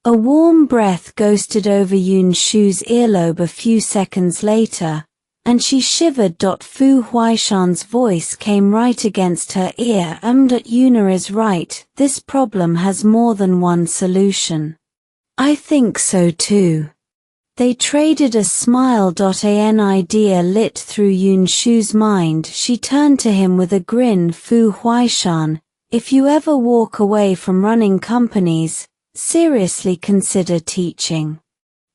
A warm breath ghosted over Yun Shu's earlobe a few seconds later, and she shivered. Fu Huaishan's voice came right against her ear. Yuna is right, this problem has more than one solution. I think so too. They traded a smile. An idea lit through Yun Shu's mind. She turned to him with a grin. Fu Huaishan, if you ever walk away from running companies, seriously consider teaching.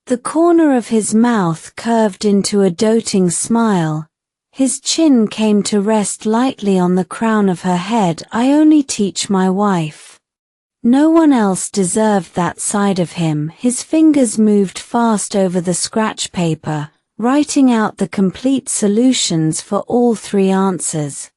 The corner of his mouth curved into a doting smile. His chin came to rest lightly on the crown of her head. I only teach my wife. No one else deserved that side of him. His fingers moved fast over the scratch paper, writing out the complete solutions for all three answers.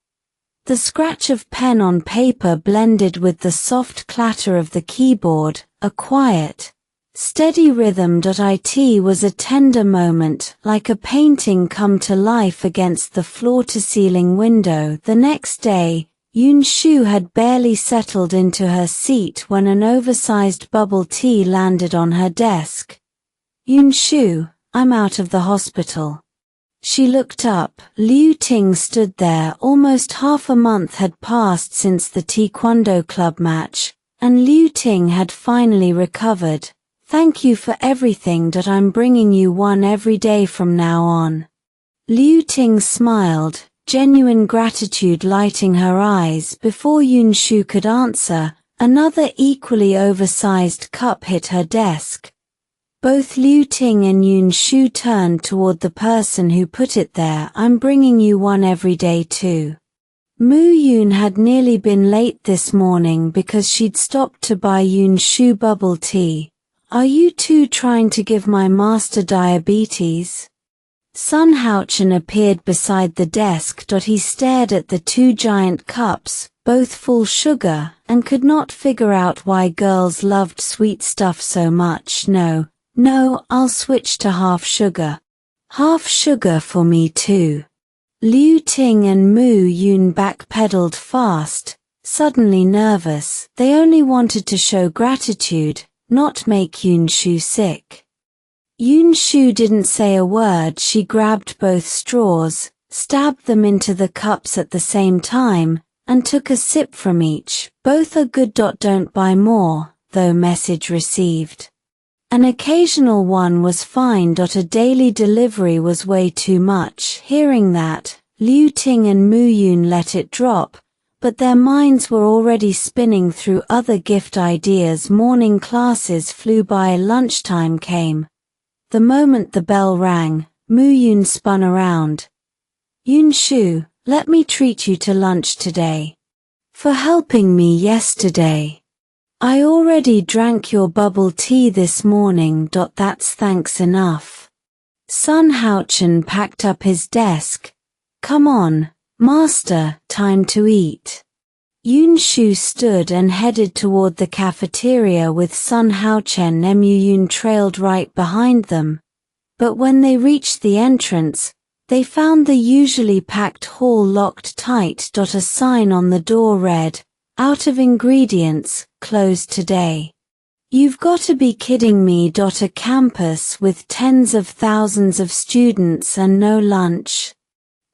The scratch of pen on paper blended with the soft clatter of the keyboard, a quiet, steady rhythm. It was a tender moment, like a painting come to life against the floor-to-ceiling window. The next day, Yun Shu had barely settled into her seat when an oversized bubble tea landed on her desk. Yun Shu, I'm out of the hospital. She looked up. Liu Ting stood there. Almost half a month had passed since the Taekwondo club match, and Liu Ting had finally recovered. Thank you for everything. I'm bringing you one every day from now on. Liu Ting smiled, genuine gratitude lighting her eyes. Before Yun Shu could answer, another equally oversized cup hit her desk. Both Liu Ting and Yun Shu turned toward the person who put it there. I'm bringing you one every day too. Mu Yun had nearly been late this morning because she'd stopped to buy Yun Shu bubble tea. Are you two trying to give my master diabetes? Sun Haochen appeared beside the desk. He stared at the two giant cups, both full sugar, and could not figure out why girls loved sweet stuff so much. No, I'll switch to half sugar. Half sugar for me too. Liu Ting and Mu Yun backpedaled fast, suddenly nervous. They only wanted to show gratitude, not make Yun Shu sick. Yun Shu didn't say a word. She grabbed both straws, stabbed them into the cups at the same time, and took a sip from each. Both are good. Don't buy more, though. Message received. An occasional one was fine. A daily delivery was way too much. Hearing that, Liu Ting and Mu Yun let it drop, but their minds were already spinning through other gift ideas. Morning classes flew by. Lunchtime came. The moment the bell rang, Mu Yun spun around. Yun Shu, let me treat you to lunch today. For helping me yesterday. I already drank your bubble tea this morning. That's thanks enough. Sun Haochen packed up his desk. Come on, master, time to eat. Yun Shu stood and headed toward the cafeteria with Sun Haochen. Mu Yun trailed right behind them. But when they reached the entrance, they found the usually packed hall locked tight. A sign on the door read, out of ingredients, closed today. You've got to be kidding me. A campus with tens of thousands of students and no lunch.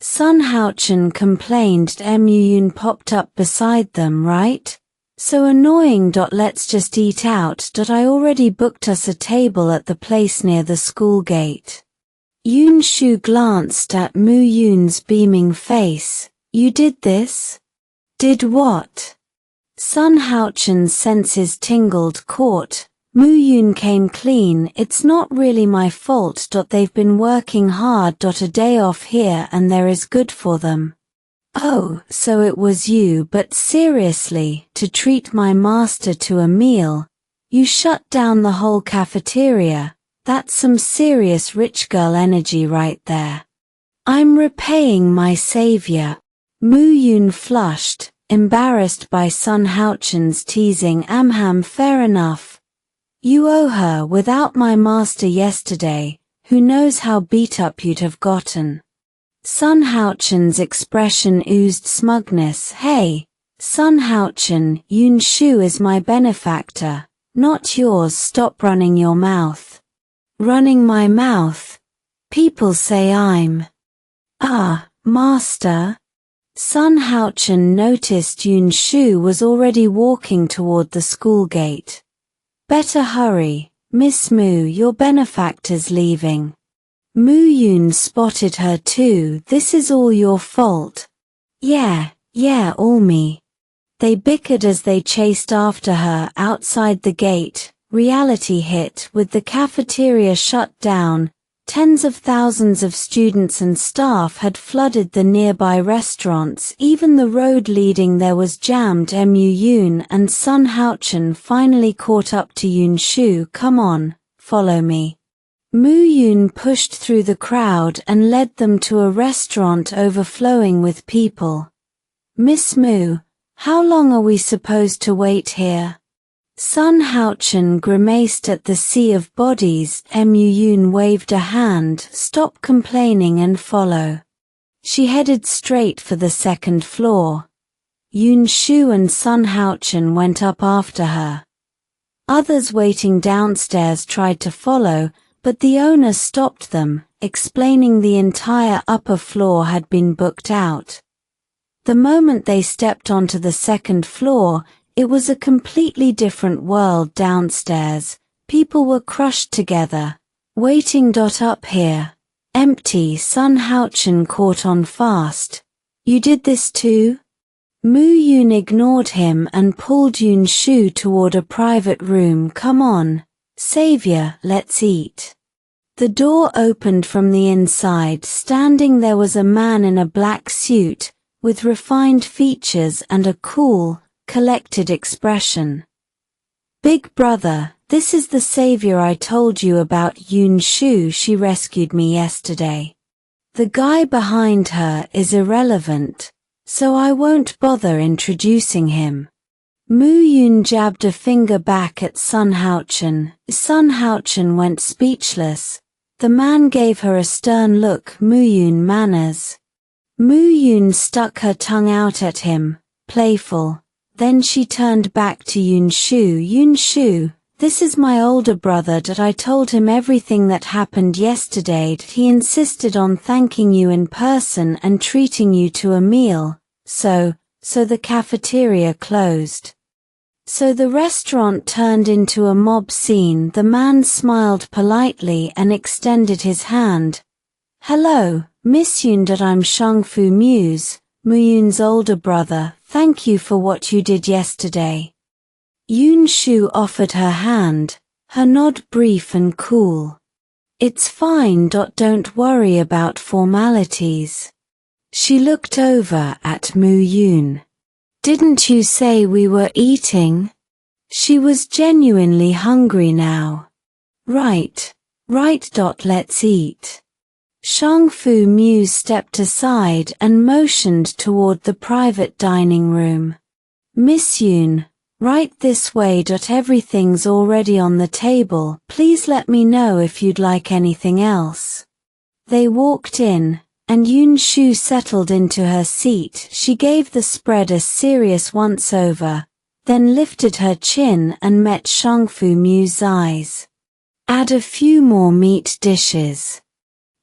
Sun Haochen complained. Mu Yun popped up beside them. Right? So annoying. Let's just eat out. I already booked us a table at the place near the school gate. Yun Shu glanced at Mu Yun's beaming face. You did this? Did what? Sun Haochen's senses tingled. Caught. Mu Yun came clean. It's not really my fault. They've been working hard. A day off here and there is good for them. Oh, so it was you. But seriously, to treat my master to a meal, you shut down the whole cafeteria. That's some serious rich girl energy right there. I'm repaying my savior. Mu Yun flushed, embarrassed by Sun Haochen's teasing. Fair enough. You owe her. Without my master yesterday, who knows how beat up you'd have gotten. Sun Haochen's expression oozed smugness. Hey, Sun Haochen, Yun Shu is my benefactor. Not yours. Stop running your mouth. Running my mouth? People say I'm... Ah, master? Sun Haochen noticed Yun Shu was already walking toward the school gate. Better hurry, Miss Mu, your benefactor's leaving. Mu Yun spotted her too. This is all your fault. Yeah, all me. They bickered as they chased after her outside the gate. Reality hit with the cafeteria shut down. Tens of thousands of students and staff had flooded the nearby restaurants. Even the road leading there was jammed. Mu Yun and Sun Haochen finally caught up to Yun Shu. Come on, follow me. Mu Yun pushed through the crowd and led them to a restaurant overflowing with people. Miss Mu, how long are we supposed to wait here? Sun Haochen grimaced at the sea of bodies. Mu Yun waved a hand. Stop complaining and follow. She headed straight for the second floor. Yun Shu and Sun Haochen went up after her. Others waiting downstairs tried to follow, but the owner stopped them, explaining the entire upper floor had been booked out. The moment they stepped onto the second floor, it was a completely different world downstairs. People were crushed together. Waiting. Up here. Empty. Sun Haochen caught on fast. You did this too? Mu Yun ignored him and pulled Yun Shu toward a private room. Come on, savior, let's eat. The door opened from the inside. Standing there was a man in a black suit, with refined features and a cool, collected expression. Big brother, this is the savior I told you about. Yun Shu. She rescued me yesterday. The guy behind her is irrelevant, so I won't bother introducing him. Mu Yun jabbed a finger back at Sun Haochen. Sun Haochen went speechless. The man gave her a stern look. Mu Yun, manners. Mu Yun stuck her tongue out at him, playful. Then she turned back to Yun Shu. Yun Shu, this is my older brother. I told him everything that happened yesterday. He insisted on thanking you in person and treating you to a meal. So the cafeteria closed. So the restaurant turned into a mob scene. The man smiled politely and extended his hand. Hello, Miss Yun. I'm Shangfu Muse, Mu Yun's older brother. Thank you for what you did yesterday. Yun Shu offered her hand, her nod brief and cool. It's fine. Don't worry about formalities. She looked over at Mu Yun. Didn't you say we were eating? She was genuinely hungry now. Right. Let's eat. Shangfu Muse stepped aside and motioned toward the private dining room. Miss Yun, right this way. Everything's already on the table. Please let me know if you'd like anything else. They walked in, and Yun Shu settled into her seat. She gave the spread a serious once-over, then lifted her chin and met Shangfu Muse's eyes. Add a few more meat dishes.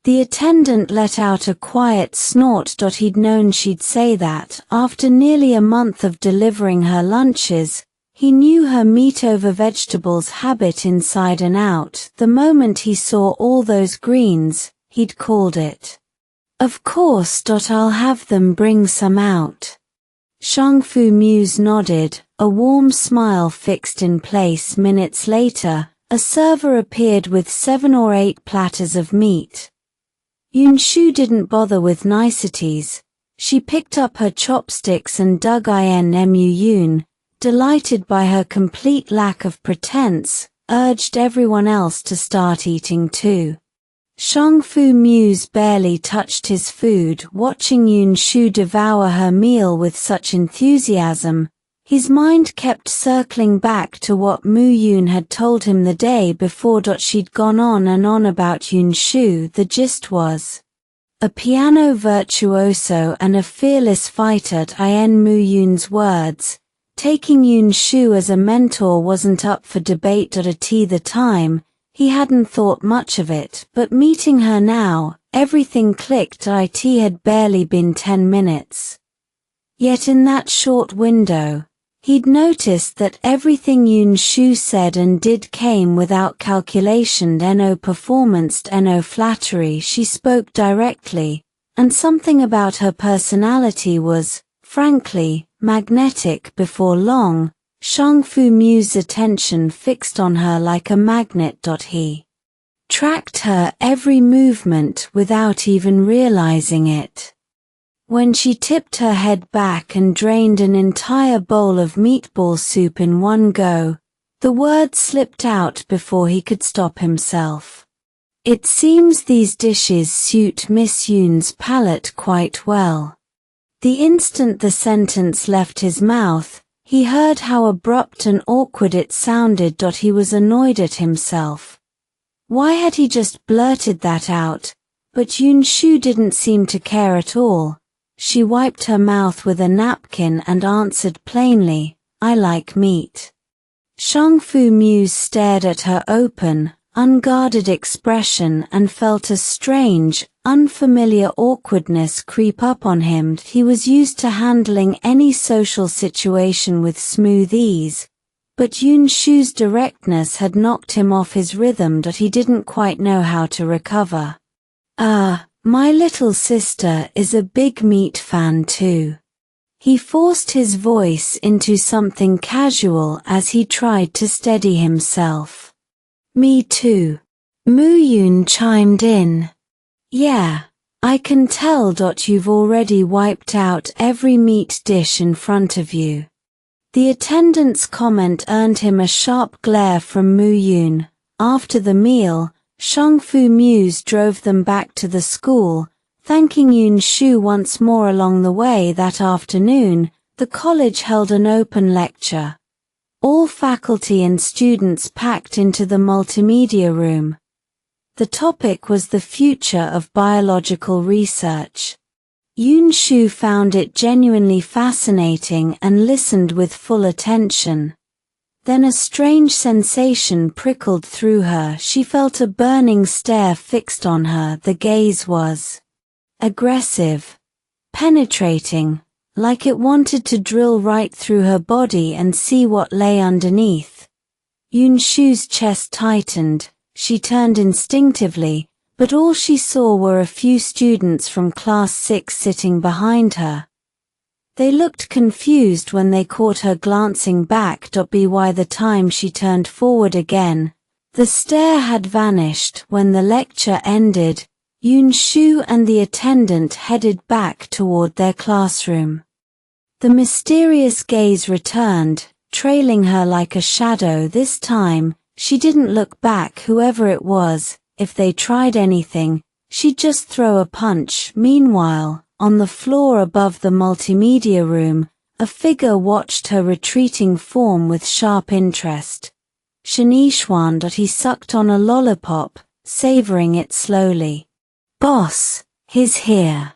The attendant let out a quiet snort. He'd known she'd say that. After nearly a month of delivering her lunches, he knew her meat over vegetables habit inside and out. The moment he saw all those greens, he'd called it. Of course. I'll have them bring some out. Shangfu Muse nodded, a warm smile fixed in place. Minutes later, a server appeared with 7 or 8 platters of meat. Yun Shu didn't bother with niceties. She picked up her chopsticks and dug in. Mu Yun, delighted by her complete lack of pretense, urged everyone else to start eating too. Shangfu Muse barely touched his food. Watching Yun Shu devour her meal with such enthusiasm, his mind kept circling back to what Mu Yun had told him the day before. She'd gone on and on about Yun Shu. The gist was a piano virtuoso and a fearless fighter. In Mu Yun's words, Taking Yun Shu as a mentor wasn't up for debate at the time. He hadn't thought much of it, but meeting her now, everything clicked. It had barely been 10 minutes. Yet in that short window, he'd noticed that everything Yun Shu said and did came without calculation. No performance, no flattery. She spoke directly, and something about her personality was, frankly, magnetic. Before long, Shang Fu Mu's attention fixed on her like a magnet. He tracked her every movement without even realizing it. When she tipped her head back and drained an entire bowl of meatball soup in one go, the words slipped out before he could stop himself. It seems these dishes suit Miss Yun's palate quite well. The instant the sentence left his mouth, he heard how abrupt and awkward it sounded. He was annoyed at himself. Why had he just blurted that out? But Yun Shu didn't seem to care at all. She wiped her mouth with a napkin and answered plainly, "I like meat." Shang Fu Muse stared at her open, unguarded expression and felt a strange, unfamiliar awkwardness creep up on him. He was used to handling any social situation with smooth ease, but Yun Shu's directness had knocked him off his rhythm. He didn't quite know how to recover. My little sister is a big meat fan too. He forced his voice into something casual as he tried to steady himself. Me too. Mu Yun chimed in. Yeah, I can tell. You've already wiped out every meat dish in front of you. The attendant's comment earned him a sharp glare from Mu Yun. After the meal, Shang Fu Muse drove them back to the school, thanking Yun Shu once more. Along the way that afternoon, the college held an open lecture. All faculty and students packed into the multimedia room. The topic was the future of biological research. Yun Shu found it genuinely fascinating and listened with full attention. Then a strange sensation prickled through her. She felt a burning stare fixed on her. The gaze was aggressive, penetrating, like it wanted to drill right through her body and see what lay underneath. Yun Shu's chest tightened. She turned instinctively, but all she saw were a few students from Class 6 sitting behind her. They looked confused when they caught her glancing back. By the time she turned forward again, the stare had vanished. When the lecture ended, Yun Shu and the attendant headed back toward their classroom. The mysterious gaze returned, trailing her like a shadow. This time, she didn't look back. Whoever it was, if they tried anything, she'd just throw a punch. Meanwhile, on the floor above the multimedia room, a figure watched her retreating form with sharp interest. Shen Yixuan. He sucked on a lollipop, savoring it slowly. Boss, he's here.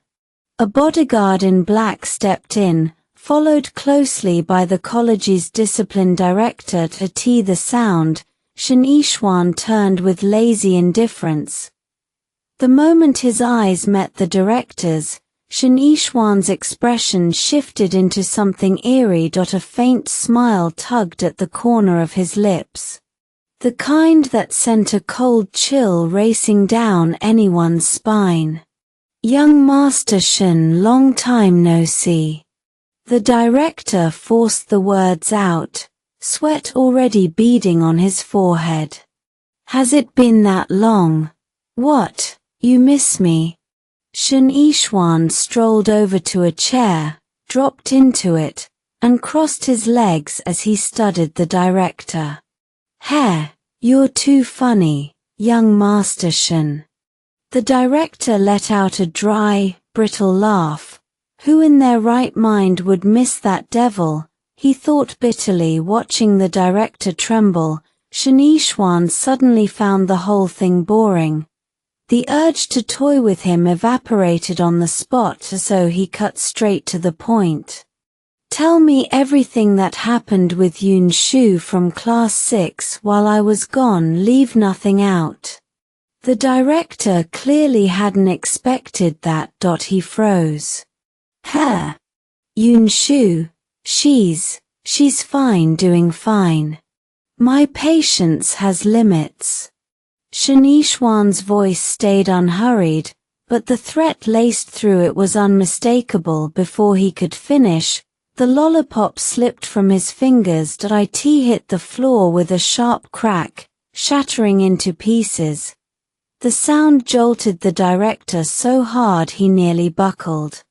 A bodyguard in black stepped in, followed closely by the college's discipline director. The sound, Shen Yixuan turned with lazy indifference. The moment his eyes met the director's, Shen Yixuan's expression shifted into something eerie. A faint smile tugged at the corner of his lips. The kind that sent a cold chill racing down anyone's spine. Young Master Shen, long time no see. The director forced the words out, sweat already beading on his forehead. Has it been that long? What, you miss me? Shen Yixuan strolled over to a chair, dropped into it, and crossed his legs as he studied the director. You're too funny, young Master Shen. The director let out a dry, brittle laugh. Who in their right mind would miss that devil? He thought bitterly. Watching the director tremble, Shen Yixuan suddenly found the whole thing boring. The urge to toy with him evaporated on the spot, so he cut straight to the point. Tell me everything that happened with Yun Shu from class 6 while I was gone, leave nothing out. The director clearly hadn't expected that. He froze. Her. Yun Shu, she's fine, doing fine. My patience has limits. Shen Yixuan's voice stayed unhurried, but the threat laced through it was unmistakable. Before he could finish, the lollipop slipped from his fingers. It hit the floor with a sharp crack, shattering into pieces. The sound jolted the director so hard he nearly buckled.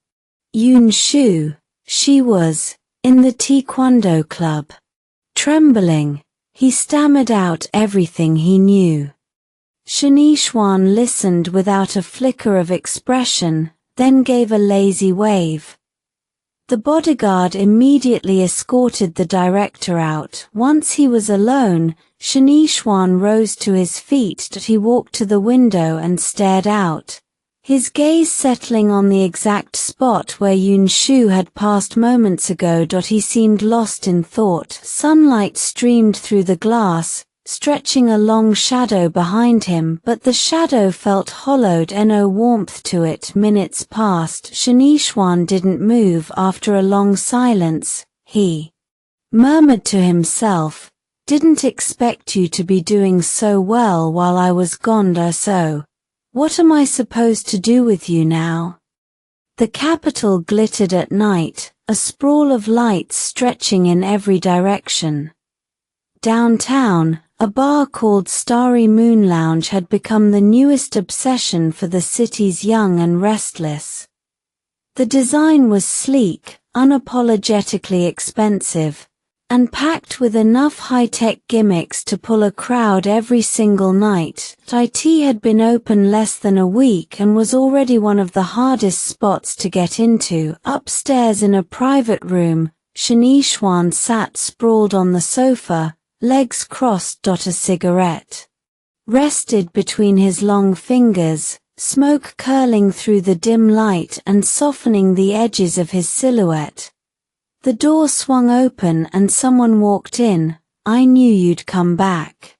Yun Shu, she was, in the taekwondo club. Trembling, he stammered out everything he knew. Shen Yixuan listened without a flicker of expression, then gave a lazy wave. The bodyguard immediately escorted the director out. Once he was alone, Shen Yixuan rose to his feet. He walked to the window and stared out, his gaze settling on the exact spot where Yun Shu had passed moments ago. He seemed lost in thought. Sunlight streamed through the glass, stretching a long shadow behind him, but the shadow felt hollowed. No warmth to it. Minutes passed. Shen Yixuan didn't move. After a long silence, he murmured to himself, "Didn't expect you to be doing so well while I was gone. So, what am I supposed to do with you now?" The capital glittered at night, a sprawl of lights stretching in every direction. Downtown, a bar called Starry Moon Lounge had become the newest obsession for the city's young and restless. The design was sleek, unapologetically expensive, and packed with enough high-tech gimmicks to pull a crowd every single night. It had been open less than a week and was already one of the hardest spots to get into. Upstairs in a private room, Shen Yixuan sat sprawled on the sofa, legs crossed. A cigarette rested between his long fingers, smoke curling through the dim light and softening the edges of his silhouette. The door swung open and someone walked in. "I knew you'd come back."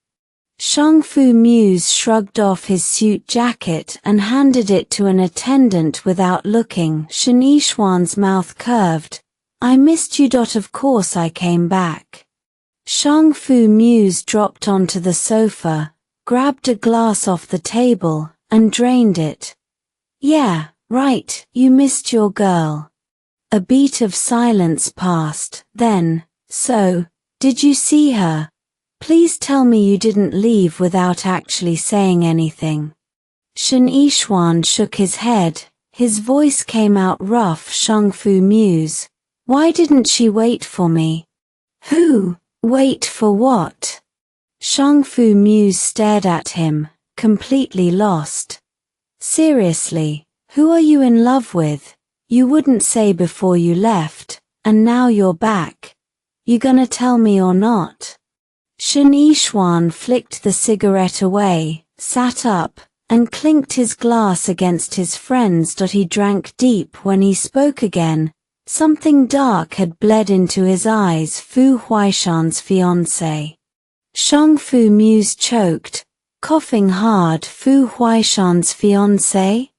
Fu Muse shrugged off his suit jacket and handed it to an attendant without looking. Shen Yixuan's mouth curved. "I missed you. Of course I came back." Fu Muse dropped onto the sofa, grabbed a glass off the table, and drained it. "Yeah, right, you missed your girl." A beat of silence passed, then, "So, did you see her? Please tell me you didn't leave without actually saying anything." Shen Yixuan shook his head, his voice came out rough. Fu Muse, "Why didn't she wait for me?" "Who? Wait for what?" Fu Muse stared at him, completely lost. "Seriously, who are you in love with? You wouldn't say before you left, and now you're back. You gonna tell me or not?" Shen Yixuan flicked the cigarette away, sat up, and clinked his glass against his friend's. He drank deep. When he spoke again, something dark had bled into his eyes. "Fu Huaishan's fiancé." Fu Muse choked, coughing hard. "Fu Huaishan's fiancé?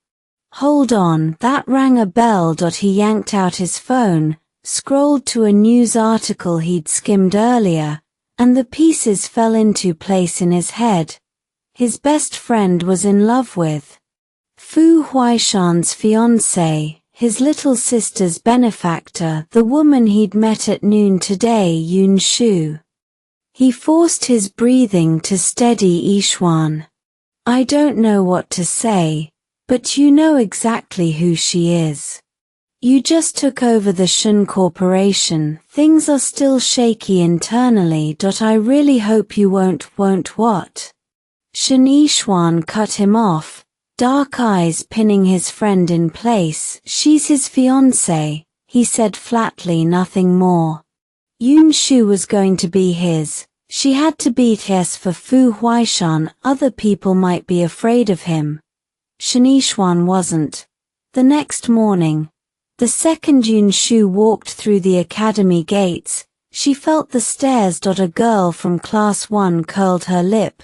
Hold on, that rang a bell." He yanked out his phone, scrolled to a news article he'd skimmed earlier, and the pieces fell into place in his head. His best friend was in love with Fu Huaishan's fiancé, his little sister's benefactor, the woman he'd met at noon today, Yun Shu. He forced his breathing to steady. "Yixuan, I don't know what to say, but you know exactly who she is. You just took over the Shen Corporation. Things are still shaky internally. I really hope you won't what?" Shen Yixuan cut him off, dark eyes pinning his friend in place. "She's his fiancée," he said flatly, nothing more. Yun Shu was going to be his. She had to beat his for Fu Huaishan. Other people might be afraid of him. Shen Yixuan wasn't. The next morning, The second Yun Shu walked through the academy gates, she felt the stares. A girl from class 1 curled her lip.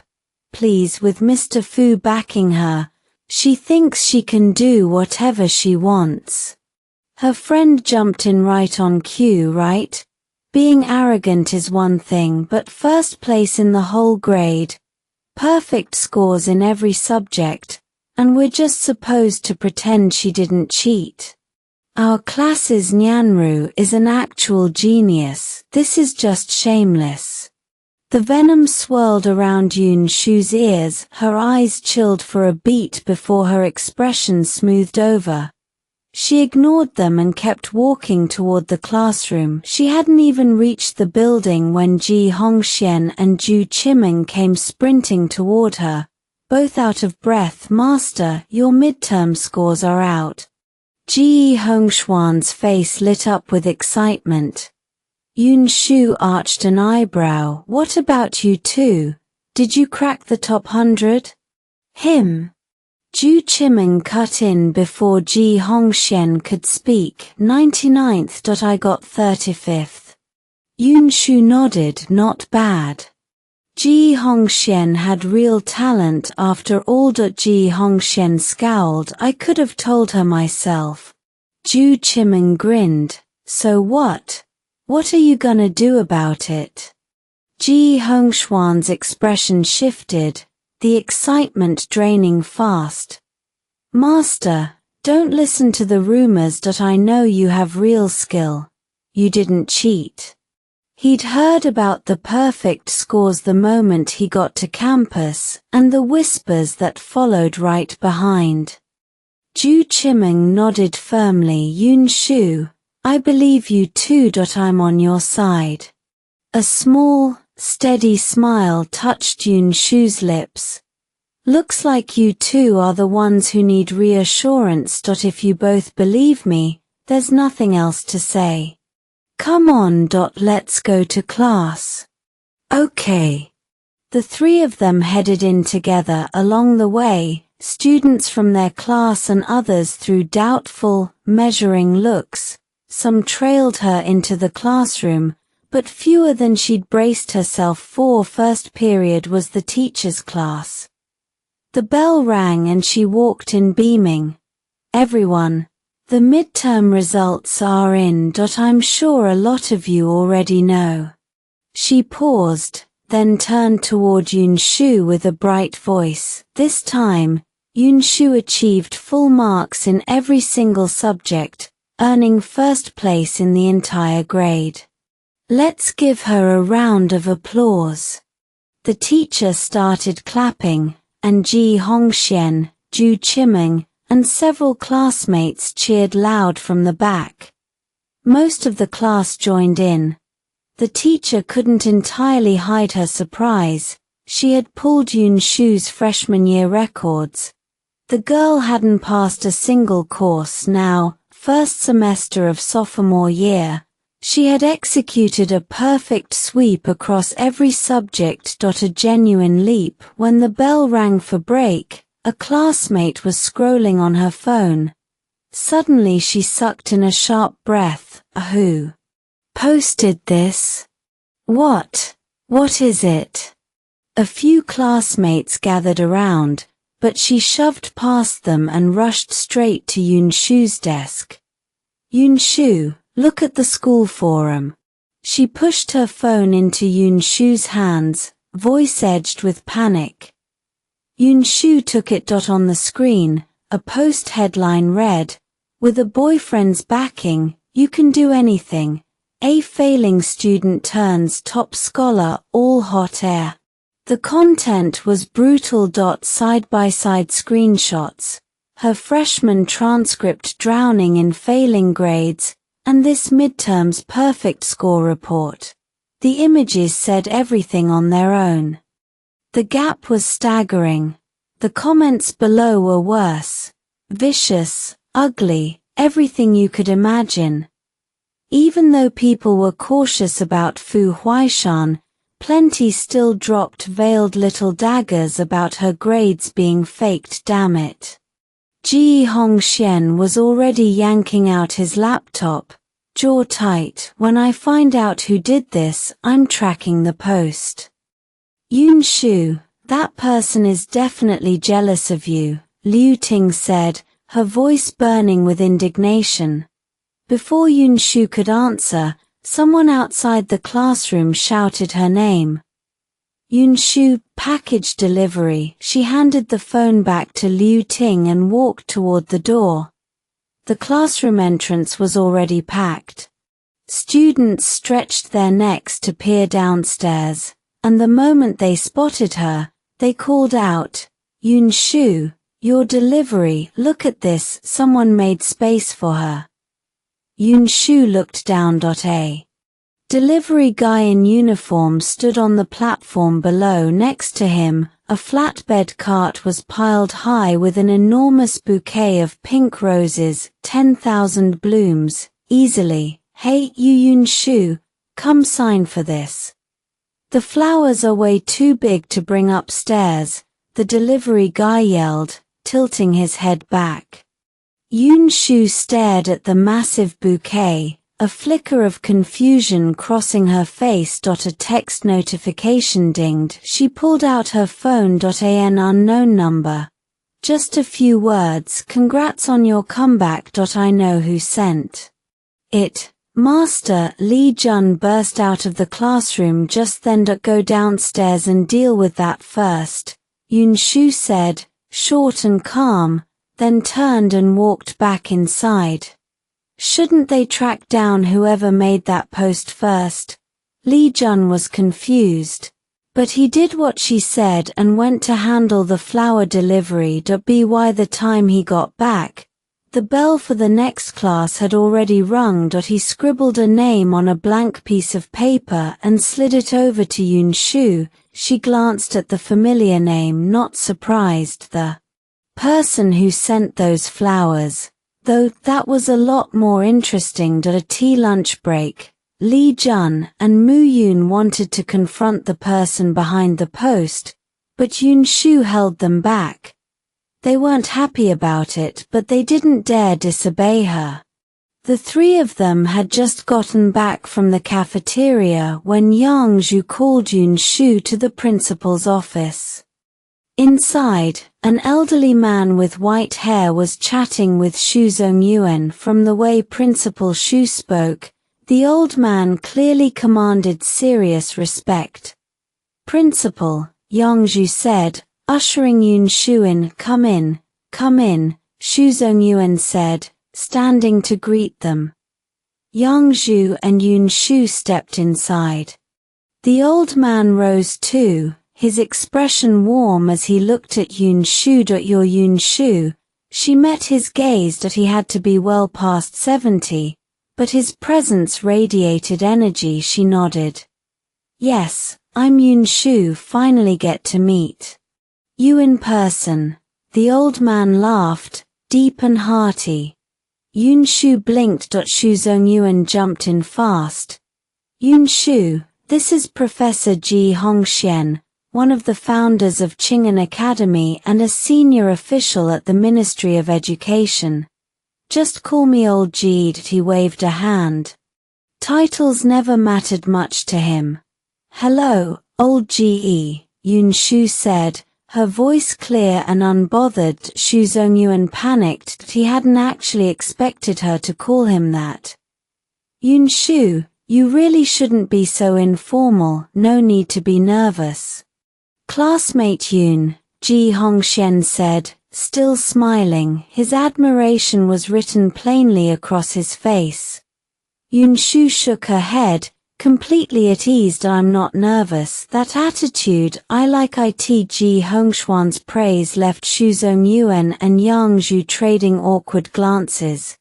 Please, with Mr. Fu backing her, she thinks she can do whatever she wants. Her friend jumped in right on cue, right? Being arrogant is one thing, but first place in the whole grade, perfect scores in every subject, and we're just supposed to pretend she didn't cheat. Our class's Nyanru is an actual genius. This is just shameless. The venom swirled around Yun Shu's ears, her eyes chilled for a beat before her expression smoothed over. She ignored them and kept walking toward the classroom. She hadn't even reached the building when Ji Hongxian and Zhu Qimeng came sprinting toward her, both out of breath. Master, your midterm scores are out. Ji Hongxian's face lit up with excitement. Yun Shu arched an eyebrow. What about you too? Did you crack the top 100? Him. Zhu Qimeng cut in before Ji Hongxian could speak. 99th. I got 35th. Yun Shu nodded. Not bad. Ji Hongxian had real talent after all. Ji Hongxian scowled. I could have told her myself. Zhu Qimeng grinned. So what? What are you gonna do about it? Ji Hongxian's expression shifted, the excitement draining fast. Master, don't listen to the rumors. I know you have real skill. You didn't cheat. He'd heard about the perfect scores the moment he got to campus, and the whispers that followed right behind. Zhu Qimeng nodded firmly. Yun Shu, I believe you too. I'm on your side. A small, steady smile touched Yun Shu's lips. Looks like you two are the ones who need reassurance. If you both believe me, there's nothing else to say. Come on. Let's go to class. Okay. The three of them headed in together. Along the way, students from their class and others threw doubtful, measuring looks. Some trailed her into the classroom, but fewer than she'd braced herself for. First period was the teacher's class. The bell rang and she walked in beaming. Everyone, the midterm results are in. I'm sure a lot of you already know. She paused, then turned toward Yun Shu with a bright voice. This time, Yun Shu achieved full marks in every single subject, earning first place in the entire grade. Let's give her a round of applause. The teacher started clapping, and Ji Hongxian, Zhu Qimeng, and several classmates cheered loud from the back. Most of the class joined in. The teacher couldn't entirely hide her surprise. She had pulled Yun Shu's freshman year records. The girl hadn't passed a single course now, first semester of sophomore year. She had executed a perfect sweep across every subject. A genuine leap. When the bell rang for break, a classmate was scrolling on her phone. Suddenly she sucked in a sharp breath. Who posted this? What is it? A few classmates gathered around, but she shoved past them and rushed straight to Yun Shu's desk. Yun Shu, look at the school forum. She pushed her phone into Yun Shu's hands, voice edged with panic. Yun Shu took it. On the screen, a post headline read, with a boyfriend's backing, you can do anything. A failing student turns top scholar. All hot air. The content was brutal. Side-by-side screenshots, her freshman transcript drowning in failing grades, and this midterm's perfect score report. The images said everything on their own. The gap was staggering. The comments below were worse. Vicious, ugly, everything you could imagine. Even though people were cautious about Fu Huaishan, plenty still dropped veiled little daggers about her grades being faked. Damn it. Ji Hongxian was already yanking out his laptop, jaw tight. When I find out who did this, I'm tracking the post. Yun Shu, that person is definitely jealous of you, Liu Ting said, her voice burning with indignation. Before Yun Shu could answer, someone outside the classroom shouted her name. Yun Shu, package delivery. She handed the phone back to Liu Ting and walked toward the door. The classroom entrance was already packed. Students stretched their necks to peer downstairs, and the moment they spotted her, they called out, "Yun Shu, your delivery, look at this." Someone made space for her. Yun Shu looked down. A delivery guy in uniform stood on the platform below. Next to him, a flatbed cart was piled high with an enormous bouquet of pink roses, 10,000 blooms, easily. "Hey, you Yun Shu, come sign for this. The flowers are way too big to bring upstairs," the delivery guy yelled, tilting his head back. Yun Shu stared at the massive bouquet, a flicker of confusion crossing her face. A text notification dinged. She pulled out her phone. An unknown number. Just a few words. "Congrats on your comeback. I know who sent it." "Master," Li Jun burst out of the classroom just then. "Go downstairs and deal with that first," Yun Shu said, short and calm, then turned and walked back inside. "Shouldn't they track down whoever made that post first?" Li Jun was confused. But he did what she said and went to handle the flower delivery. By the time he got back, the bell for the next class had already rung. He scribbled a name on a blank piece of paper and slid it over to Yun Shu. She glanced at the familiar name, not surprised. The person who sent those flowers. Though that was a lot more interesting. At a tea lunch break, Li Jun and Mu Yun wanted to confront the person behind the post, but Yun Shu held them back. They weren't happy about it, but they didn't dare disobey her. The three of them had just gotten back from the cafeteria when Yang Zhu called Yun Shu to the principal's office. Inside, an elderly man with white hair was chatting with Shu Zongyuan. From the way Principal Shu spoke, the old man clearly commanded serious respect. "Principal," Yang Zhu said, ushering Yun Shu in. Come in, Shu Zongyuan said, standing to greet them. Yang Zhu and Yun Shu stepped inside. The old man rose too, his expression warm as he looked at Yun Shu. "You're Yun Shu." She met his gaze. He had to be well past 70, but his presence radiated energy. She nodded. "Yes, I'm Yun Shu. Finally get to meet you in person." The old man laughed, deep and hearty. Yun Shu blinked. Shu Zongyuan jumped in fast. "Yun Shu, this is Professor Ji Hongxian, one of the founders of Qing'an Academy and a senior official at the Ministry of Education. Just call me Old Ji." He waved a hand. Titles never mattered much to him. "Hello, Old Ji," Yun Shu said, her voice clear and unbothered. Shu Zongyuan panicked. He hadn't actually expected her to call him that. "Yun Shu, you really shouldn't be so informal. No need to be nervous." "Classmate Yun," Ji Hongxian said, still smiling. His admiration was written plainly across his face. Yun Shu shook her head, completely at ease. "I'm not nervous. That attitude, I like it." Ji Hongxian's praise left Shu Zongyuan and Yang Zhu trading awkward glances.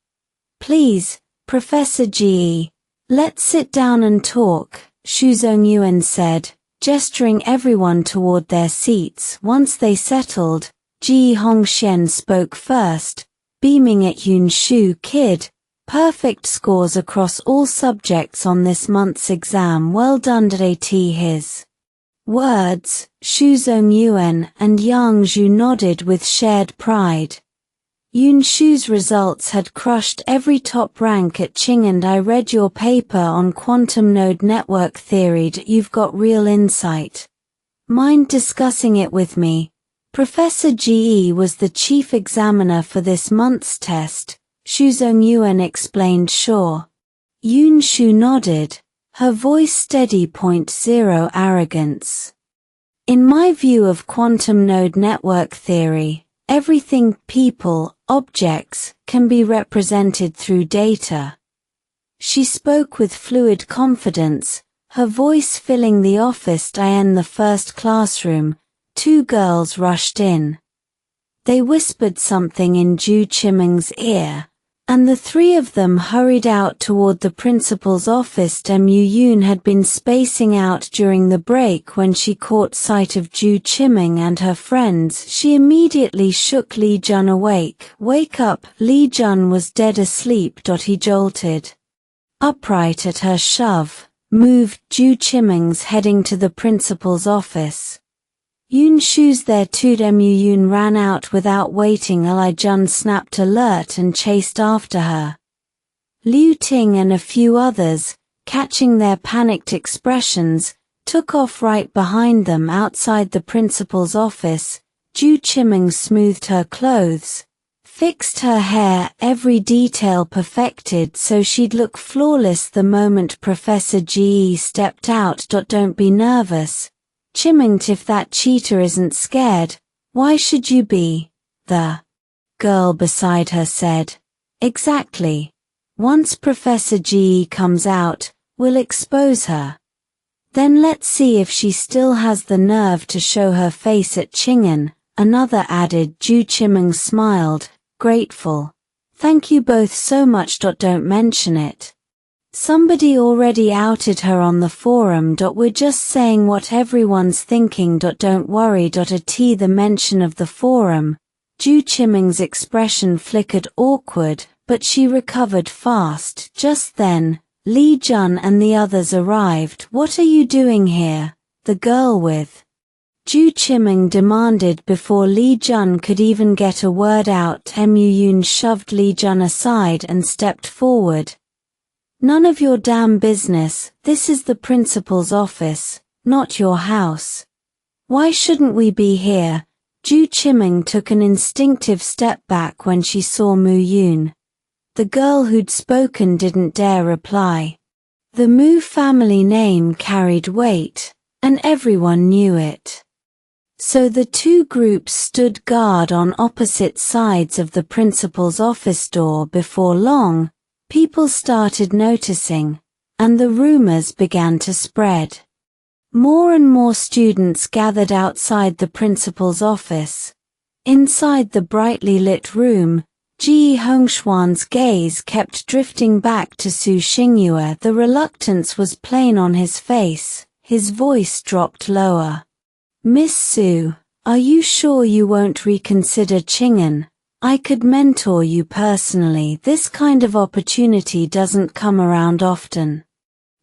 "Please, Professor Ji, let's sit down and talk," Shu Zongyuan said, gesturing everyone toward their seats. Once they settled, Ji Hongxian spoke first, beaming at Yun Shu. "Kid, perfect scores across all subjects on this month's exam. Well done." At his words, Shu Zongyuan and Yang Zhu nodded with shared pride. Yun Shu's results had crushed every top rank at Qing, and I read your paper on quantum node network theory. You've got real insight. Mind discussing it with me? Professor Ge was the chief examiner for this month's test, Shu Yuan explained. Sure. Yun Shu nodded, her voice steady. .0 arrogance. In my view of quantum node network theory, everything, people, objects, can be represented through data. She spoke with fluid confidence, her voice filling the office. In the first classroom, 2 girls rushed in. They whispered something in Zhu Qimeng's ear, and the 3 of them hurried out toward the principal's office. Mu Yun had been spacing out during the break. When she caught sight of Zhu Qimeng and her friends, she immediately shook Li Jun awake. Wake up! Li Jun was dead asleep. He jolted upright at her shove, moved. Zhu Qimeng's heading to the principal's office. Yun Shu's there too. Mu Yun ran out without waiting. Li Jun snapped alert and chased after her. Liu Ting and a few others, catching their panicked expressions, took off right behind them. Outside the principal's office, Zhu Qimeng smoothed her clothes, fixed her hair, every detail perfected so she'd look flawless the moment Professor Ge stepped out. Don't be nervous, Qimeng. If that cheater isn't scared, why should you be? The girl beside her said. Exactly. Once Professor Ge comes out, we'll expose her. Then let's see if she still has the nerve to show her face at Qing'an, another added. Zhu Qimeng smiled, grateful. Thank you both so much. Don't mention it. Somebody already outed her on the forum. We're just saying what everyone's thinking. Don't worry. The mention of the forum. Zhu Qimeng's expression flickered awkward, but she recovered fast. Just then, Li Jun and the others arrived. What are you doing here? The girl with Zhu Qimeng demanded before Li Jun could even get a word out. Mu Yun shoved Li Jun aside and stepped forward. None of your damn business. This is the principal's office, not your house. Why shouldn't we be here? Zhu Qimeng took an instinctive step back when she saw Mu Yun. The girl who'd spoken didn't dare reply. The Mu family name carried weight, and everyone knew it. So the 2 groups stood guard on opposite sides of the principal's office door. Before long, people started noticing, and the rumors began to spread. More and more students gathered outside the principal's office. Inside the brightly lit room, Ji Hongshuan's gaze kept drifting back to Su Xingyue. The reluctance was plain on his face. His voice dropped lower. Miss Su, are you sure you won't reconsider Qing'an? I could mentor you personally. This kind of opportunity doesn't come around often.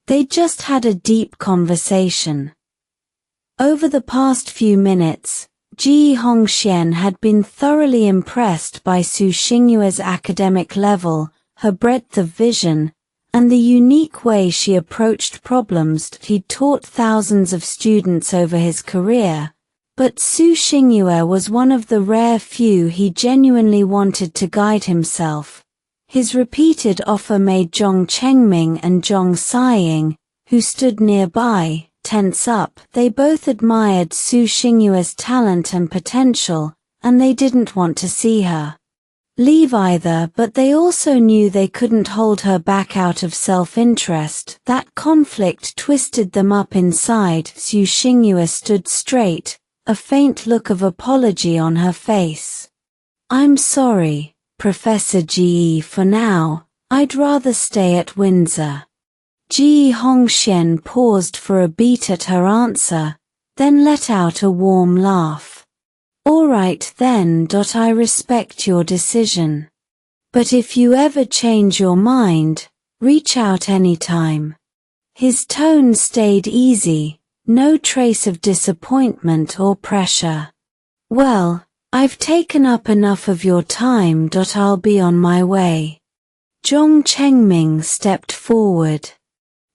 They just had a deep conversation. Over the past few minutes, Ji Hongxian had been thoroughly impressed by Su Xingyue's academic level, her breadth of vision, and the unique way she approached problems. He'd taught thousands of students over his career, but Su Xingyue was one of the rare few he genuinely wanted to guide himself. His repeated offer made Zhong Chengming and Zhong Saiying, who stood nearby, tense up. They both admired Su Xingyue's talent and potential, and they didn't want to see her leave either, but they also knew they couldn't hold her back out of self-interest. That conflict twisted them up inside. Su Xingyue stood straight, a faint look of apology on her face. I'm sorry, Professor Ge. For now, I'd rather stay at Windsor. Ji Hongxian paused for a beat at her answer, then let out a warm laugh. All right then. I respect your decision. But if you ever change your mind, reach out anytime. His tone stayed easy, no trace of disappointment or pressure. Well, I've taken up enough of your time. I'll be on my way. Zhong Chengming stepped forward.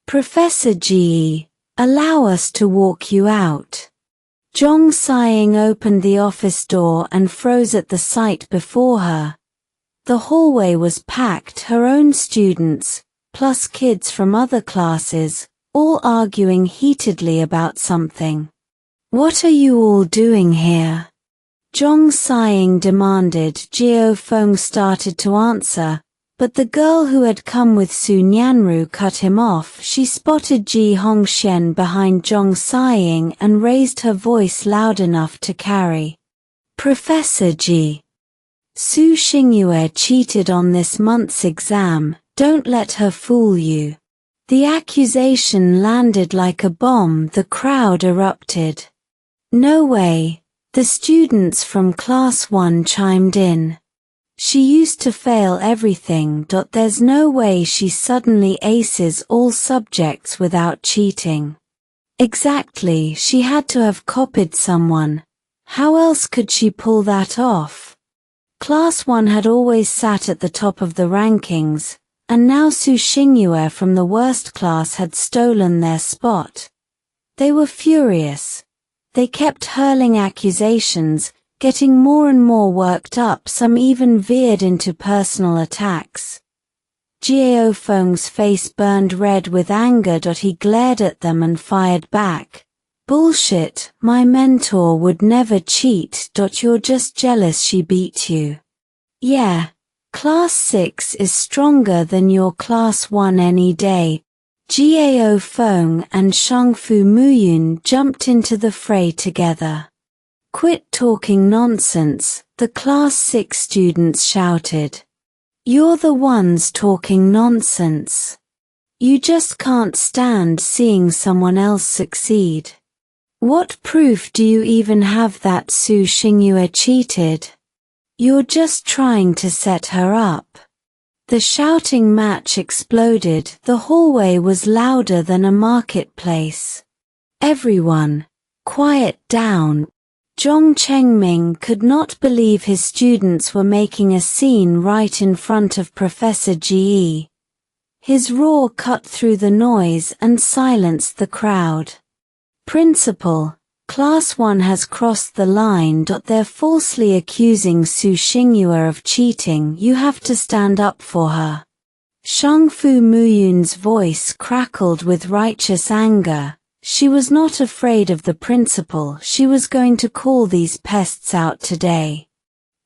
Professor Ji, allow us to walk you out. Zhong sighing opened the office door and froze at the sight before her. The hallway was packed, her own students, plus kids from other classes, all arguing heatedly about something. What are you all doing here? Zhong sighing demanded. Jiao Feng started to answer, but the girl who had come with Su Nianru cut him off. She spotted Ji Hongxian behind Zhong sighing and raised her voice loud enough to carry. Professor Ji. Su Xingyue cheated on this month's exam, don't let her fool you. The accusation landed like a bomb. The crowd erupted. No way, the students from Class 1 chimed in. She used to fail everything. There's no way she suddenly aces all subjects without cheating. Exactly, she had to have copied someone. How else could she pull that off? Class 1 had always sat at the top of the rankings, and now Su Xingyue from the worst class had stolen their spot. They were furious. They kept hurling accusations, getting more and more worked up. Some even veered into personal attacks. Jiao Feng's face burned red with anger. He glared at them and fired back. Bullshit, my mentor would never cheat. You're just jealous she beat you. Yeah, Class 6 is stronger than your Class 1 any day. Jiao Feng and Shangfu Muyun jumped into the fray together. Quit talking nonsense, the Class 6 students shouted. You're the ones talking nonsense. You just can't stand seeing someone else succeed. What proof do you even have that Su Xingyue cheated? You're just trying to set her up. The shouting match exploded. The hallway was louder than a marketplace. Everyone, quiet down. Zhong Chengming could not believe his students were making a scene right in front of Professor Ji. His roar cut through the noise and silenced the crowd. Principal, Class 1 has crossed the line. They're falsely accusing Su Xingyue of cheating. You have to stand up for her. Shangfu Muyun's voice crackled with righteous anger. She was not afraid of the principal. She was going to call these pests out today.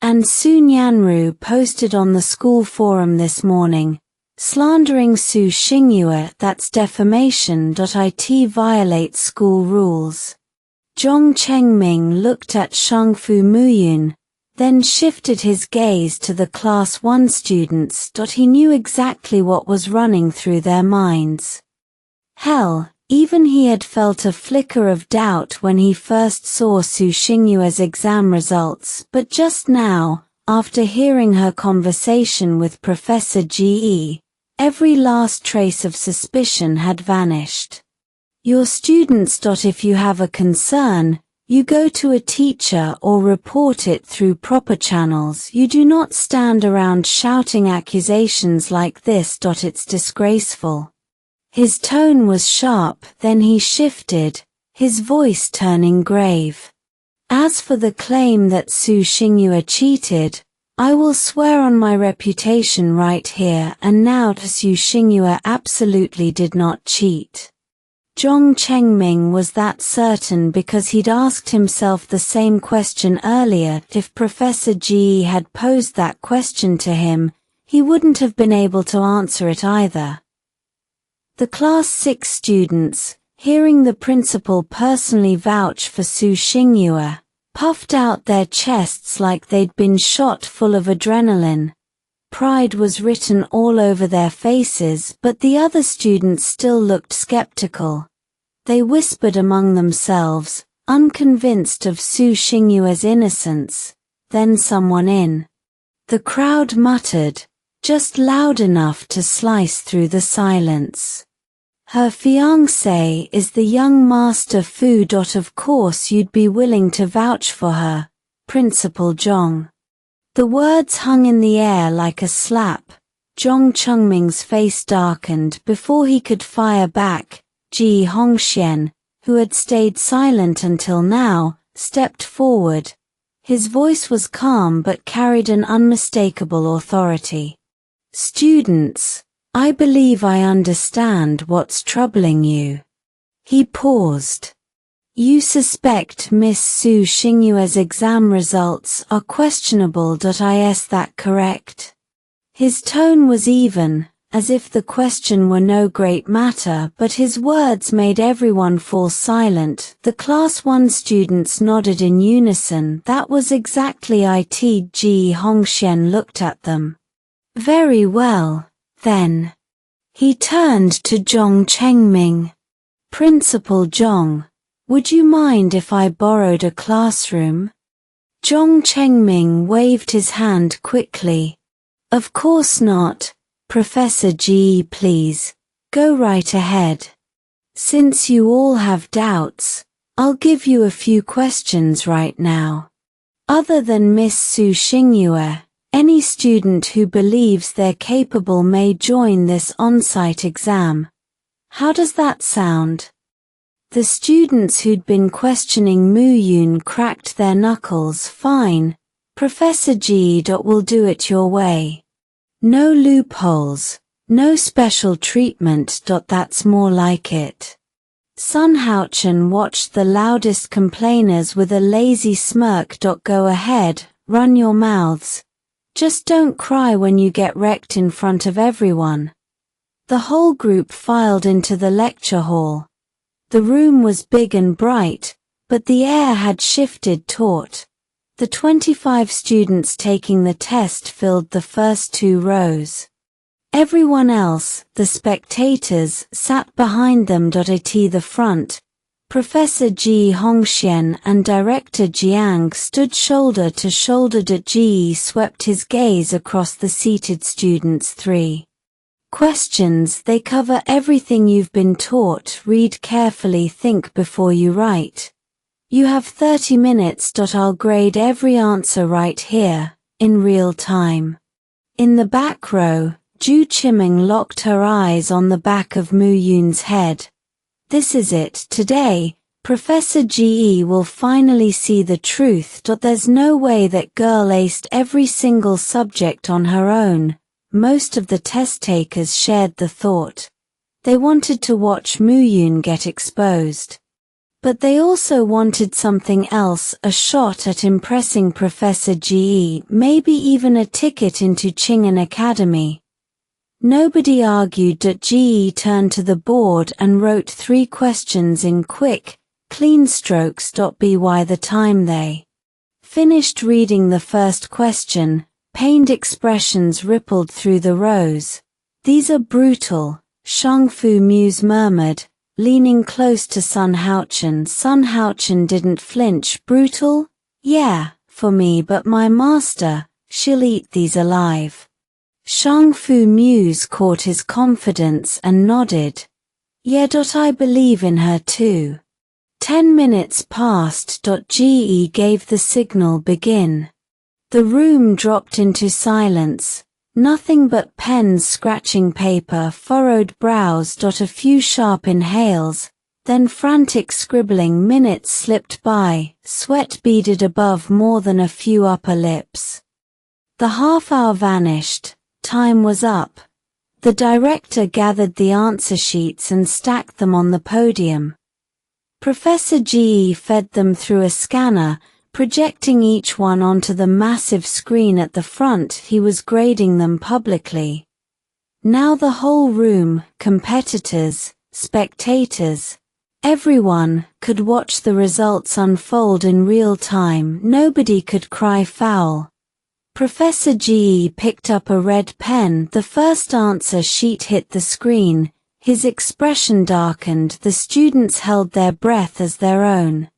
And Su Nianru posted on the school forum this morning, slandering Su Xingyue, that's defamation. It violates school rules. Zhong Chengming looked at Shangfu Muyun, then shifted his gaze to the Class 1 students. He knew exactly what was running through their minds. Hell, even he had felt a flicker of doubt when he first saw Su Xingyue's exam results, but just now, after hearing her conversation with Professor Ji, every last trace of suspicion had vanished. Your students. If you have a concern, you go to a teacher or report it through proper channels. You do not stand around shouting accusations like this. It's disgraceful. His tone was sharp, then he shifted, his voice turning grave. As for the claim that Su Xingyue cheated, I will swear on my reputation right here and now Su Xingyue absolutely did not cheat. Zhong Chengming was that certain because he'd asked himself the same question earlier. If Professor Ji had posed that question to him, he wouldn't have been able to answer it either. The Class 6 students, hearing the principal personally vouch for Su Xingyue, puffed out their chests like they'd been shot full of adrenaline. Pride was written all over their faces, but the other students still looked skeptical. They whispered among themselves, unconvinced of Su Xingyue's innocence. Then someone in the crowd muttered, just loud enough to slice through the silence. Her fiancé is the young Master Fu. Of course you'd be willing to vouch for her. Principal Zhong. The words hung in the air like a slap. Zhong Chengming's face darkened before he could fire back. Ji Hongxian, who had stayed silent until now, stepped forward. His voice was calm but carried an unmistakable authority. Students, I believe I understand what's troubling you. He paused. You suspect Miss Su Xingyue's exam results are questionable. Is that correct? His tone was even, as if the question were no great matter, but his words made everyone fall silent. The Class 1 students nodded in unison. That was exactly it. Ji Hongxian looked at them. Very well, then. He turned to Zhong Chengming. Principal Zhong, would you mind if I borrowed a classroom? Zhong Chengming waved his hand quickly. Of course not, Professor Ji, please, go right ahead. Since you all have doubts, I'll give you a few questions right now. Other than Miss Su Xingyue, any student who believes they're capable may join this on-site exam. How does that sound? The students who'd been questioning Mu Yun cracked their knuckles. Fine, Professor Ji. Will do it your way. No loopholes, no special treatment. That's more like it. Sun Haochen watched the loudest complainers with a lazy smirk. Go ahead, run your mouths. Just don't cry when you get wrecked in front of everyone. The whole group filed into the lecture hall. The room was big and bright, but the air had shifted taut. The 25 students taking the test filled the first 2 rows. Everyone else, the spectators, sat behind them. At the front, Professor Ji Hongxian and Director Jiang stood shoulder to shoulder. Ji swept his gaze across the seated students. 3 questions. They cover everything you've been taught. Read carefully, think before you write. You have 30 minutes. I'll grade every answer right here, in real time. In the back row, Zhu Qiming locked her eyes on the back of Mu Yun's head. This is it. Today, Professor Ji will finally see the truth. There's no way that girl aced every single subject on her own. Most of the test takers shared the thought. They wanted to watch Mu Yun get exposed. But they also wanted something else, a shot at impressing Professor Ji, maybe even a ticket into Qing'an Academy. Nobody argued. Ji turned to the board and wrote 3 questions in quick, clean strokes. By the time they finished reading the first question, pained expressions rippled through the rows. These are brutal, Shangfu Muse murmured, leaning close to Sun Haochen. Sun Haochen didn't flinch. Brutal? Yeah, for me, but my master, she'll eat these alive. Shangfu Muse caught his confidence and nodded. Yeah. I believe in her too. 10 minutes passed. Ge gave the signal begin. The room dropped into silence. Nothing but pens scratching paper, furrowed brows. A few sharp inhales, then frantic scribbling. Minutes slipped by, sweat beaded above more than a few upper lips. The half-hour vanished. Time was up. The director gathered the answer sheets and stacked them on the podium. Professor Ji fed them through a scanner, projecting each one onto the massive screen at the front. He was grading them publicly. Now the whole room, competitors, spectators, everyone, could watch the results unfold in real time. Nobody could cry foul. Professor Ji picked up a red pen. The first answer sheet hit the screen. His expression darkened. The students held their breath as their own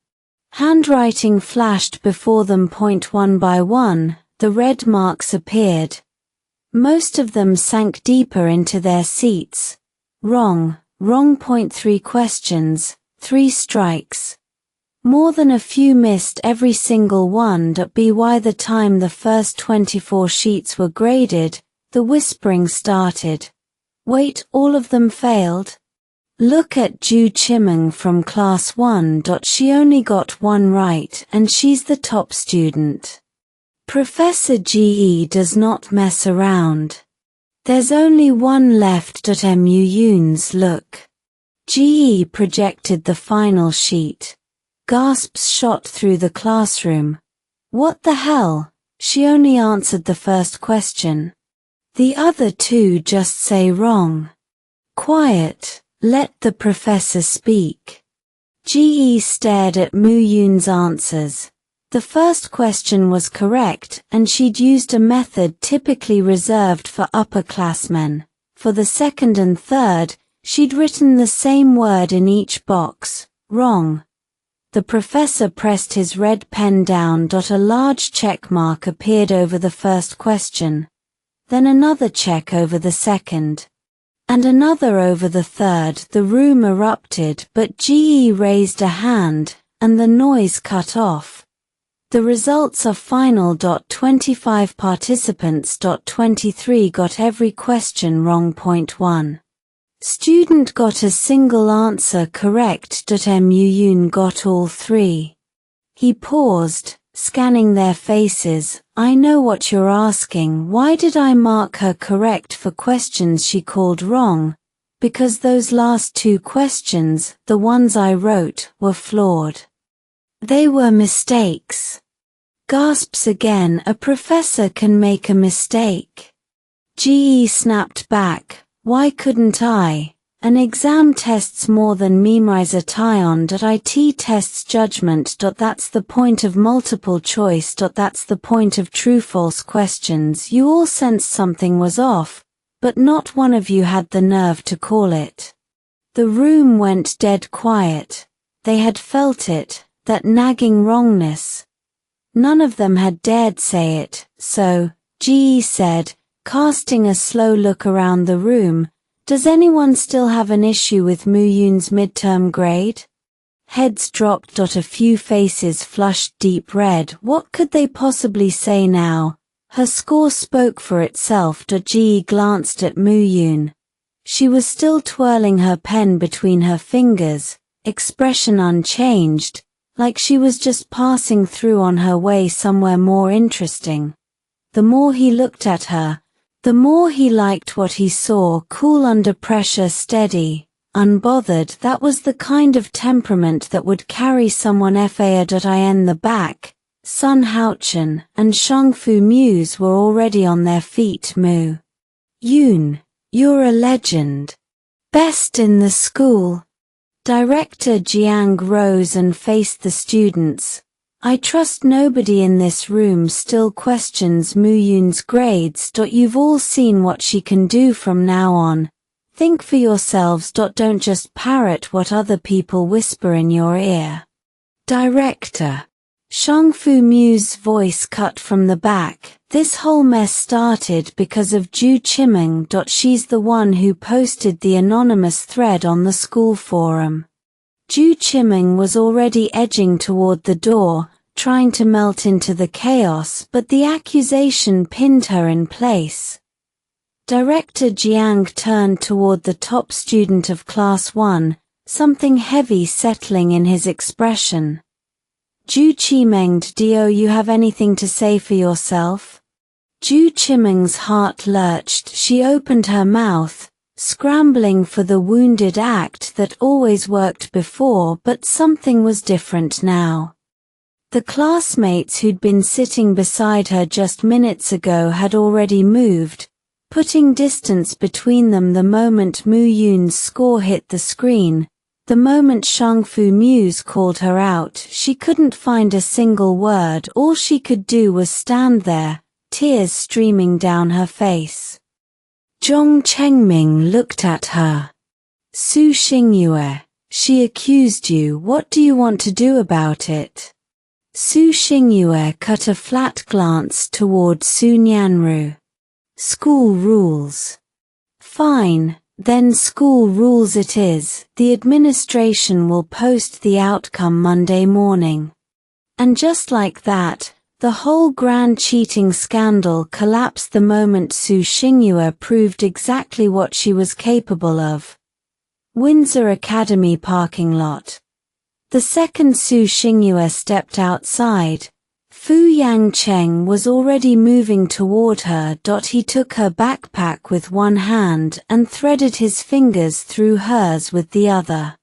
handwriting flashed before them. One by one, the red marks appeared. Most of them sank deeper into their seats. Wrong. 3 questions, 3 strikes. More than a few missed every single one. By the time the first 24 sheets were graded, the whispering started. Wait, all of them failed? Look at Ju Chimeng from class 1. She only got one right and she's the top student. Professor Ge does not mess around. There's only one left. Mu Yun's look. Ge projected the final sheet. Gasps shot through the classroom. What the hell? She only answered the first question. The other two just say wrong. Quiet, let the professor speak. Ge stared at Mu Yun's answers. The first question was correct and she'd used a method typically reserved for upperclassmen. For the second and third, she'd written the same word in each box, wrong. The professor pressed his red pen down. A large check mark appeared over the first question. Then another check over the second. And another over the third. The room erupted, but Ge raised a hand, and the noise cut off. The results are final. 25 participants. 23 got every question wrong. 1 student got a single answer correct. Mu Yun got all 3. He paused, scanning their faces. I know what you're asking. Why did I mark her correct for questions she called wrong? Because those last 2 questions, the ones I wrote, were flawed. They were mistakes. Gasps again. A professor can make a mistake. Ge snapped back. Why couldn't I? An exam tests more than memorize a tie-on. It tests judgment. That's the point of multiple choice. That's the point of true-false questions. You all sensed something was off, but not one of you had the nerve to call it. The room went dead quiet. They had felt it, that nagging wrongness. None of them had dared say it, so, Ge said, casting a slow look around the room, does anyone still have an issue with Mu Yun's midterm grade? Heads dropped. A few faces flushed deep red. What could they possibly say now? Her score spoke for itself. Ge glanced at Mu Yun. She was still twirling her pen between her fingers, expression unchanged, like she was just passing through on her way somewhere more interesting. The more he looked at her, the more he liked what he saw. Cool under pressure, steady, unbothered. That was the kind of temperament that would carry someone. In the back, Sun Haochen and Shangfu Muse were already on their feet. Mu Yun, you're a legend. Best in the school. Director Jiang rose and faced the students. I trust nobody in this room still questions Mu Yun's grades. You've all seen what she can do from now on. Think for yourselves. Don't just parrot what other people whisper in your ear. Director. Shangfu Mu's voice cut from the back. This whole mess started because of Ju Chimeng. She's the one who posted the anonymous thread on the school forum. Ju Chimeng was already edging toward the door, trying to melt into the chaos, but the accusation pinned her in place. Director Jiang turned toward the top student of class 1, something heavy settling in his expression. Ju Chimeng, do you have anything to say for yourself? Ju Chimeng's heart lurched. She opened her mouth, scrambling for the wounded act that always worked before, but something was different now. The classmates who'd been sitting beside her just minutes ago had already moved, putting distance between them the moment Mu Yun's score hit the screen. The moment Shangfu Muse called her out, she couldn't find a single word. All she could do was stand there, tears streaming down her face. Zhong Chengming looked at her. Su Xingyue, she accused you. What do you want to do about it? Su Xingyue cut a flat glance toward Su Nianru. School rules. Fine, Then school rules it is. The administration will post the outcome Monday morning. And just like that, the whole grand cheating scandal collapsed the moment Su Xingyue proved exactly what she was capable of. Windsor Academy parking lot. The second Su Xingyue stepped outside, Fu Yangcheng was already moving toward her. He took her backpack with one hand and threaded his fingers through hers with the other.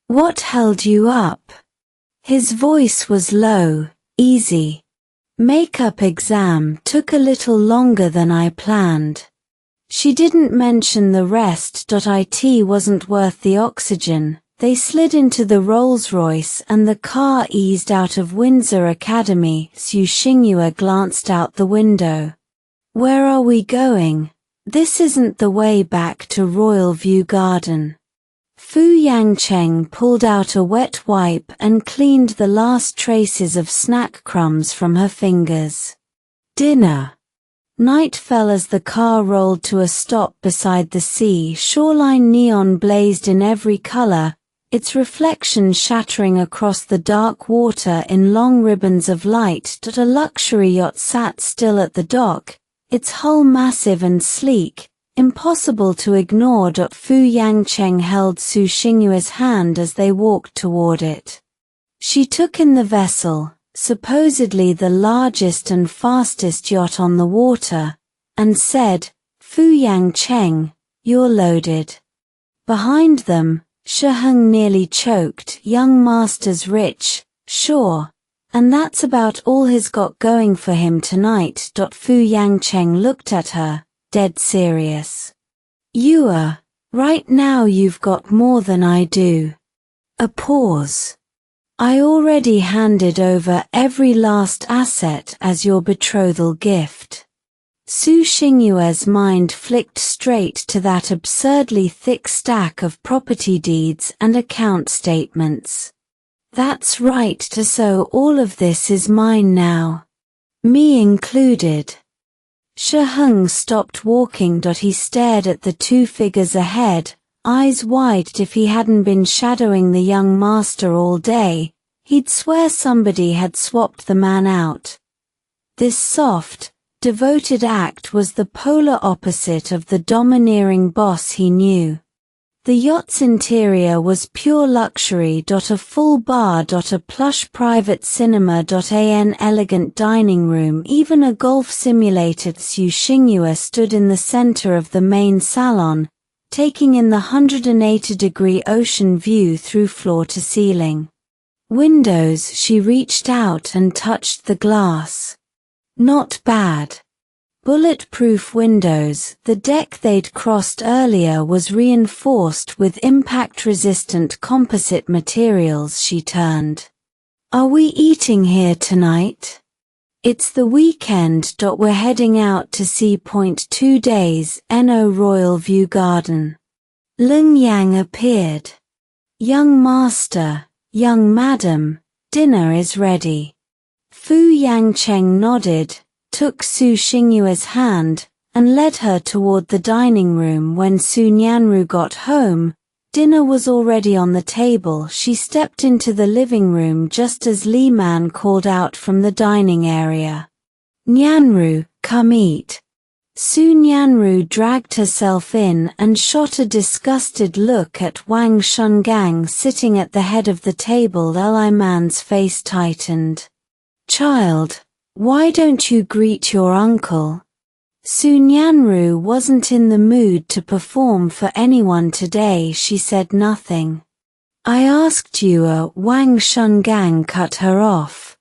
"What held you up?" His voice was low, easy. "Makeup exam took a little longer than I planned." She didn't mention the rest. It wasn't worth the oxygen. They slid into the Rolls-Royce and the car eased out of Windsor Academy. Su Xingyue glanced out the window. "Where are we going? This isn't the way back to Royal View Garden." Fu Yangcheng pulled out a wet wipe and cleaned the last traces of snack crumbs from her fingers. "Dinner." Night fell as the car rolled to a stop beside the sea. Shoreline neon blazed in every color, its reflection shattering across the dark water in long ribbons of light. A luxury yacht sat still at the dock, its hull massive and sleek, impossible to ignore. Fu Yangcheng held Su Xingyue's hand as they walked toward it. She took in the vessel, supposedly the largest and fastest yacht on the water, and said, "Fu Yangcheng, you're loaded." Behind them, Sheheng nearly choked. "Young master's rich, sure, and that's about all he's got going for him tonight." Fu Yangcheng looked at her, dead serious. Right now you've got more than I do." A pause. "I already handed over every last asset as your betrothal gift." Su Xingyue's mind flicked straight to that absurdly thick stack of property deeds and account statements. "That's right, so all of this is mine now. Me included." Sheheng stopped walking. He stared at the two figures ahead, eyes wide. If he hadn't been shadowing the young master all day, he'd swear somebody had swapped the man out. This soft, devoted act was the polar opposite of the domineering boss he knew. The yacht's interior was pure luxury. A full bar. A plush private cinema. An elegant dining room. Even a golf simulator. Su Xingyue stood in the center of the main salon, taking in the 180-degree ocean view through floor to ceiling. Windows. She reached out and touched the glass. Not bad. Bulletproof windows. The deck they'd crossed earlier was reinforced with impact-resistant composite materials. She turned. "Are we eating here tonight?" "It's the weekend. We're heading out to Sea Point 2 days. No Royal View Garden." Lung Yang appeared. "Young master, young madam, dinner is ready." Fu Yangcheng nodded, took Su Xingyue's hand, and led her toward the dining room. When Su Nianru got home, dinner was already on the table. She stepped into the living room just as Li Man called out from the dining area. "Nianru, come eat." Su Nianru dragged herself in and shot a disgusted look at Wang Shungang sitting at the head of the table. Li Man's face tightened. "Child, why don't you greet your uncle?" Su Nianru wasn't in the mood to perform for anyone today. She said nothing. "I asked you." Wang Shungang cut her off.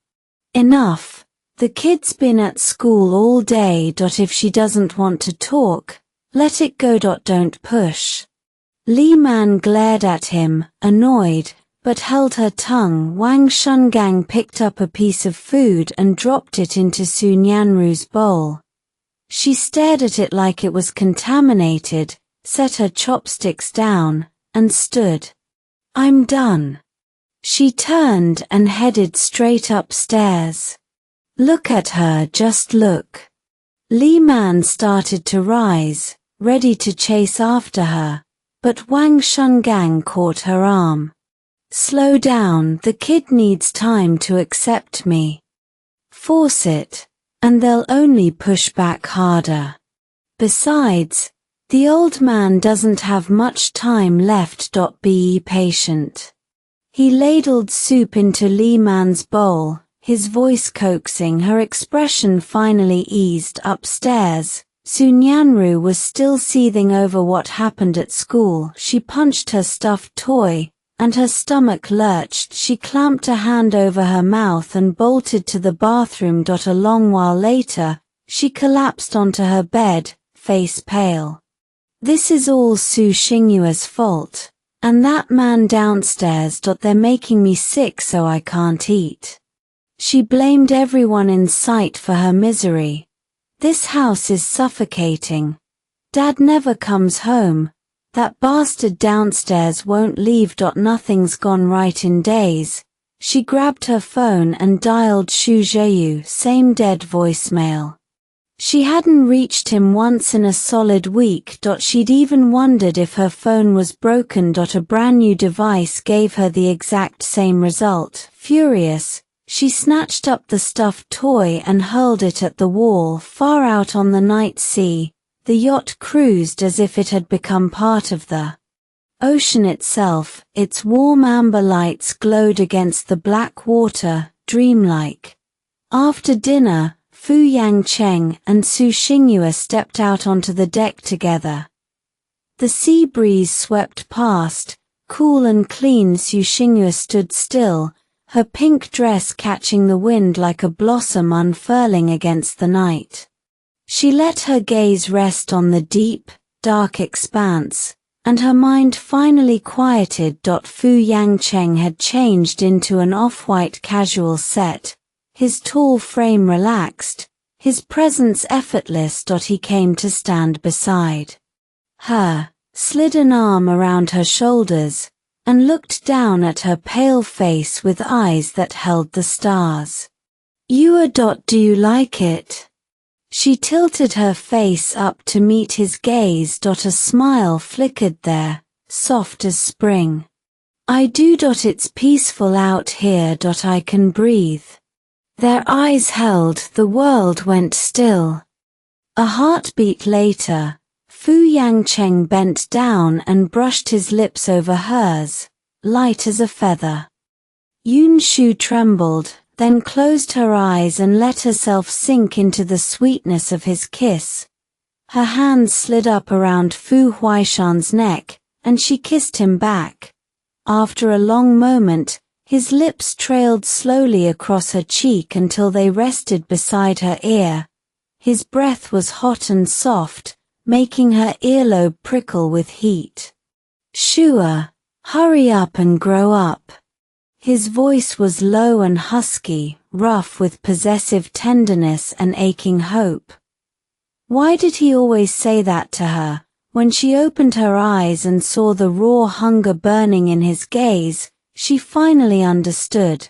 "Enough. The kid's been at school all day. If she doesn't want to talk, let it go. Don't push." Li Man glared at him, annoyed, but held her tongue. Wang Shungang picked up a piece of food and dropped it into Su Nianru's bowl. She stared at it like it was contaminated, set her chopsticks down, and stood. "I'm done." She turned and headed straight upstairs. "Look at her, just look." Li Man started to rise, ready to chase after her, but Wang Shungang caught her arm. Slow down, the kid needs time to accept me. Force it, and they'll only push back harder. Besides, the old man doesn't have much time left. Be patient. He ladled soup into Li Man's bowl, his voice coaxing. Her expression finally eased. Upstairs, Su Nyanru was still seething over what happened at school. She punched her stuffed toy, and her stomach lurched. She clamped a hand over her mouth and bolted to the bathroom. A long while later, she collapsed onto her bed, face pale. This is all Su Xingyue's fault. And that man downstairs. They're making me sick so I can't eat. She blamed everyone in sight for her misery. This house is suffocating. Dad never comes home. That bastard downstairs won't leave. Nothing's gone right in days. She grabbed her phone and dialed Shu Zheyu, same dead voicemail. She hadn't reached him once in a solid week. She'd even wondered if her phone was broken. A brand new device gave her the exact same result. Furious, she snatched up the stuffed toy and hurled it at the wall. Far out on the night sea, the yacht cruised as if it had become part of the ocean itself. Its warm amber lights glowed against the black water, dreamlike. After dinner, Fu Yangcheng and Su Xingyue stepped out onto the deck together. The sea breeze swept past, cool and clean. Su Xingyue stood still, her pink dress catching the wind like a blossom unfurling against the night. She let her gaze rest on the deep, dark expanse, and her mind finally quieted. Fu Yangcheng had changed into an off-white casual set, his tall frame relaxed, his presence effortless. He came to stand beside her, slid an arm around her shoulders, and looked down at her pale face with eyes that held the stars. Do you like it? She tilted her face up to meet his gaze. A smile flickered there, soft as spring. I do. It's peaceful out here. I can breathe. Their eyes held. The world went still. A heartbeat later, Fu Yangcheng bent down and brushed his lips over hers, light as a feather. Yun Shu trembled, then closed her eyes and let herself sink into the sweetness of his kiss. Her hands slid up around Fu Huaishan's neck, and she kissed him back. After a long moment, his lips trailed slowly across her cheek until they rested beside her ear. His breath was hot and soft, making her earlobe prickle with heat. Shua, hurry up and grow up. His voice was low and husky, rough with possessive tenderness and aching hope. Why did he always say that to her? When she opened her eyes and saw the raw hunger burning in his gaze, she finally understood.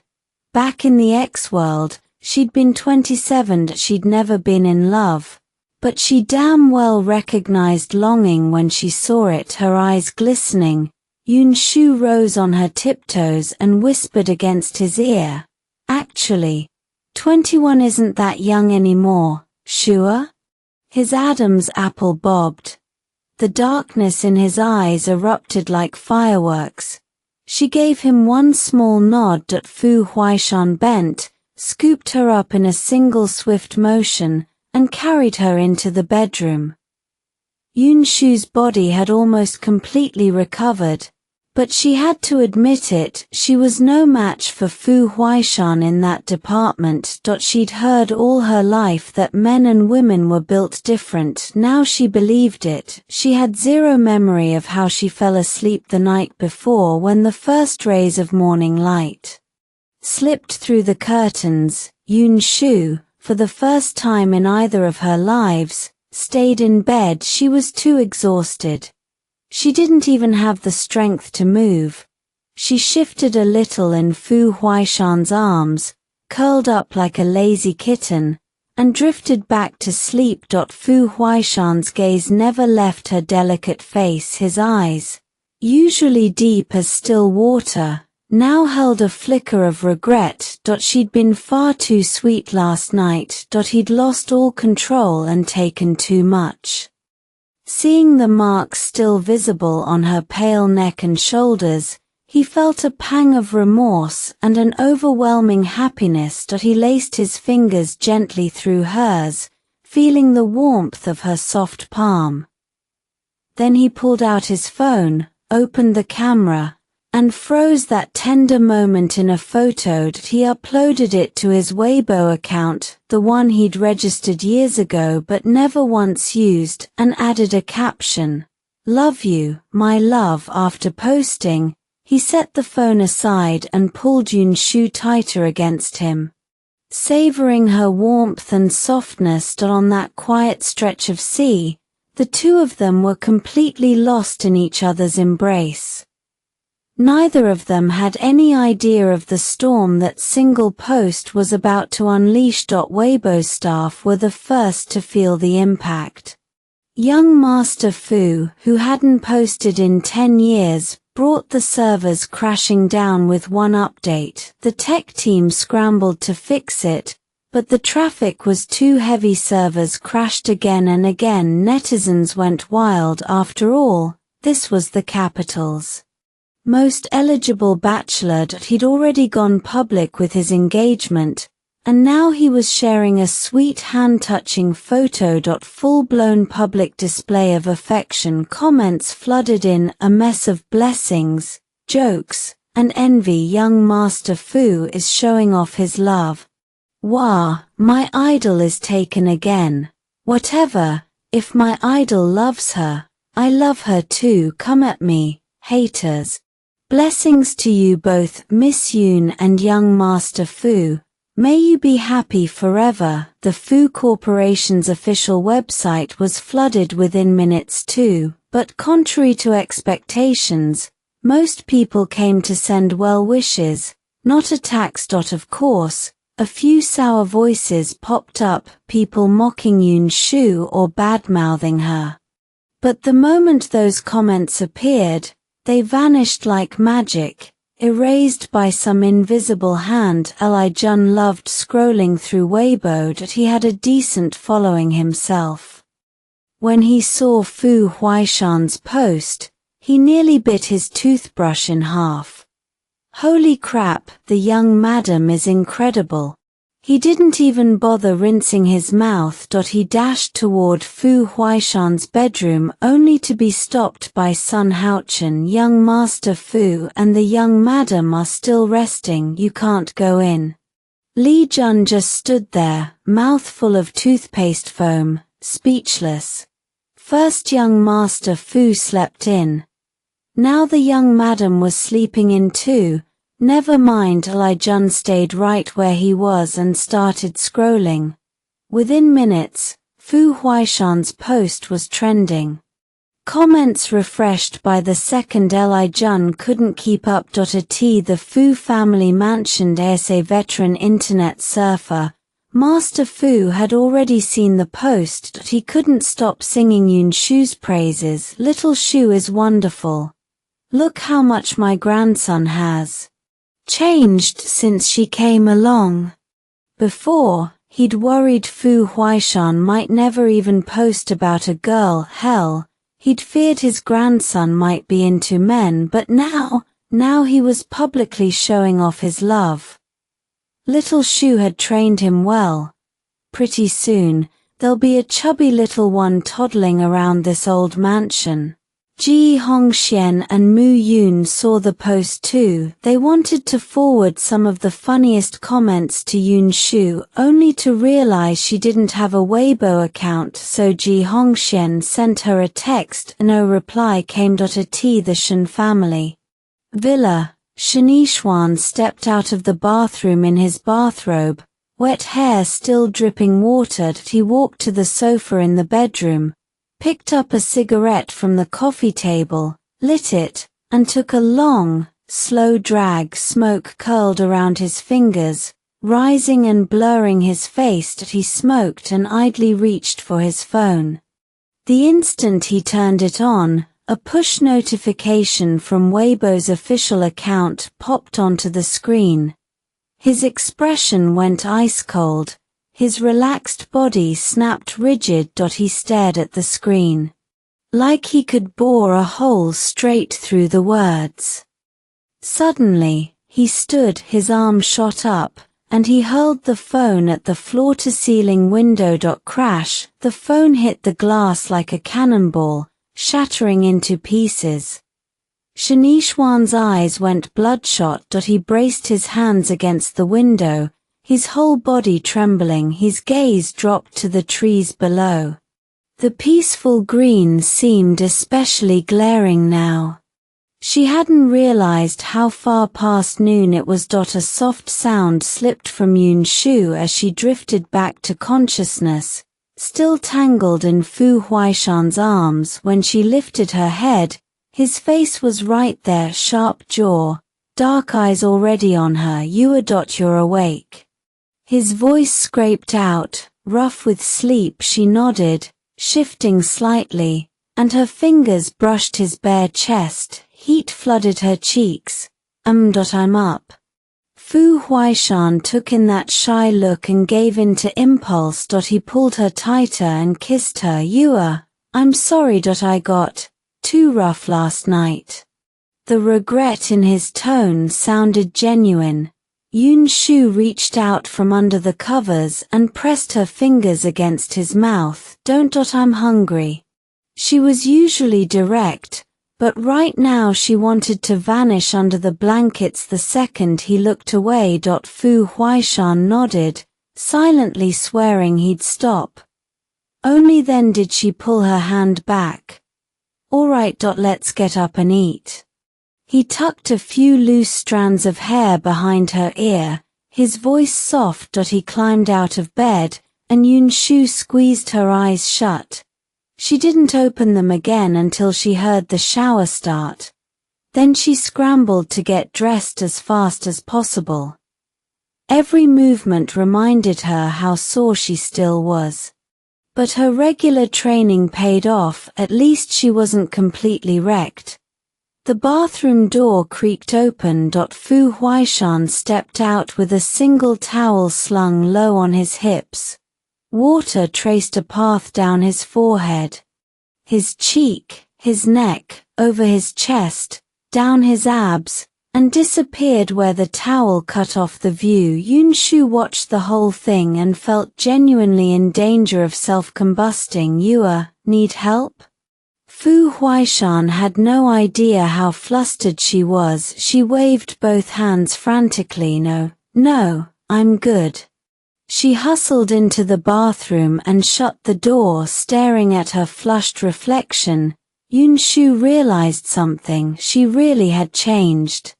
Back in the X-world, she'd been 27. She'd never been in love. But she damn well recognized longing when she saw it, her eyes glistening. Yun Shu rose on her tiptoes and whispered against his ear. Actually, 21 isn't that young anymore, Shua? His Adam's apple bobbed. The darkness in his eyes erupted like fireworks. She gave him one small nod. Fu Huaishan bent, scooped her up in a single swift motion, and carried her into the bedroom. Yun Shu's body had almost completely recovered, but she had to admit it, she was no match for Fu Huaishan in that department. She'd heard all her life that men and women were built different. Now she believed it. She had zero memory of how she fell asleep the night before when the first rays of morning light slipped through the curtains. Yun Shu, for the first time in either of her lives, stayed in bed. She was too exhausted. She didn't even have the strength to move. She shifted a little in Fu Huaishan's arms, curled up like a lazy kitten, and drifted back to sleep. Fu Huaishan's gaze never left her delicate face. His eyes, usually deep as still water, now held a flicker of regret. She'd been far too sweet last night. He'd lost all control and taken too much. Seeing the marks still visible on her pale neck and shoulders, he felt a pang of remorse and an overwhelming happiness. He laced his fingers gently through hers, feeling the warmth of her soft palm. Then he pulled out his phone, opened the camera, and froze that tender moment in a photo. He uploaded it to his Weibo account, the one he'd registered years ago but never once used, and added a caption, "Love you, my love." After posting, he set the phone aside and pulled Yun Shu tighter against him. Savoring her warmth and softness. On that quiet stretch of sea, the two of them were completely lost in each other's embrace. Neither of them had any idea of the storm that single post was about to unleash. Weibo staff were the first to feel the impact. Young Master Fu, who hadn't posted in 10 years, brought the servers crashing down with one update. The tech team scrambled to fix it, but the traffic was too heavy. Servers crashed again and again. Netizens went wild. After all, this was the capital's most eligible bachelor. He'd already gone public with his engagement, and now he was sharing a sweet hand-touching photo. Full-blown public display of affection. Comments flooded in, a mess of blessings, jokes, and envy. Young Master Fu is showing off his love. Wah, my idol is taken again. Whatever, if my idol loves her, I love her too. Come at me, haters. Blessings to you both, Miss Yun and young Master Fu. May you be happy forever. The Fu Corporation's official website was flooded within minutes too, but contrary to expectations, most people came to send well wishes, not attacks. Of course, a few sour voices popped up, people mocking Yun Shu or bad-mouthing her. But the moment those comments appeared, they vanished like magic, erased by some invisible hand. Jun loved scrolling through Weibo. He had a decent following himself. When he saw Fu Huaishan's post, he nearly bit his toothbrush in half. Holy crap, the young madam is incredible. He didn't even bother rinsing his mouth. He dashed toward Fu Huaishan's bedroom only to be stopped by Sun Haochen. Young Master Fu and the young madam are still resting, you can't go in. Li Jun just stood there, mouth full of toothpaste foam, speechless. First young Master Fu slept in. Now the young madam was sleeping in too. Never mind. Li Jun stayed right where he was and started scrolling. Within minutes, Fu Huaishan's post was trending. Comments refreshed by the second. Li Jun couldn't keep up. The Fu family mentioned as a veteran internet surfer. Master Fu had already seen the post. He couldn't stop singing Yun Shu's praises. Little Shu is wonderful. Look how much my grandson has changed since she came along. Before, he'd worried Fu Huaishan might never even post about a girl. Hell, he'd feared his grandson might be into men. But now he was publicly showing off his love. Little Shu had trained him well. Pretty soon, there'll be a chubby little one toddling around this old mansion. Ji Hongxian and Mu Yun saw the post too. They wanted to forward some of the funniest comments to Yun Shu, only to realize she didn't have a Weibo account, so Ji Hongxian sent her a text. No reply came. The Shen family villa. Shen Yixuan stepped out of the bathroom in his bathrobe, wet hair still dripping water. He walked to the sofa in the bedroom, picked up a cigarette from the coffee table, lit it, and took a long, slow drag. Smoke curled around his fingers, rising and blurring his face as he smoked and idly reached for his phone. The instant he turned it on, a push notification from Weibo's official account popped onto the screen. His expression went ice-cold, his relaxed body snapped rigid. He stared at the screen, like he could bore a hole straight through the words. Suddenly, he stood, his arm shot up, and he hurled the phone at the floor-to-ceiling window. Crash, the phone hit the glass like a cannonball, shattering into pieces. Shen Yixuan's eyes went bloodshot. He braced his hands against the window, his whole body trembling, his gaze dropped to the trees below. The peaceful green seemed especially glaring now. She hadn't realized how far past noon it was. A soft sound slipped from Yun Shu as she drifted back to consciousness, still tangled in Fu Huaishan's arms. When she lifted her head, his face was right there, sharp jaw, dark eyes already on her. You're awake. His voice scraped out, rough with sleep. She nodded, shifting slightly, and her fingers brushed his bare chest. Heat flooded her cheeks. I'm up. Fu Huaishan took in that shy look and gave in to impulse. He pulled her tighter and kissed her. I'm sorry. I got too rough last night. The regret in his tone sounded genuine. Yun Shu reached out from under the covers and pressed her fingers against his mouth. I'm hungry. She was usually direct, but right now she wanted to vanish under the blankets the second he looked away. Fu Huaishan nodded, silently swearing he'd stop. Only then did she pull her hand back. All right. Let's get up and eat. He tucked a few loose strands of hair behind her ear, his voice soft. He climbed out of bed, and Yun Shu squeezed her eyes shut. She didn't open them again until she heard the shower start. Then she scrambled to get dressed as fast as possible. Every movement reminded her how sore she still was. But her regular training paid off. At least she wasn't completely wrecked. The bathroom door creaked open. Fu Huaishan stepped out with a single towel slung low on his hips. Water traced a path down his forehead, his cheek, his neck, over his chest, down his abs, and disappeared where the towel cut off the view. Yun Shu watched the whole thing and felt genuinely in danger of self-combusting. Need help? Fu Huaishan had no idea how flustered she was. She waved both hands frantically. No, I'm good. She hustled into the bathroom and shut the door, staring at her flushed reflection. Yun Shu realized something. She really had changed.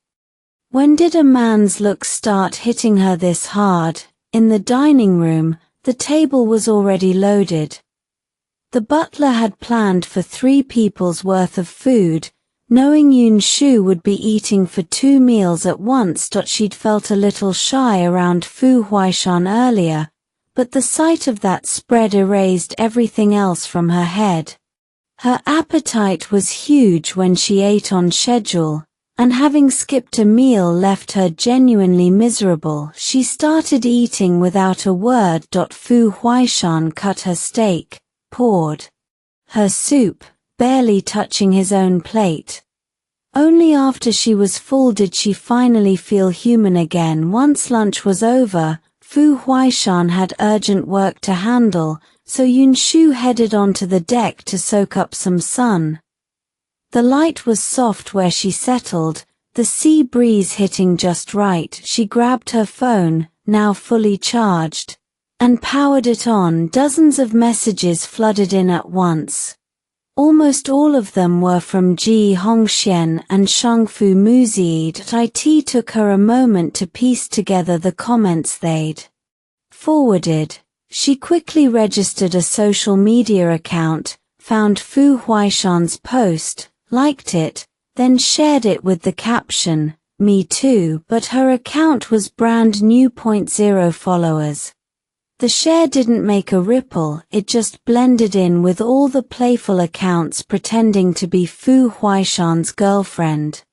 When did a man's look start hitting her this hard? In the dining room, the table was already loaded. The butler had planned for 3 people's worth of food, knowing Yun Shu would be eating for 2 meals at once. She'd felt a little shy around Fu Huaishan earlier, but the sight of that spread erased everything else from her head. Her appetite was huge when she ate on schedule, and having skipped a meal left her genuinely miserable. She started eating without a word. Fu Huaishan cut her steak, poured her soup, barely touching his own plate. Only after she was full did she finally feel human again. Once lunch was over, Fu Huaishan had urgent work to handle, so Yun Shu headed onto the deck to soak up some sun. The light was soft where she settled, the sea breeze hitting just right. She grabbed her phone, now fully charged, and powered it on. Dozens of messages flooded in at once. Almost all of them were from Ji Hongxian and Shangfu Muzied. It took her a moment to piece together the comments they'd forwarded. She quickly registered a social media account, found Fu Huaishan's post, liked it, then shared it with the caption, Me too, but her account was brand new. 0 followers. The share didn't make a ripple, it just blended in with all the playful accounts pretending to be Fu Huaishan's girlfriend.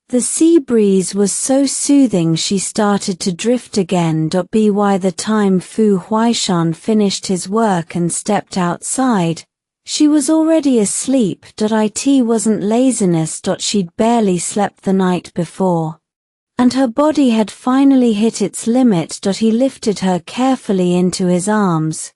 The sea breeze was so soothing she started to drift again. By the time Fu Huaishan finished his work and stepped outside, she was already asleep. It wasn't laziness. She'd barely slept the night before. And her body had finally hit its limit. He lifted her carefully into his arms.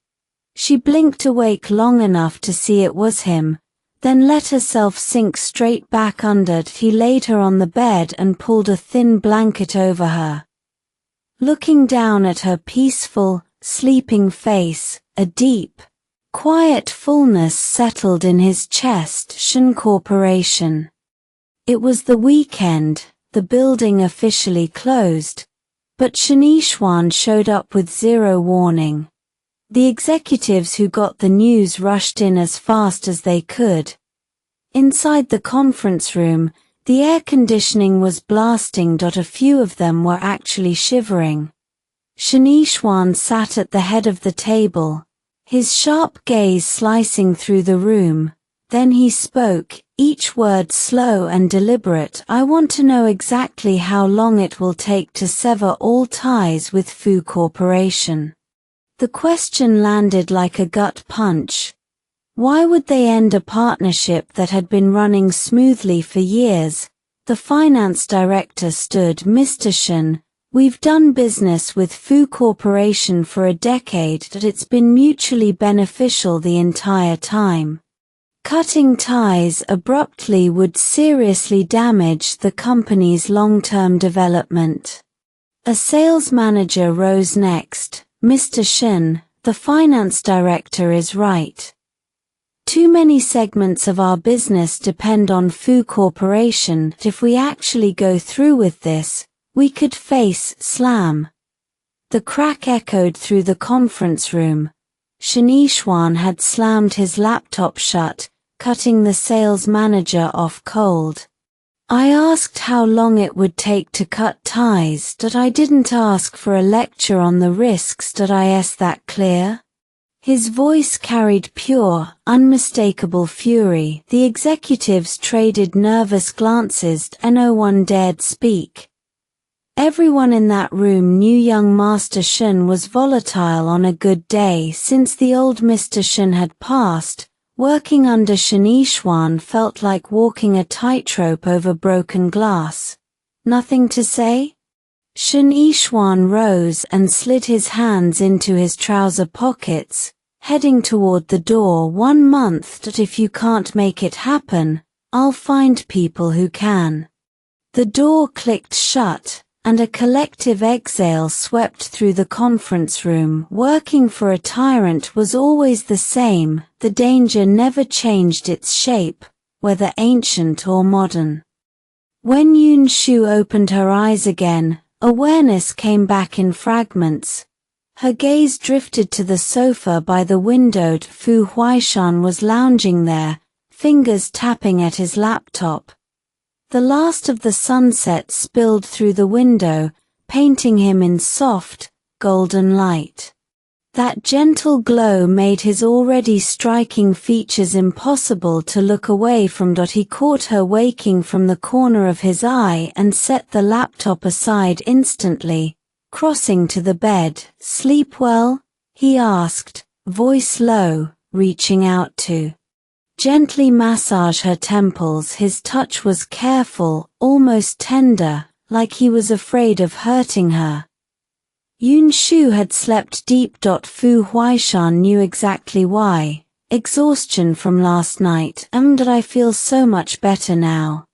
She blinked awake long enough to see it was him, then let herself sink straight back under. He laid her on the bed and pulled a thin blanket over her. Looking down at her peaceful, sleeping face, a deep, quiet fullness settled in his chest. Shen Corporation. It was the weekend, the building officially closed, but Shen Yixuan showed up with zero warning. The executives who got the news rushed in as fast as they could. Inside the conference room, the air conditioning was blasting. A few of them were actually shivering. Shen Yixuan sat at the head of the table, his sharp gaze slicing through the room. Then he spoke, each word slow and deliberate. I want to know exactly how long it will take to sever all ties with Fu Corporation. The question landed like a gut punch. Why would they end a partnership that had been running smoothly for years? The finance director stood. Mr. Shen, we've done business with Fu Corporation for a decade. It's been mutually beneficial the entire time. Cutting ties abruptly would seriously damage the company's long-term development. A sales manager rose next. Mr. Shen, the finance director is right. Too many segments of our business depend on Fu Corporation. If we actually go through with this, we could face slam. The crack echoed through the conference room. Shen Yixuan had slammed his laptop shut, cutting the sales manager off cold. I asked how long it would take to cut ties. I didn't ask for a lecture on the risks. Is that clear? His voice carried pure, unmistakable fury. The executives traded nervous glances. No one dared speak. Everyone in that room knew young Master Shen was volatile on a good day. Since the old Mr. Shen had passed, working under Shen Yixuan felt like walking a tightrope over broken glass. Nothing to say? Shen Yixuan rose and slid his hands into his trouser pockets, heading toward the door. 1 month. If you can't make it happen, I'll find people who can. The door clicked shut, and a collective exhale swept through the conference room. Working for a tyrant was always the same. The danger never changed its shape, whether ancient or modern. When Yun Shu opened her eyes again, awareness came back in fragments. Her gaze drifted to the sofa by the window. Fu Huaishan was lounging there, fingers tapping at his laptop. The last of the sunset spilled through the window, painting him in soft, golden light. That gentle glow made his already striking features impossible to look away from. He caught her waking from the corner of his eye and set the laptop aside instantly, crossing to the bed. Sleep well? He asked, voice low, reaching out to gently massage her temples. His touch was careful, almost tender, like he was afraid of hurting her. Yun Shu had slept deep. Fu Huaishan knew exactly why. Exhaustion from last night. I feel so much better now.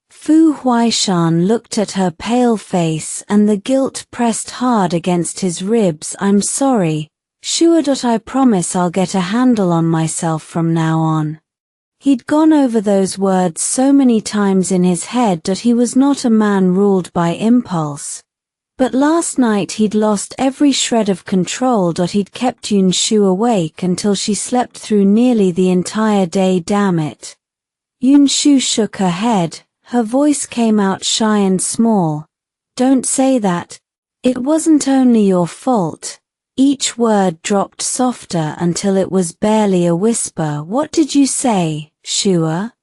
Fu Huaishan looked at her pale face and the guilt pressed hard against his ribs. I'm sorry, sure. I promise I'll get a handle on myself from now on. He'd gone over those words so many times in his head. He was not a man ruled by impulse. But last night he'd lost every shred of control. He'd kept Yun Shu awake until she slept through nearly the entire day. Damn it. Yun Shu shook her head, Her voice came out shy and small. Don't say that. It wasn't only your fault. Each word dropped softer until it was barely a whisper. What did you say, Shua?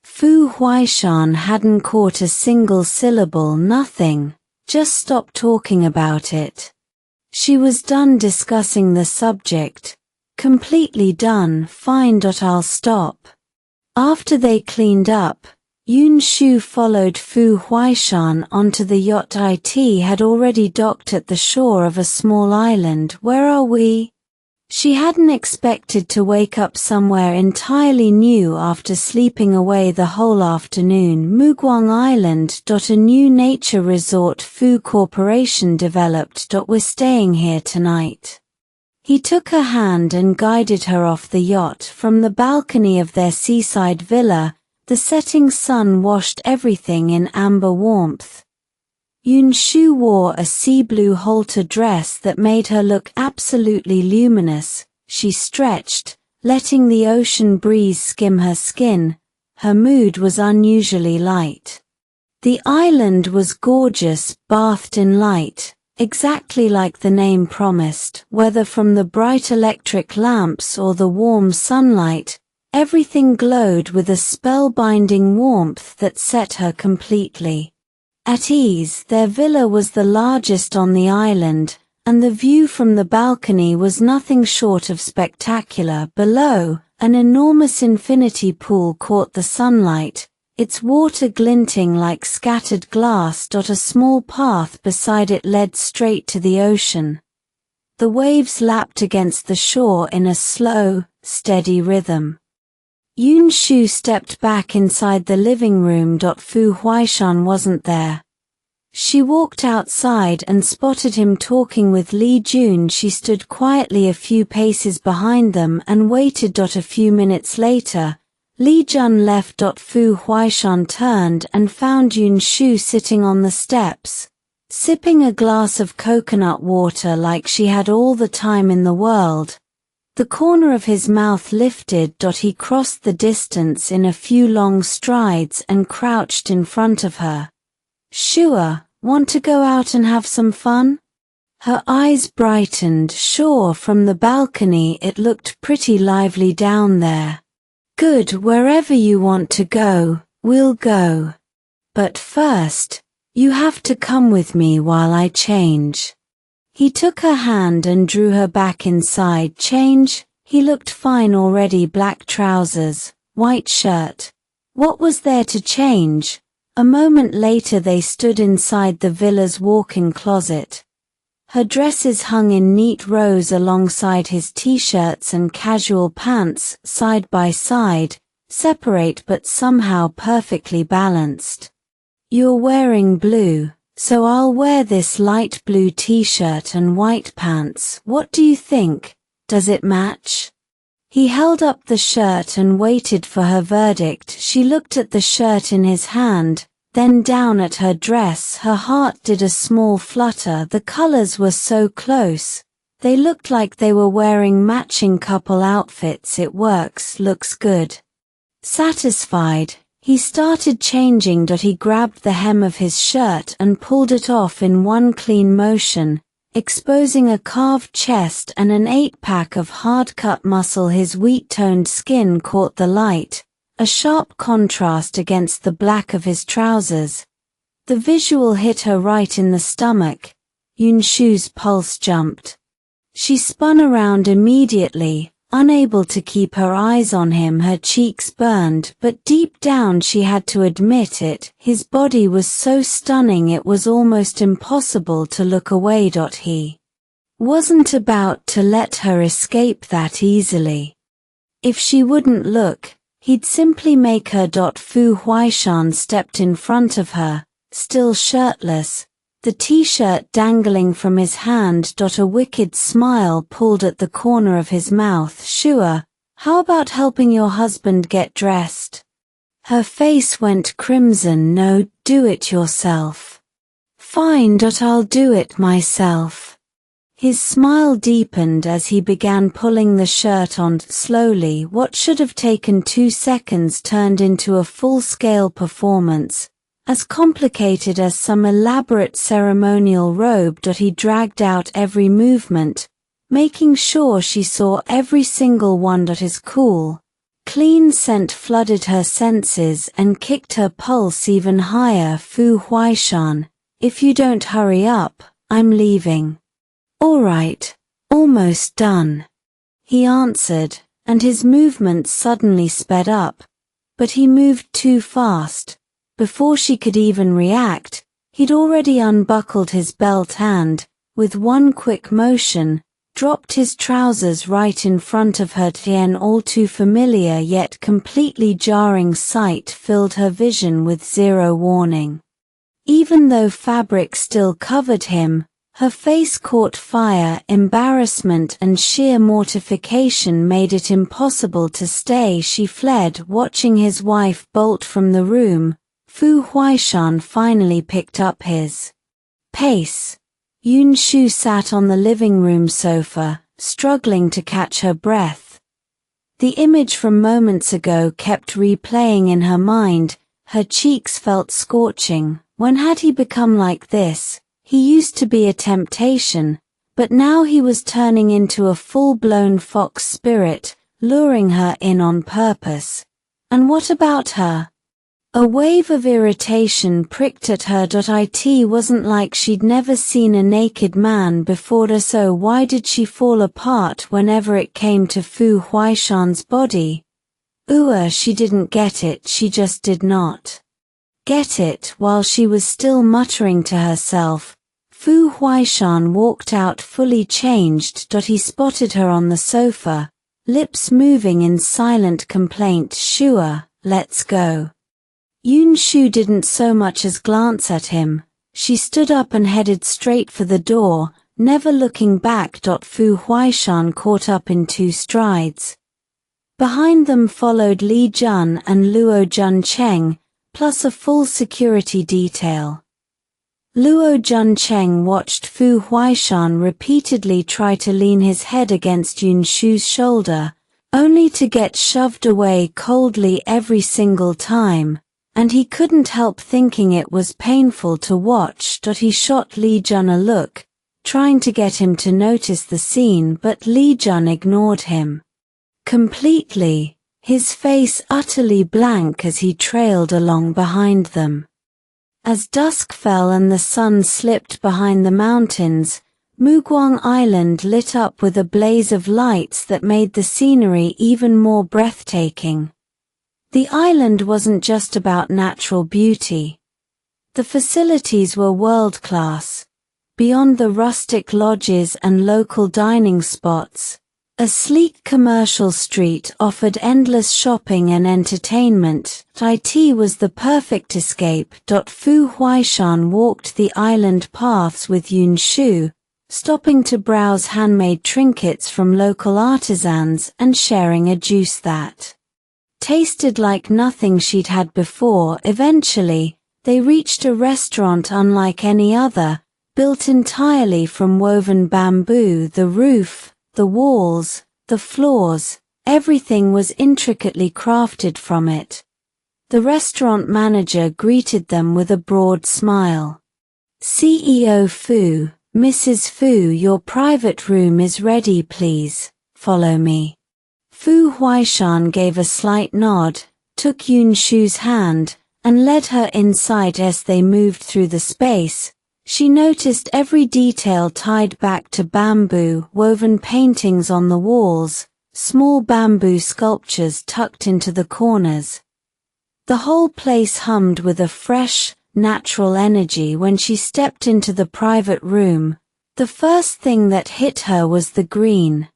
Fu Huaishan hadn't caught a single syllable. Nothing. Just stop talking about it. She was done discussing the subject. Completely done. Fine. I'll stop. After they cleaned up, Yun Shu followed Fu Huaishan onto the yacht. It had already docked at the shore of a small island. Where are we? She hadn't expected to wake up somewhere entirely new after sleeping away the whole afternoon. Muguang Island. A new nature resort Fu Corporation developed. We're staying here tonight. He took her hand and guided her off the yacht. From the balcony of their seaside villa, the setting sun washed everything in amber warmth. Yun Shu wore a sea blue halter dress that made her look absolutely luminous. She stretched, letting the ocean breeze skim her skin. Her mood was unusually light. The island was gorgeous, bathed in light, exactly like the name promised. Whether from the bright electric lamps or the warm sunlight, everything glowed with a spellbinding warmth that set her completely at ease. Their villa was the largest on the island, and the view from the balcony was nothing short of spectacular. Below, an enormous infinity pool caught the sunlight, its water glinting like scattered glass. A small path beside it led straight to the ocean. The waves lapped against the shore in a slow, steady rhythm. Yun Shu stepped back inside the living room. Fu Huaishan wasn't there. She walked outside and spotted him talking with Li Jun. She stood quietly a few paces behind them and waited. A few minutes later, Li Jun left. Fu Huaishan turned and found Yun Shu sitting on the steps, sipping a glass of coconut water like she had all the time in the world. The corner of his mouth lifted. He crossed the distance in a few long strides and crouched in front of her. Shua, want to go out and have some fun? Her eyes brightened. Sure. From the balcony it looked pretty lively down there. Good, wherever you want to go, we'll go. But first, you have to come with me while I change. He took her hand and drew her back inside. Change? He looked fine already. Black trousers, white shirt. What was there to change? A moment later they stood inside the villa's walk-in closet. Her dresses hung in neat rows alongside his t-shirts and casual pants, side by side, separate but somehow perfectly balanced. You're wearing blue, so I'll wear this light blue t-shirt and white pants. What do you think? Does it match? He held up the shirt and waited for her verdict. She looked at the shirt in his hand, then down at her dress. Her heart did a small flutter. The colors were so close. They looked like they were wearing matching couple outfits. It works, looks good. Satisfied, he started changing. He grabbed the hem of his shirt and pulled it off in one clean motion, exposing a carved chest and an 8-pack of hard-cut muscle. His wheat-toned skin caught the light, a sharp contrast against the black of his trousers. The visual hit her right in the stomach. Yun Shu's pulse jumped. She spun around immediately, unable to keep her eyes on him. Her cheeks burned, but deep down she had to admit it. His body was so stunning it was almost impossible to look away. He wasn't about to let her escape that easily. If she wouldn't look, he'd simply make her. Fu Huaishan stepped in front of her, still shirtless, the t-shirt dangling from his hand. A wicked smile pulled at the corner of his mouth. Shua, how about helping your husband get dressed? Her face went crimson. No, do it yourself. Fine. I'll do it myself. His smile deepened as he began pulling the shirt on. Slowly, what should have taken 2 seconds turned into a full-scale performance, as complicated as some elaborate ceremonial robe. He dragged out every movement, making sure she saw every single one. His cool, clean scent flooded her senses and kicked her pulse even higher. Fu Huaishan, if you don't hurry up, I'm leaving. All right, almost done, he answered, and his movements suddenly sped up. But he moved too fast. Before she could even react, he'd already unbuckled his belt and, with one quick motion, dropped his trousers right in front of her. An all too familiar yet completely jarring sight filled her vision with zero warning. Even though fabric still covered him, her face caught fire. Embarrassment and sheer mortification made it impossible to stay. She fled, watching his wife bolt from the room. Fu Huaishan finally picked up his pace. Yun Shu sat on the living room sofa, struggling to catch her breath. The image from moments ago kept replaying in her mind. Her cheeks felt scorching. When had he become like this? He used to be a temptation, but now he was turning into a full-blown fox spirit, luring her in on purpose. And what about her? A wave of irritation pricked at her. It wasn't like she'd never seen a naked man before, so why did she fall apart whenever it came to Fu Huaishan's body? She didn't get it. She just did not get it. While she was still muttering to herself, Fu Huaishan walked out fully changed. He spotted her on the sofa, lips moving in silent complaint. Shua, let's go. Yun Shu didn't so much as glance at him. She stood up and headed straight for the door, never looking back. Fu Huaishan caught up in 2 strides. Behind them followed Li Jun and Luo Juncheng, plus a full security detail. Luo Juncheng watched Fu Huaishan repeatedly try to lean his head against Yun Shu's shoulder, only to get shoved away coldly every single time, and he couldn't help thinking it was painful to watch. He shot Li Jun a look, trying to get him to notice the scene, but Li Jun ignored him completely, his face utterly blank as he trailed along behind them. As dusk fell and the sun slipped behind the mountains, Muguang Island lit up with a blaze of lights that made the scenery even more breathtaking. The island wasn't just about natural beauty. The facilities were world-class. Beyond the rustic lodges and local dining spots, a sleek commercial street offered endless shopping and entertainment. It was the perfect escape. Fu Huaishan walked the island paths with Yun Shu, stopping to browse handmade trinkets from local artisans and sharing a juice that tasted like nothing she'd had before. Eventually, they reached a restaurant unlike any other, built entirely from woven bamboo. The roof, the walls, the floors, everything was intricately crafted from it. The restaurant manager greeted them with a broad smile. CEO Fu, Mrs. Fu, your private room is ready, please, follow me. Fu Huaishan gave a slight nod, took Yun Shu's hand, and led her inside. As they moved through the space, she noticed every detail tied back to bamboo, woven paintings on the walls, small bamboo sculptures tucked into the corners. The whole place hummed with a fresh, natural energy. When she stepped into the private room, the first thing that hit her was the green.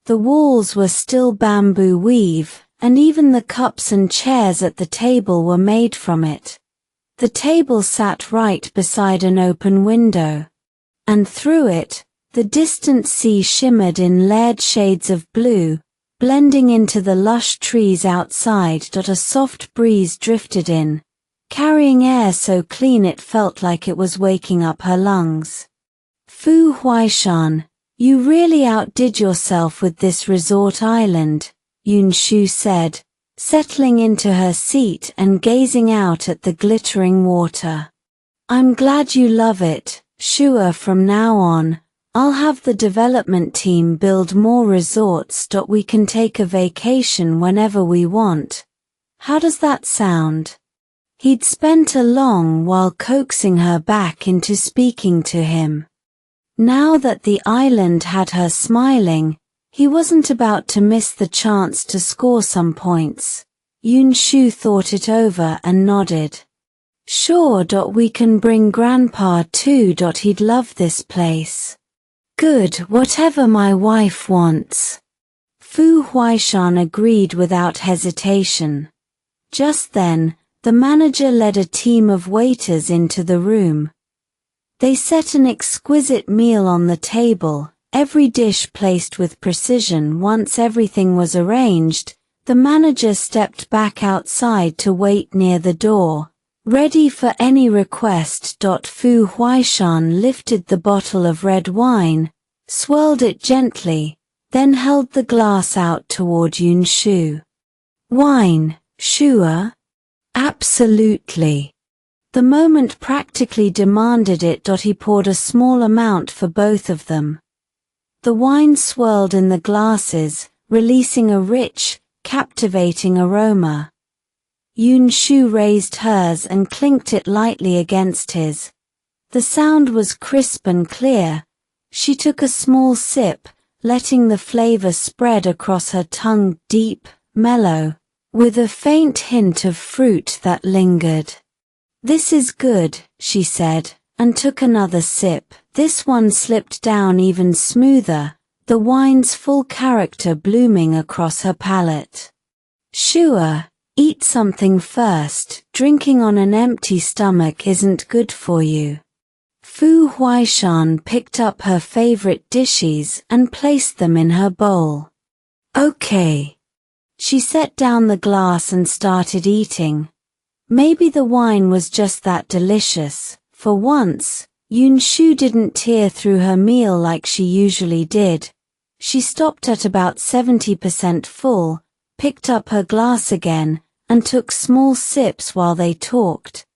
The walls were still bamboo weave, and even the cups and chairs at the table were made from it. The table sat right beside an open window, and through it, the distant sea shimmered in layered shades of blue, blending into the lush trees outside. A soft breeze drifted in, carrying air so clean it felt like it was waking up her lungs. Fu Huaishan, You really outdid yourself with this resort island, Yun Shu said, settling into her seat and gazing out at the glittering water. I'm glad you love it, Shua. From now on, I'll have the development team build more resorts. We can take a vacation whenever we want. How does that sound? He'd spent a long while coaxing her back into speaking to him. Now that the island had her smiling, he wasn't about to miss the chance to score some points. Yun Shu thought it over and nodded. Sure. We can bring Grandpa too. He'd love this place. Good, whatever my wife wants. Fu Huaishan agreed without hesitation. Just then, the manager led a team of waiters into the room. They set an exquisite meal on the table, every dish placed with precision. Once everything was arranged, the manager stepped back outside to wait near the door, ready for any request. Fu Huaishan lifted the bottle of red wine, swirled it gently, then held the glass out toward Yun Shu. Wine, Shua? Absolutely. The moment practically demanded it. He poured a small amount for both of them. The wine swirled in the glasses, releasing a rich, captivating aroma. Yun Shu raised hers and clinked it lightly against his. The sound was crisp and clear. She took a small sip, letting the flavor spread across her tongue, deep, mellow, with a faint hint of fruit that lingered. This is good, she said, and took another sip. This one slipped down even smoother, the wine's full character blooming across her palate. Shua, eat something first. Drinking on an empty stomach isn't good for you. Fu Huaishan picked up her favorite dishes and placed them in her bowl. Okay. She set down the glass and started eating. Maybe the wine was just that delicious. For once, Yun Shu didn't tear through her meal like she usually did. She stopped at about 70% full, picked up her glass again, and took small sips while they talked.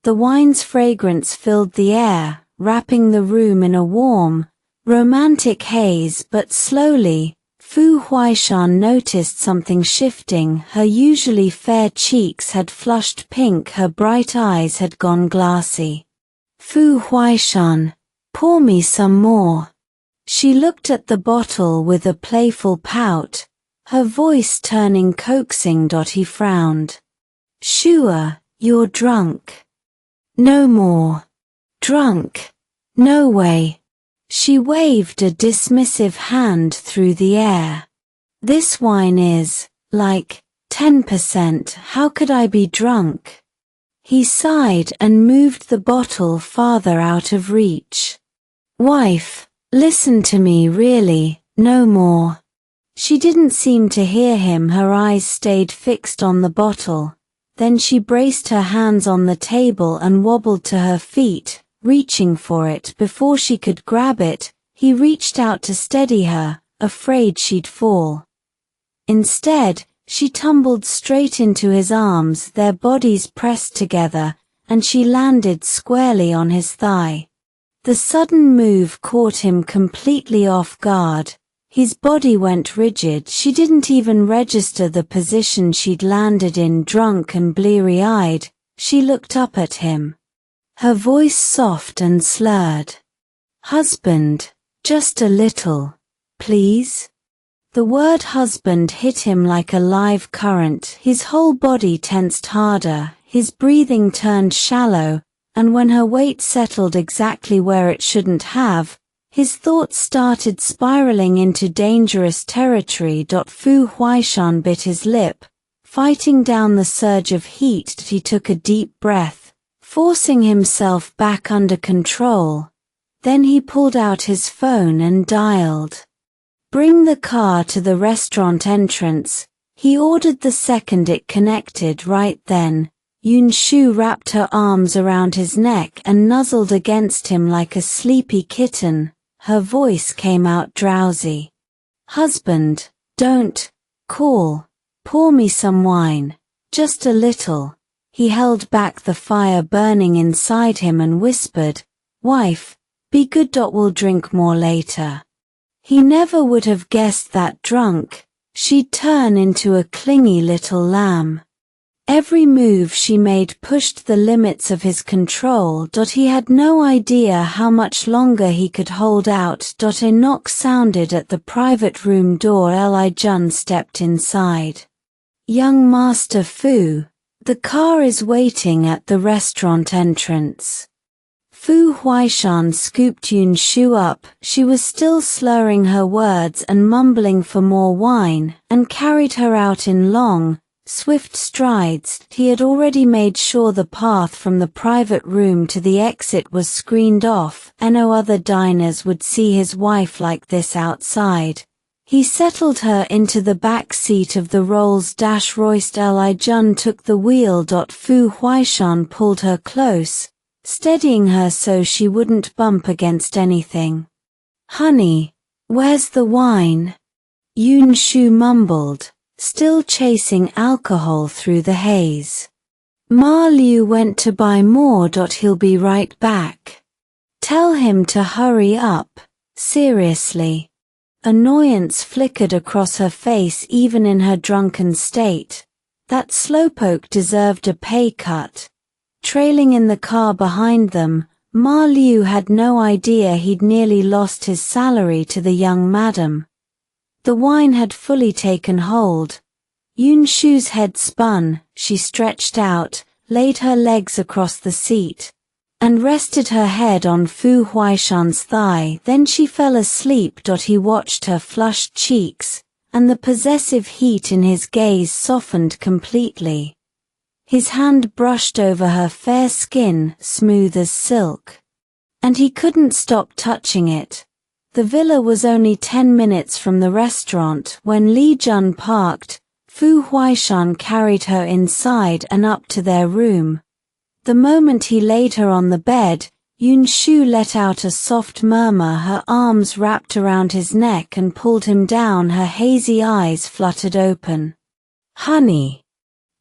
The wine's fragrance filled the air, wrapping the room in a warm, romantic haze. But slowly, Fu Huaishan noticed something shifting. Her usually fair cheeks had flushed pink, her bright eyes had gone glassy. Fu Huaishan, pour me some more. She looked at the bottle with a playful pout, her voice turning coaxing. He frowned. Shua, you're drunk. No more. Drunk? No way. She waved a dismissive hand through the air. This wine is, like, 10%. How could I be drunk? He sighed and moved the bottle farther out of reach. Wife, listen to me, really, no more. She didn't seem to hear him. Her eyes stayed fixed on the bottle. Then she braced her hands on the table and wobbled to her feet, reaching for it. Before she could grab it, he reached out to steady her, afraid she'd fall. Instead, she tumbled straight into his arms, their bodies pressed together, and she landed squarely on his thigh. The sudden move caught him completely off guard. His body went rigid. She didn't even register the position she'd landed in. Drunk and bleary-eyed, she looked up at him. Her voice soft and slurred. Husband, just a little, please? The word husband hit him like a live current. His whole body tensed harder, his breathing turned shallow, and when her weight settled exactly where it shouldn't have, his thoughts started spiraling into dangerous territory. Fu Huaishan bit his lip, fighting down the surge of heat. He took a deep breath, forcing himself back under control. Then he pulled out his phone and dialed. Bring the car to the restaurant entrance, he ordered. The second it connected. Right then, Yun Shu wrapped her arms around his neck and nuzzled against him like a sleepy kitten, her voice came out drowsy. Husband, don't call. Pour me some wine. Just a little. He held back the fire burning inside him and whispered, Wife, be good. We'll drink more later. He never would have guessed that drunk, she'd turn into a clingy little lamb. Every move she made pushed the limits of his control. He had no idea how much longer he could hold out. A knock sounded at the private room door. Li Jun stepped inside. Young Master Fu, the car is waiting at the restaurant entrance. Fu Huaishan scooped Yun Shu up. She was still slurring her words and mumbling for more wine, and carried her out in long, swift strides. He had already made sure the path from the private room to the exit was screened off, and no other diners would see his wife like this outside. He settled her into the back seat of the Rolls-Royce. Li Jun took the wheel. Fu Huaishan pulled her close, steadying her so she wouldn't bump against anything. Honey, where's the wine? Yun Shu mumbled, still chasing alcohol through the haze. Ma Liu went to buy more. He'll be right back. Tell him to hurry up, seriously. Annoyance flickered across her face even in her drunken state. That slowpoke deserved a pay cut. Trailing in the car behind them, Ma Liu had no idea he'd nearly lost his salary to the young madam. The wine had fully taken hold. Yun Shu's head spun, she stretched out, laid her legs across the seat, and rested her head on Fu Huaishan's thigh. Then she fell asleep. He watched her flushed cheeks, and the possessive heat in his gaze softened completely. His hand brushed over her fair skin, smooth as silk. And he couldn't stop touching it. The villa was only 10 minutes from the restaurant. When Li Jun parked, Fu Huaishan carried her inside and up to their room. The moment he laid her on the bed, Yun Shu let out a soft murmur. Her arms wrapped around his neck and pulled him down. Her hazy eyes fluttered open. Honey.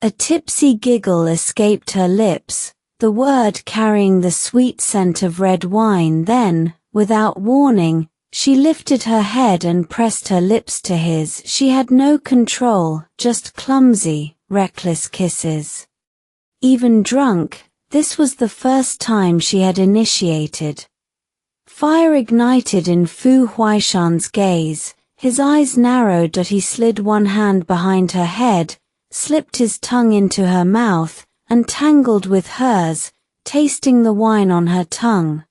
A tipsy giggle escaped her lips, the word carrying the sweet scent of red wine. Then, without warning, she lifted her head and pressed her lips to his. She had no control, just clumsy, reckless kisses. Even drunk, this was the first time she had initiated. Fire ignited in Fu Huaishan's gaze. His eyes narrowed. He slid one hand behind her head, slipped his tongue into her mouth, and tangled with hers, tasting the wine on her tongue.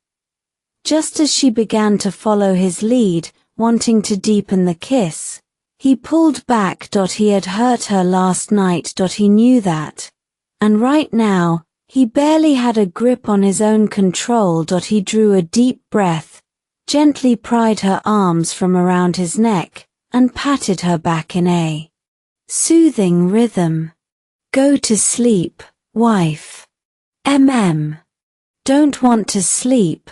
Just as she began to follow his lead, wanting to deepen the kiss, he pulled back. He had hurt her last night. He knew that. And right now, he barely had a grip on his own control. He drew a deep breath, gently pried her arms from around his neck, and patted her back in a soothing rhythm. Go to sleep, wife. Don't want to sleep.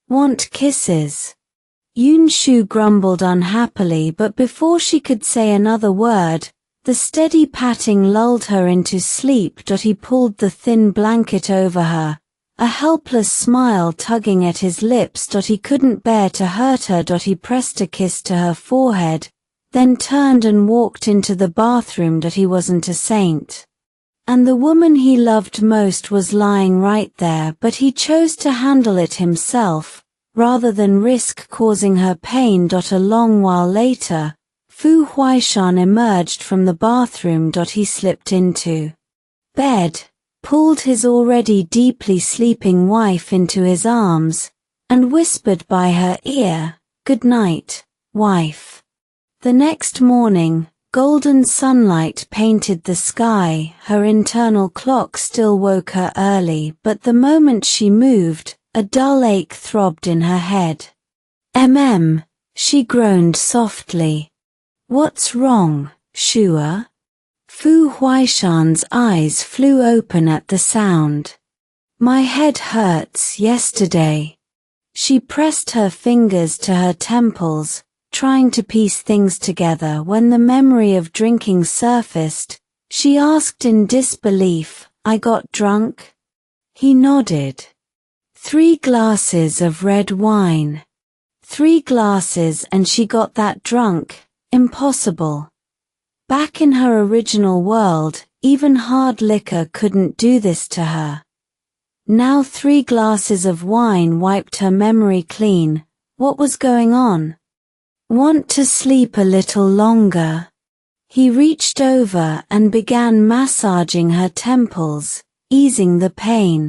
Want kisses. Yun Shu grumbled unhappily, but before she could say another word, the steady patting lulled her into sleep. He pulled the thin blanket over her, a helpless smile tugging at his lips. He couldn't bear to hurt her. He pressed a kiss to her forehead, then turned and walked into the bathroom. He wasn't a saint. And the woman he loved most was lying right there, but he chose to handle it himself, rather than risk causing her pain. A long while later, Fu Huaishan emerged from the bathroom. He slipped into bed, pulled his already deeply sleeping wife into his arms, and whispered by her ear, "Good night, wife." The next morning, golden sunlight painted the sky. Her internal clock still woke her early, but the moment she moved, a dull ache throbbed in her head. She groaned softly. What's wrong, Shua? Fu Huaishan's eyes flew open at the sound. My head hurts yesterday. She pressed her fingers to her temples, trying to piece things together. When the memory of drinking surfaced, she asked in disbelief, "I got drunk?" He nodded. 3 glasses of red wine. 3 glasses and she got that drunk? Impossible. Back in her original world, even hard liquor couldn't do this to her. Now 3 glasses of wine wiped her memory clean. What was going on? Want to sleep a little longer? He reached over and began massaging her temples, easing the pain.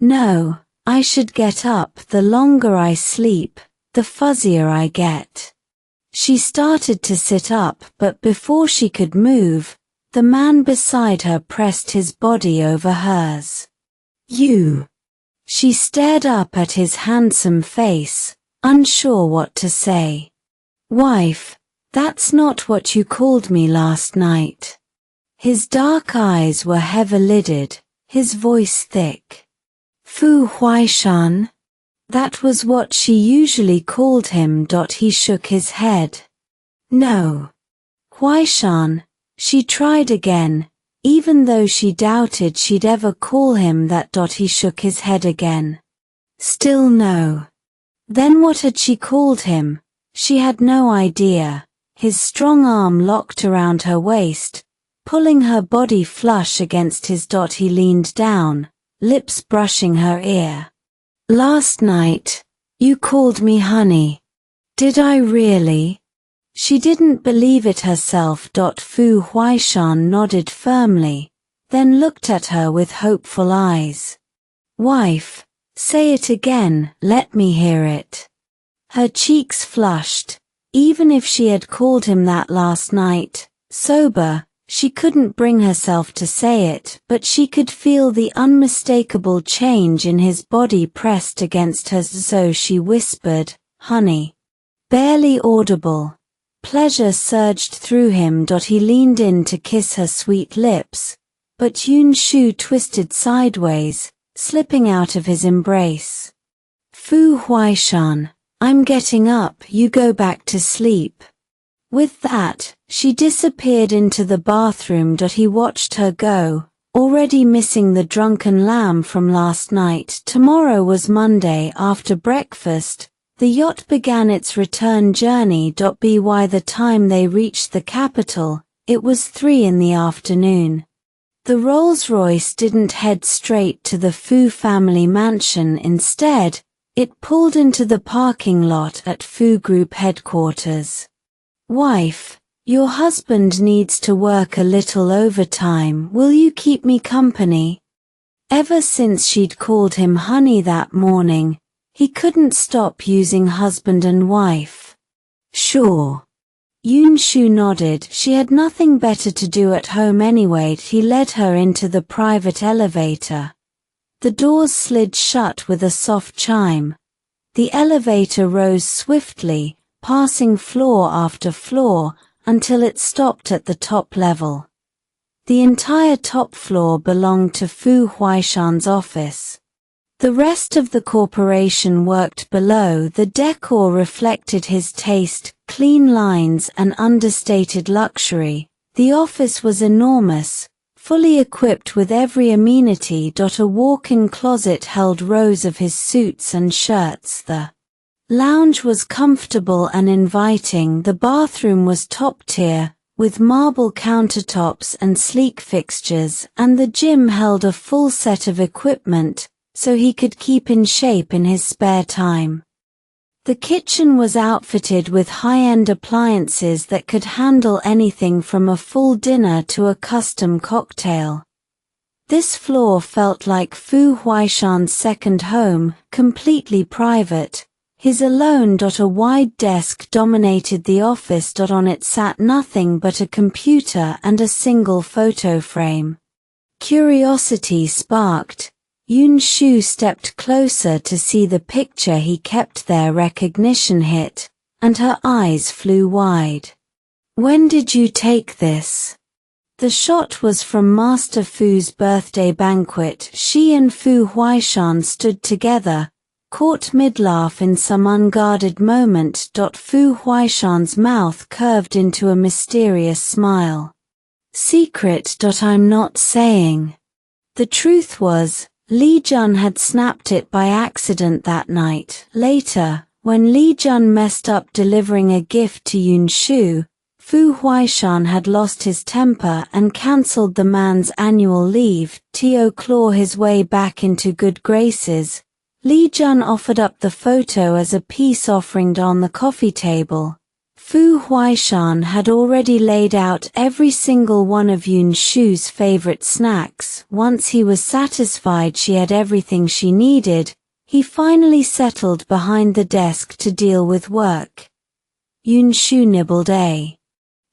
No, I should get up. The longer I sleep, the fuzzier I get. She started to sit up, but before she could move, the man beside her pressed his body over hers. You. She stared up at his handsome face, unsure what to say. Wife, that's not what you called me last night. His dark eyes were heavy-lidded, his voice thick. Fu Huaishan? That was what she usually called him. He shook his head. No. Huaishan. She tried again, even though she doubted she'd ever call him that. He shook his head again. Still no. Then what had she called him? She had no idea. His strong arm locked around her waist, pulling her body flush against his. He leaned down, lips brushing her ear. Last night, you called me honey. Did I really? She didn't believe it herself. Fu Huaishan nodded firmly, then looked at her with hopeful eyes. Wife, say it again, let me hear it. Her cheeks flushed. Even if she had called him that last night, sober, she couldn't bring herself to say it, but she could feel the unmistakable change in his body pressed against hers, so she whispered, honey. Barely audible. Pleasure surged through him. He leaned in to kiss her sweet lips, but Yun Shu twisted sideways, slipping out of his embrace. Fu Huaishan, I'm getting up, you go back to sleep. With that, she disappeared into the bathroom. He watched her go, already missing the drunken lamb from last night. Tomorrow was Monday. After breakfast, the yacht began its return journey. By the time they reached the capital, it was 3 in the afternoon. The Rolls-Royce didn't head straight to the Fu family mansion. Instead, it pulled into the parking lot at Fu Group headquarters. Wife, your husband needs to work a little overtime. Will you keep me company? Ever since she'd called him honey that morning, he couldn't stop using husband and wife. Sure. Yun Shu nodded. She had nothing better to do at home anyway. He led her into the private elevator. The doors slid shut with a soft chime. The elevator rose swiftly, passing floor after floor, until it stopped at the top level. The entire top floor belonged to Fu Huaishan's office. The rest of the corporation worked below. The decor reflected his taste, clean lines and understated luxury. The office was enormous, fully equipped with every amenity. A walk-in closet held rows of his suits and shirts. The lounge was comfortable and inviting. The bathroom was top-tier, with marble countertops and sleek fixtures, and the gym held a full set of equipment, so he could keep in shape in his spare time. The kitchen was outfitted with high-end appliances that could handle anything from a full dinner to a custom cocktail. This floor felt like Fu Huaishan's second home, completely private, his alone. A wide desk dominated the office. On it sat nothing but a computer and a single photo frame. Curiosity sparked. Yun Shu stepped closer to see the picture he kept there. Recognition hit, and her eyes flew wide. When did you take this? The shot was from Master Fu's birthday banquet. She and Fu Huaishan stood together, caught mid-laugh in some unguarded moment. Fu Huaishan's mouth curved into a mysterious smile. Secret. I'm not saying. The truth was, Li Jun had snapped it by accident that night. Later, when Li Jun messed up delivering a gift to Yun Shu, Fu Huaishan had lost his temper and cancelled the man's annual leave. To claw his way back into good graces, Li Jun offered up the photo as a peace offering on the coffee table. Fu Huaishan had already laid out every single one of Yun Shu's favorite snacks. Once he was satisfied she had everything she needed, he finally settled behind the desk to deal with work. Yun Shu nibbled a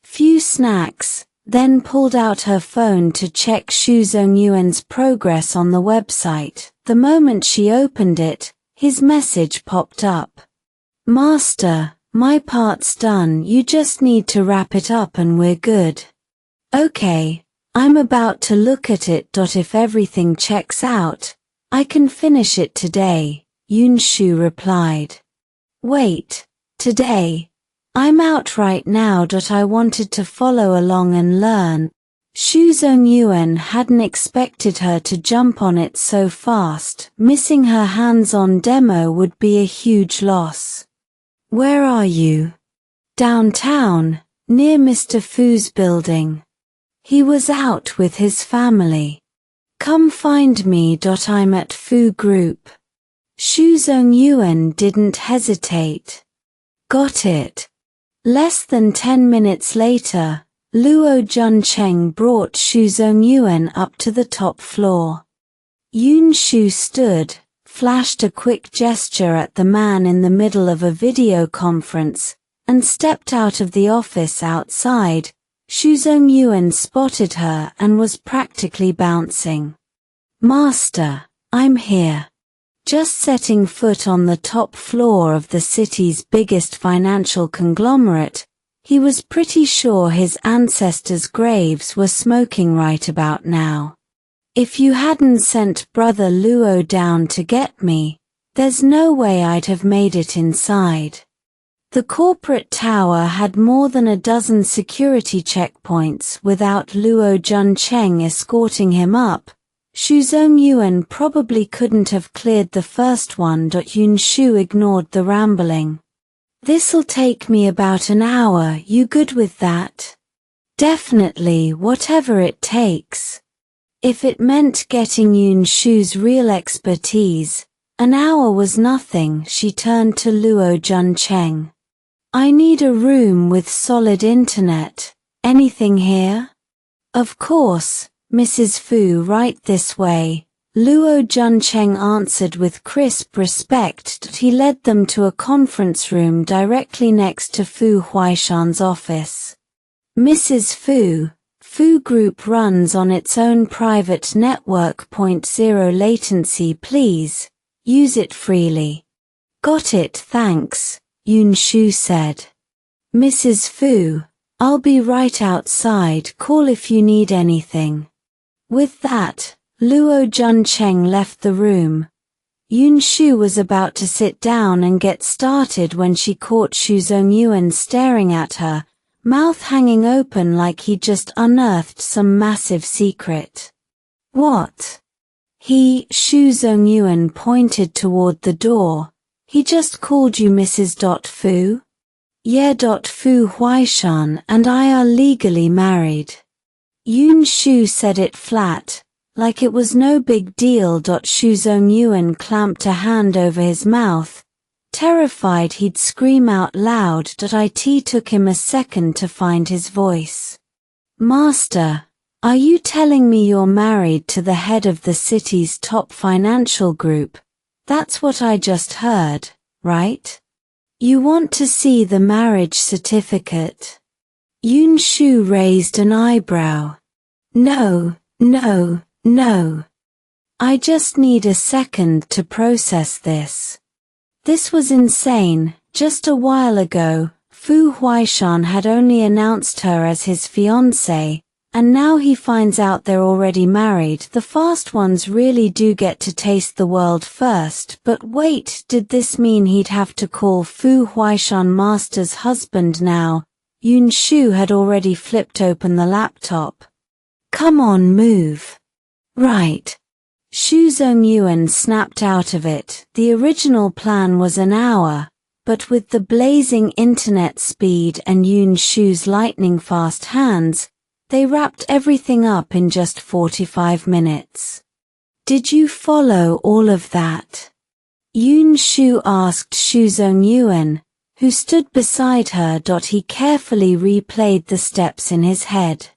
few snacks, then pulled out her phone to check Shu Zongyuan's progress on the website. The moment she opened it, his message popped up. Master, my part's done, you just need to wrap it up and we're good. Okay, I'm about to look at it. If everything checks out, I can finish it today, Yun Shu replied. Wait, today? I'm out right now. I wanted to follow along and learn. Shu Zongyuan hadn't expected her to jump on it so fast. Missing her hands-on demo would be a huge loss. Where are you? Downtown, near Mr. Fu's building. He was out with his family. Come find me. I'm at Fu Group. Shu Zongyuan didn't hesitate. Got it. Less than 10 minutes later, Luo Juncheng brought Shu Zongyuan up to the top floor. Yun Shu stood, flashed a quick gesture at the man in the middle of a video conference, and stepped out of the office outside. Shu Zongyuan spotted her and was practically bouncing. Master, I'm here. Just setting foot on the top floor of the city's biggest financial conglomerate, he was pretty sure his ancestors' graves were smoking right about now. If you hadn't sent Brother Luo down to get me, there's no way I'd have made it inside. The corporate tower had more than a dozen security checkpoints. Without Luo Juncheng escorting him up, Shu Zongyuan probably couldn't have cleared the first one. Yun Shu ignored the rambling. This'll take me about an hour, you good with that? Definitely, whatever it takes. If it meant getting Yun Shu's real expertise, an hour was nothing. She turned to Luo Juncheng. I need a room with solid internet. Anything here? Of course. Mrs. Fu, right this way, Luo Juncheng answered with crisp respect. He led them to a conference room directly next to Fu Huaishan's office. Mrs. Fu Group runs on its own private network. 0 latency please, use it freely. Got it, thanks, Yun Shu said. Mrs. Fu, I'll be right outside, call if you need anything. With that, Luo Juncheng left the room. Yun Shu was about to sit down and get started when she caught Shu Zongyuan staring at her, mouth hanging open like he'd just unearthed some massive secret. What? Shu Zongyuan pointed toward the door. He just called you Mrs. Fu? Yeah. Fu Huaishan and I are legally married. Yun Shu said it flat, like it was no big deal. Shu Zongyuan clamped a hand over his mouth, terrified he'd scream out loud. It took him a second to find his voice. Master, are you telling me you're married to the head of the city's top financial group? That's what I just heard, right? You want to see the marriage certificate? Yun Shu raised an eyebrow. No. I just need a second to process this. This was insane. Just a while ago, Fu Huaishan had only announced her as his fiancée. And now he finds out they're already married. The fast ones really do get to taste the world first. But wait, did this mean he'd have to call Fu Huaishan master's husband now? Yun Shu had already flipped open the laptop. Come on, move. Right. Shu Yuan snapped out of it. The original plan was an hour, but with the blazing internet speed and Yun Shu's lightning-fast hands, they wrapped everything up in just 45 minutes. Did you follow all of that? Yun Shu asked Shu Yuan, who stood beside her. He carefully replayed the steps in his head.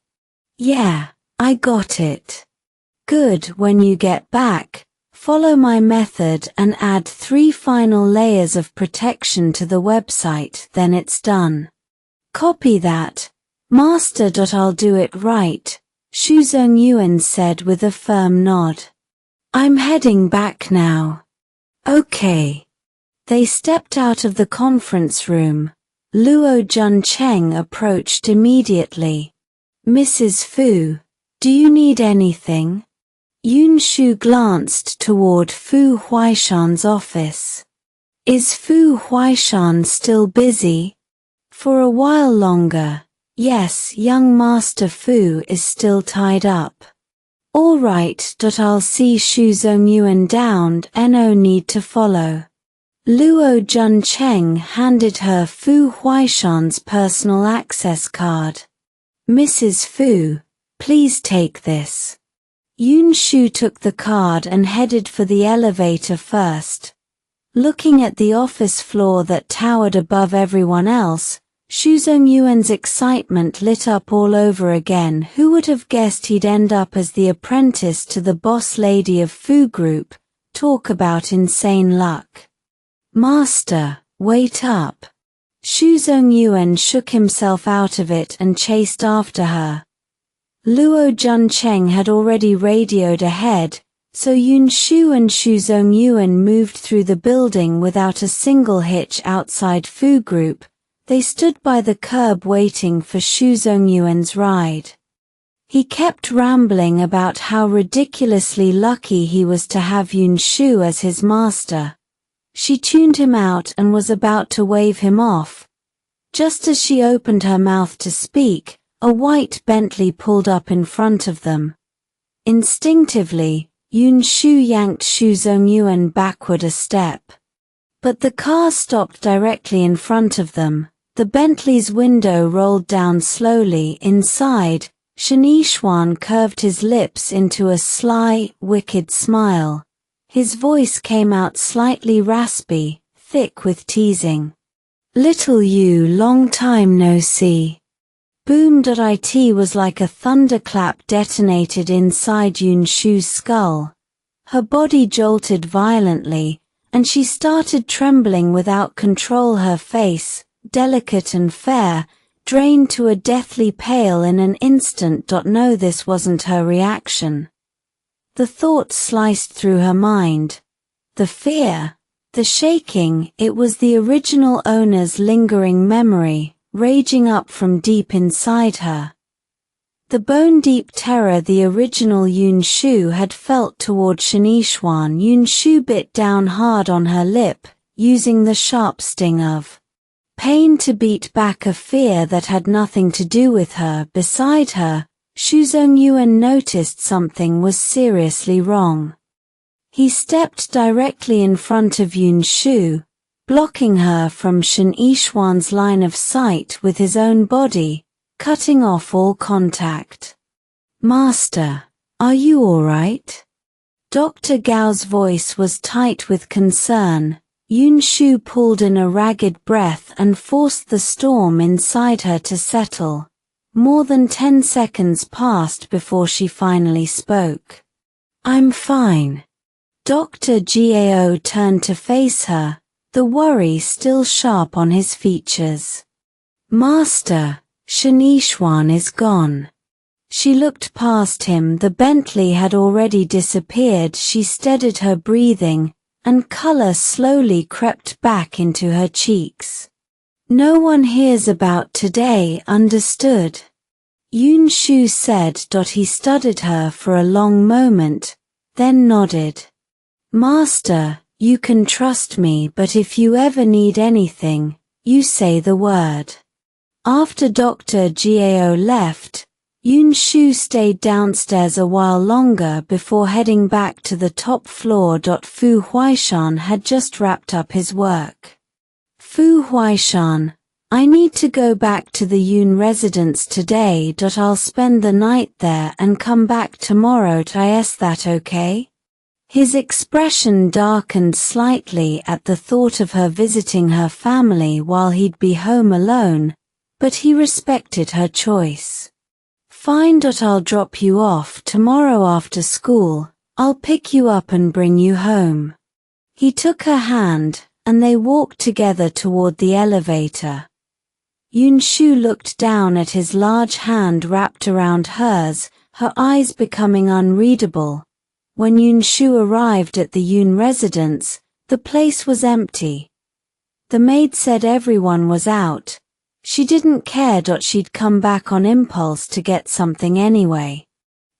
Yeah, I got it. Good. When you get back, follow my method and add 3 final layers of protection to the website, then it's done. Copy that, Master. I'll do it right, Shu Yuan said with a firm nod. I'm heading back now. Okay. They stepped out of the conference room. Luo Juncheng approached immediately. Mrs. Fu, do you need anything? Yun Shu glanced toward Fu Huaishan's office. Is Fu Huaishan still busy? For a while longer. Yes, young Master Fu is still tied up. All right. I'll see Shu Yuan down. No need to follow. Luo Juncheng handed her Fu Huaishan's personal access card. Mrs. Fu, please take this. Yun Shu took the card and headed for the elevator first. Looking at the office floor that towered above everyone else, Shu Yuan's excitement lit up all over again. Who would have guessed he'd end up as the apprentice to the boss lady of Fu Group? Talk about insane luck. Master, wait up. Shu Yuan shook himself out of it and chased after her. Luo Juncheng had already radioed ahead, so Yun Shu and Shu Yuan moved through the building without a single hitch outside Fu Group. They stood by the curb waiting for Shu Yuan's ride. He kept rambling about how ridiculously lucky he was to have Yun Shu as his master. She tuned him out and was about to wave him off. Just as she opened her mouth to speak, a white Bentley pulled up in front of them. Instinctively, Yun Shu yanked Shu Yuan backward a step. But the car stopped directly in front of them. The Bentley's window rolled down slowly. Inside, Shen Yixuan curved his lips into a sly, wicked smile. His voice came out slightly raspy, thick with teasing. Little you, long time no see. Boom.it was like a thunderclap detonated inside Yun Shu's skull. Her body jolted violently, and she started trembling without control. Her face, delicate and fair, drained to a deathly pale in an instant. No, this wasn't her reaction. The thought sliced through her mind. The fear, the shaking, it was the original owner's lingering memory, raging up from deep inside her. The bone-deep terror the original Yun Shu had felt toward Shen Yixuan. Yun Shu bit down hard on her lip, using the sharp sting of pain to beat back a fear that had nothing to do with her. Beside her, Shu Yuan noticed something was seriously wrong. He stepped directly in front of Yun Shu, blocking her from Shen Yixuan's line of sight with his own body, cutting off all contact. Master, are you all right? Dr. Gao's voice was tight with concern. Yun Shu pulled in a ragged breath and forced the storm inside her to settle. More than 10 seconds passed before she finally spoke. I'm fine. Dr. Gao turned to face her, the worry still sharp on his features. Master, Shen Yixuan is gone. She looked past him. The Bentley had already disappeared. She steadied her breathing, and color slowly crept back into her cheeks. No one hears about today, understood? Yun Shu said. He studied her for a long moment, then nodded. Master, you can trust me, but if you ever need anything, you say the word. After Dr. Gao left, Yun Shu stayed downstairs a while longer before heading back to the top floor. Fu Huaishan had just wrapped up his work. Fu Huaishan, I need to go back to the Yun residence today. I'll spend the night there and come back tomorrow. Is that okay? His expression darkened slightly at the thought of her visiting her family while he'd be home alone, but he respected her choice. Fine. I'll drop you off tomorrow after school. I'll pick you up and bring you home. He took her hand, and they walked together toward the elevator. Yun Shu looked down at his large hand wrapped around hers, her eyes becoming unreadable. When Yun Shu arrived at the Yun residence, the place was empty. The maid said everyone was out. She didn't care. She'd come back on impulse to get something anyway.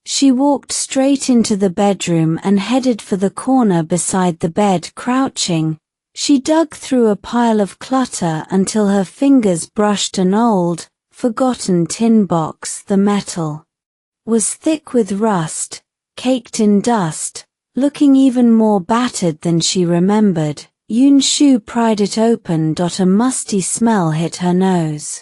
She walked straight into the bedroom and headed for the corner beside the bed. Crouching, she dug through a pile of clutter until her fingers brushed an old, forgotten tin box. The metal was thick with rust, caked in dust, looking even more battered than she remembered. Yun Shu pried it open. A musty smell hit her nose.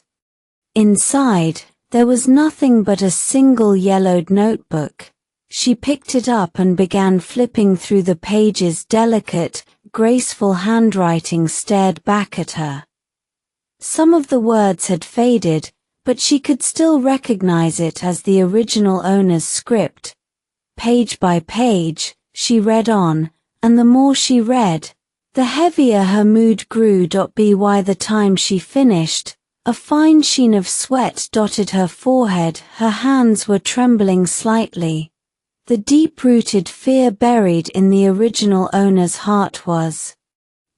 Inside, there was nothing but a single yellowed notebook. She picked it up and began flipping through the pages. Delicate, graceful handwriting stared back at her. Some of the words had faded, but she could still recognize it as the original owner's script. Page by page, she read on, and the more she read, the heavier her mood grew. By the time she finished, a fine sheen of sweat dotted her forehead. Her hands were trembling slightly. The deep-rooted fear buried in the original owner's heart was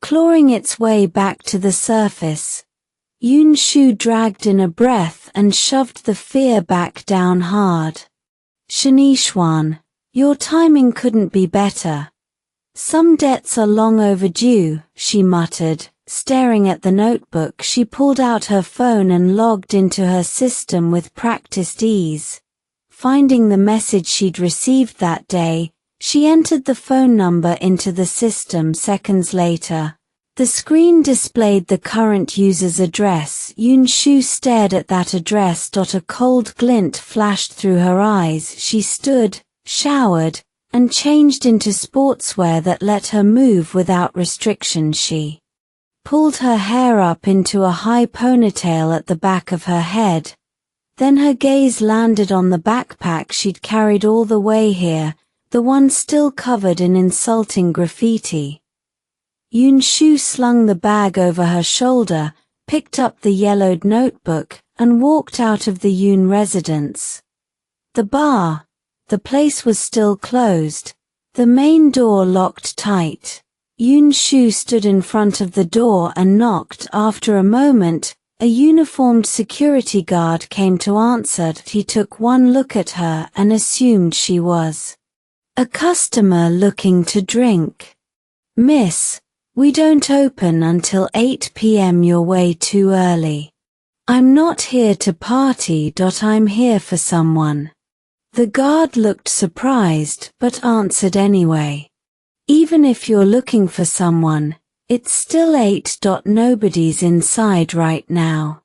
clawing its way back to the surface. Yun Shu dragged in a breath and shoved the fear back down hard. Shen Yixuan, your timing couldn't be better. Some debts are long overdue, she muttered. Staring at the notebook, she pulled out her phone and logged into her system with practiced ease. Finding the message she'd received that day, she entered the phone number into the system. Seconds later, the screen displayed the current user's address. Yun Shu stared at that address. A cold glint flashed through her eyes. She stood, showered, and changed into sportswear that let her move without restriction. She pulled her hair up into a high ponytail at the back of her head. Then her gaze landed on the backpack she'd carried all the way here, the one still covered in insulting graffiti. Yun Shu slung the bag over her shoulder, picked up the yellowed notebook, and walked out of the Yun residence. The place was still closed, the main door locked tight. Yun Shu stood in front of the door and knocked. After a moment, a uniformed security guard came to answer. He took one look at her and assumed she was a customer looking to drink. Miss, we don't open until 8 p.m. You're way too early. I'm not here to party. I'm here for someone. The guard looked surprised but answered anyway. Even if you're looking for someone, it's still 8. Nobody's inside right now.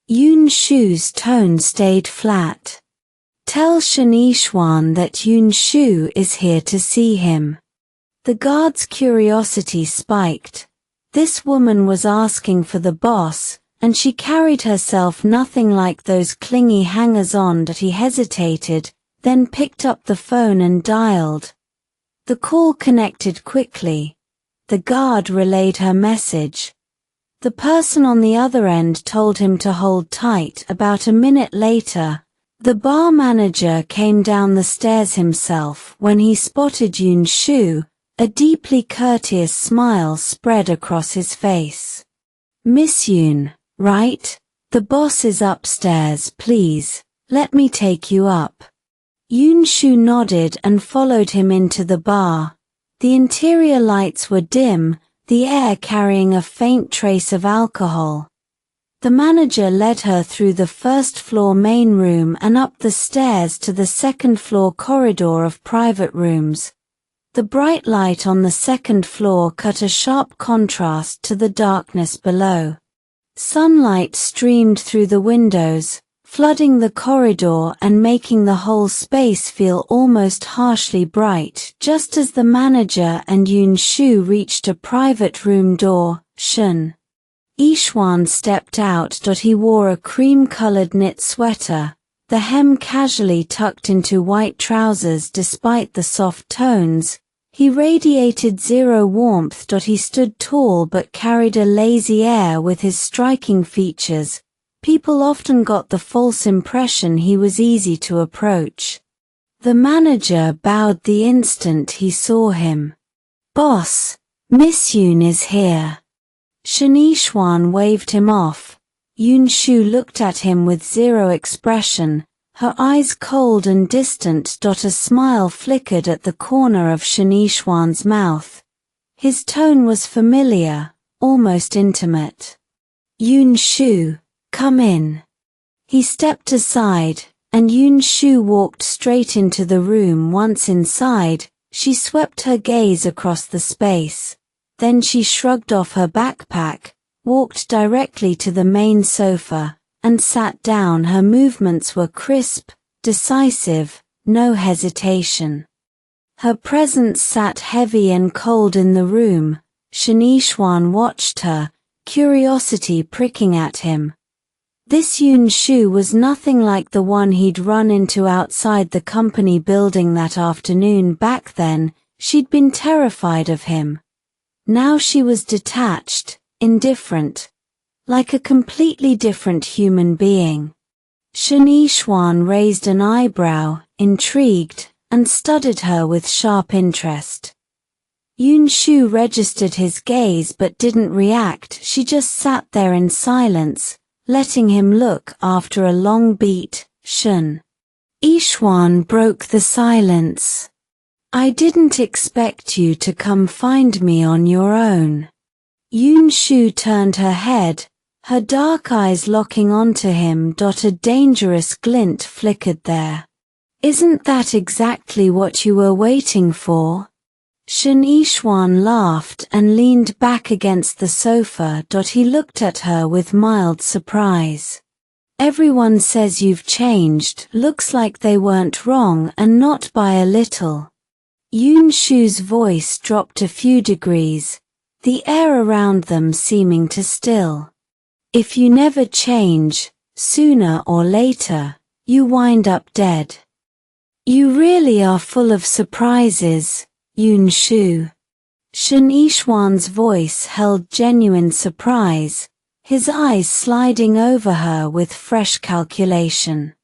Yun Shu's tone stayed flat. Tell Shen Yixuan that Yun Shu is here to see him. The guard's curiosity spiked. This woman was asking for the boss, and she carried herself nothing like those clingy hangers-on. He hesitated, then picked up the phone and dialed. The call connected quickly. The guard relayed her message. The person on the other end told him to hold tight. About a minute later, the bar manager came down the stairs himself. When he spotted Yun Shu, a deeply courteous smile spread across his face. Miss Yun, right? The boss is upstairs, please. Let me take you up. Yun Shu nodded and followed him into the bar. The interior lights were dim, the air carrying a faint trace of alcohol. The manager led her through the first-floor main room and up the stairs to the second-floor corridor of private rooms. The bright light on the second floor cut a sharp contrast to the darkness below. Sunlight streamed through the windows, flooding the corridor and making the whole space feel almost harshly bright. Just as the manager and Yun Shu reached a private room door, Shen Yixuan stepped out. He wore a cream-colored knit sweater, the hem casually tucked into white trousers. Despite the soft tones, he radiated zero warmth. He stood tall but carried a lazy air. With his striking features, people often got the false impression he was easy to approach. The manager bowed the instant he saw him. "Boss, Miss Yun is here." Shen Yixuan waved him off. Yun Shu looked at him with zero expression, her eyes cold and distant. A smile flickered at the corner of Shen Yixuan's mouth. His tone was familiar, almost intimate. "Yun Shu, come in." He stepped aside, and Yun Shu walked straight into the room. Once inside, she swept her gaze across the space. Then she shrugged off her backpack, walked directly to the main sofa, and sat down. Her movements were crisp, decisive, no hesitation. Her presence sat heavy and cold in the room. Shen Yixuan watched her, curiosity pricking at him. This Yun Shu was nothing like the one he'd run into outside the company building that afternoon. Back then, she'd been terrified of him. Now she was detached, indifferent, like a completely different human being. Shen Yixuan raised an eyebrow, intrigued, and studied her with sharp interest. Yun Shu registered his gaze but didn't react. She just sat there in silence, letting him look. After a long beat, Shen Yixuan broke the silence. "I didn't expect you to come find me on your own." Yun Shu turned her head, her dark eyes locking onto him. A dangerous glint flickered there. "Isn't that exactly what you were waiting for?" Shen Yixuan laughed and leaned back against the sofa. He looked at her with mild surprise. "Everyone says you've changed. Looks like they weren't wrong, and not by a little." Yun Shu's voice dropped a few degrees, the air around them seeming to still. "If you never change, sooner or later, you wind up dead. You really are full of surprises, Yun Shu." Shen Yixuan's voice held genuine surprise, his eyes sliding over her with fresh calculation.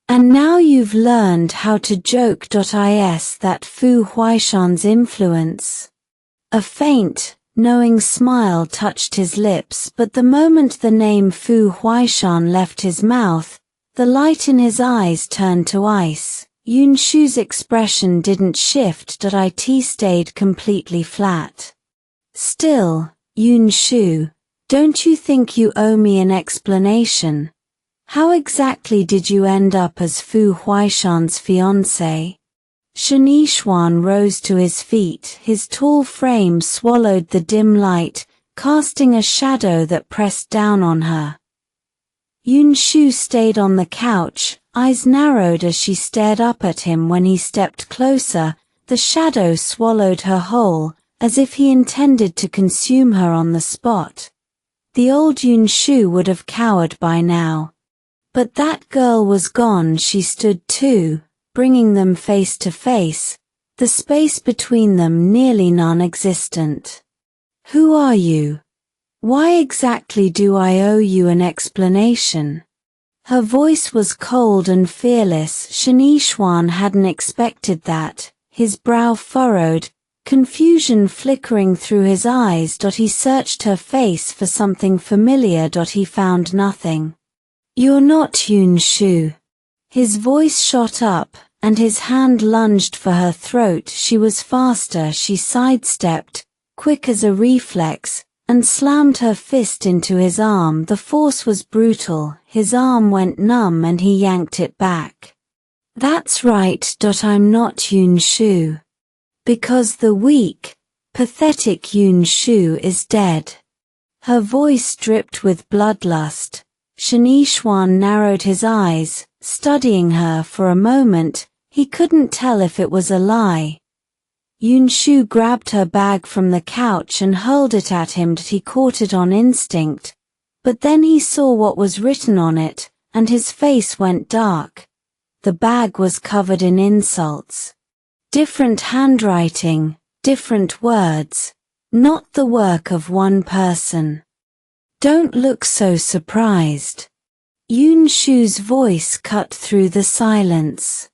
"And now you've learned how to joke. Is that Fu Huaishan's influence?" A faint, knowing smile touched his lips, but the moment the name Fu Huaishan left his mouth, the light in his eyes turned to ice. Yun Shu's expression didn't shift. It stayed completely flat. "Still, Yun Shu, don't you think you owe me an explanation? How exactly did you end up as Fu Huaishan's fiancé?" Shen Yixuan rose to his feet. His tall frame swallowed the dim light, casting a shadow that pressed down on her. Yun Shu stayed on the couch, eyes narrowed as she stared up at him. When he stepped closer, the shadow swallowed her whole, as if he intended to consume her on the spot. The old Yun Shu would have cowered by now. But that girl was gone. She stood too, bringing them face to face, the space between them nearly non-existent. "Who are you? Why exactly do I owe you an explanation?" Her voice was cold and fearless. Shen Yixuan hadn't expected that, his brow furrowed, confusion flickering through his eyes. He searched her face for something familiar. He found nothing. "You're not Yun Shu." His voice shot up, and his hand lunged for her throat. She was faster. She sidestepped, quick as a reflex, and slammed her fist into his arm. The force was brutal. His arm went numb and he yanked it back. That's right. I'm not Yun Shu. Because the weak, pathetic Yun Shu is dead. Her voice dripped with bloodlust. Shen Yixuan narrowed his eyes, studying her for a moment. He couldn't tell if it was a lie. Yun Shu grabbed her bag from the couch and hurled it at him. He caught it on instinct, but then he saw what was written on it, and his face went dark. The bag was covered in insults. Different handwriting, different words, not the work of one person. Don't look so surprised. Yun Shu's voice cut through the silence.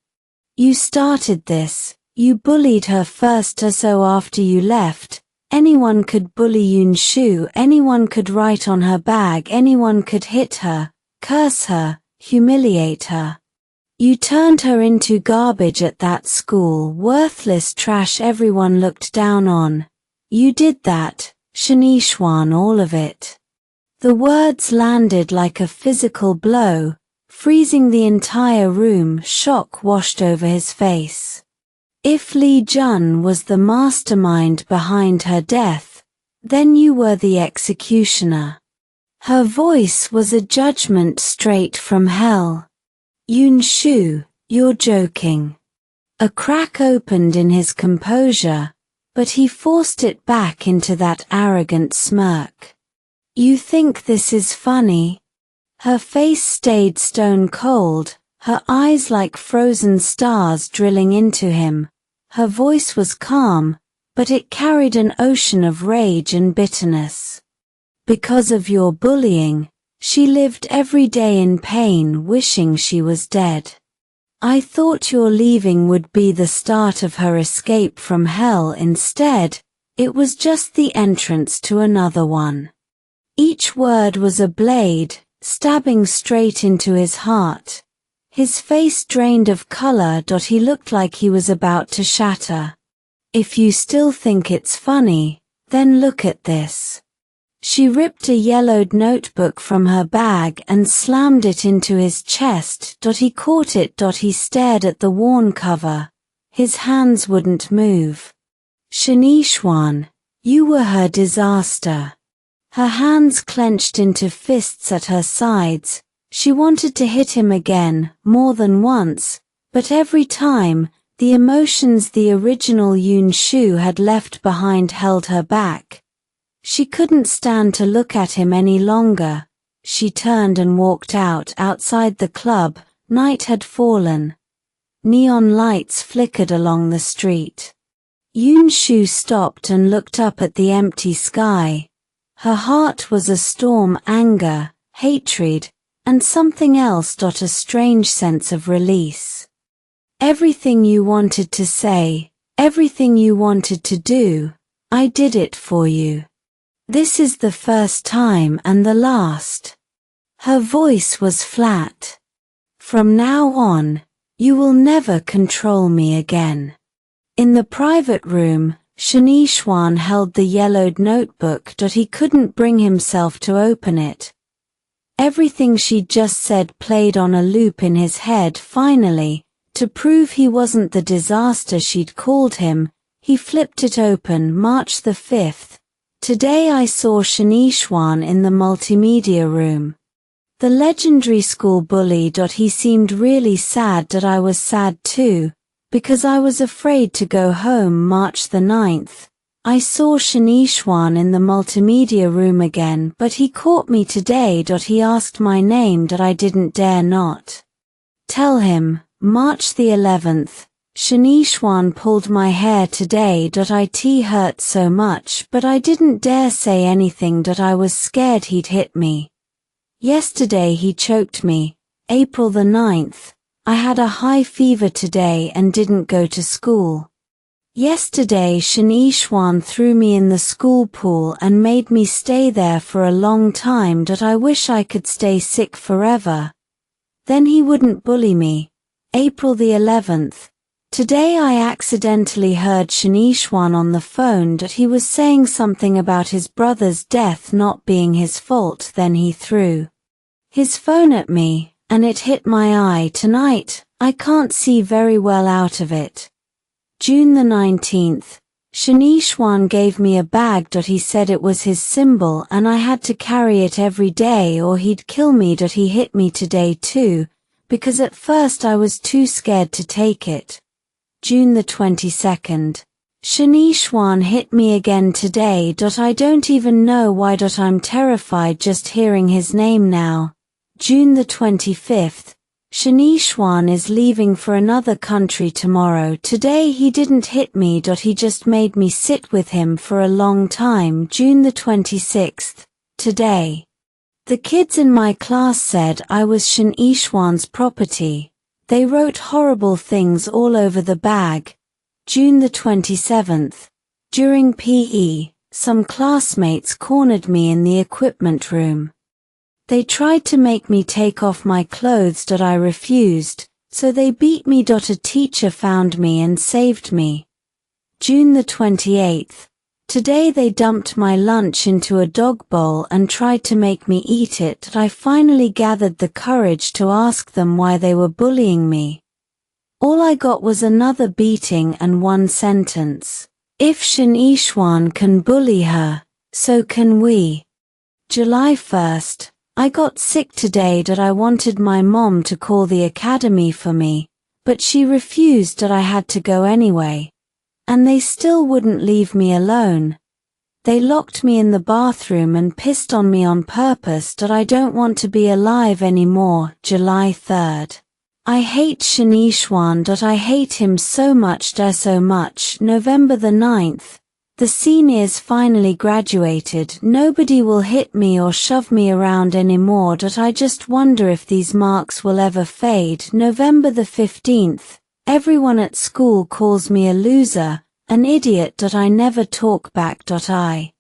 You started this. You bullied her first, so after you left, anyone could bully Yun Shu, anyone could write on her bag, anyone could hit her, curse her, humiliate her. You turned her into garbage at that school, worthless trash everyone looked down on. You did that, Shen Yixuan, all of it. The words landed like a physical blow, freezing the entire room. Shock washed over his face. If Li Jun was the mastermind behind her death, then you were the executioner. Her voice was a judgment straight from hell. Yun Shu, you're joking. A crack opened in his composure, but he forced it back into that arrogant smirk. You think this is funny? Her face stayed stone cold, her eyes like frozen stars drilling into him. Her voice was calm, but it carried an ocean of rage and bitterness. Because of your bullying, she lived every day in pain, wishing she was dead. I thought your leaving would be the start of her escape from hell. Instead, it was just the entrance to another one. Each word was a blade, stabbing straight into his heart. His face drained of color. He looked like he was about to shatter. If you still think it's funny, then look at this. She ripped a yellowed notebook from her bag and slammed it into his chest. He caught it. He stared at the worn cover. His hands wouldn't move. Shen Yixuan, you were her disaster. Her hands clenched into fists at her sides. She wanted to hit him again, more than once, but every time, the emotions the original Yun Shu had left behind held her back. She couldn't stand to look at him any longer. She turned and walked out. Outside the club, night had fallen. Neon lights flickered along the street. Yun Shu stopped and looked up at the empty sky. Her heart was a storm, anger, hatred, and something else. A strange sense of release. Everything you wanted to say, everything you wanted to do, I did it for you. This is the first time and the last. Her voice was flat. From now on, you will never control me again. In the private room, Shen Yixuan held the yellowed notebook. He couldn't bring himself to open it. Everything she'd just said played on a loop in his head. Finally, to prove he wasn't the disaster she'd called him, he flipped it open. March the 5th. Today I saw Shen Yixuan in the multimedia room. The legendary school bully. He seemed really sad. I was sad too, because I was afraid to go home. March the 9th. I saw Shen Yixuan in the multimedia room again, but he caught me today. He asked my name. I didn't dare not tell him. March the 11th. Shen Yixuan pulled my hair today. It hurt so much, but I didn't dare say anything. I was scared he'd hit me. Yesterday he choked me. April the 9th. I had a high fever today and didn't go to school. Yesterday Shen Yixuan threw me in the school pool and made me stay there for a long time. I wish I could stay sick forever. Then he wouldn't bully me. April the 11th. Today I accidentally heard Shen Yixuan on the phone that he was saying something about his brother's death not being his fault. Then he threw his phone at me, and it hit my eye tonight. I can't see very well out of it. June the 19th. Shen Yixuan gave me a bag. He said it was his symbol and I had to carry it every day or he'd kill me. He hit me today too, because at first I was too scared to take it. June the 22nd. Shen Yixuan hit me again today. I don't even know why. I'm terrified just hearing his name now. June the 25th. Shen Yixuan is leaving for another country tomorrow. Today he didn't hit me. He just made me sit with him for a long time. June the 26th. Today. The kids in my class said I was Shen Yixuan's property. They wrote horrible things all over the bag. June the 27th. During PE, some classmates cornered me in the equipment room. They tried to make me take off my clothes. I refused, so they beat me. A teacher found me and saved me. June the 28th. Today they dumped my lunch into a dog bowl and tried to make me eat it. I finally gathered the courage to ask them why they were bullying me. All I got was another beating and one sentence. If Shen Yixuan can bully her, so can we. July 1st. I got sick today. I wanted my mom to call the academy for me, but she refused. I had to go anyway. And they still wouldn't leave me alone. They locked me in the bathroom and pissed on me on purpose. I don't want to be alive anymore. July 3rd. I hate Shen Yixuan. I hate him so much. November the 9th. The seniors finally graduated. Nobody will hit me or shove me around anymore. I just wonder if these marks will ever fade. November the 15th. Everyone at school calls me a loser, an idiot. I never talk back. I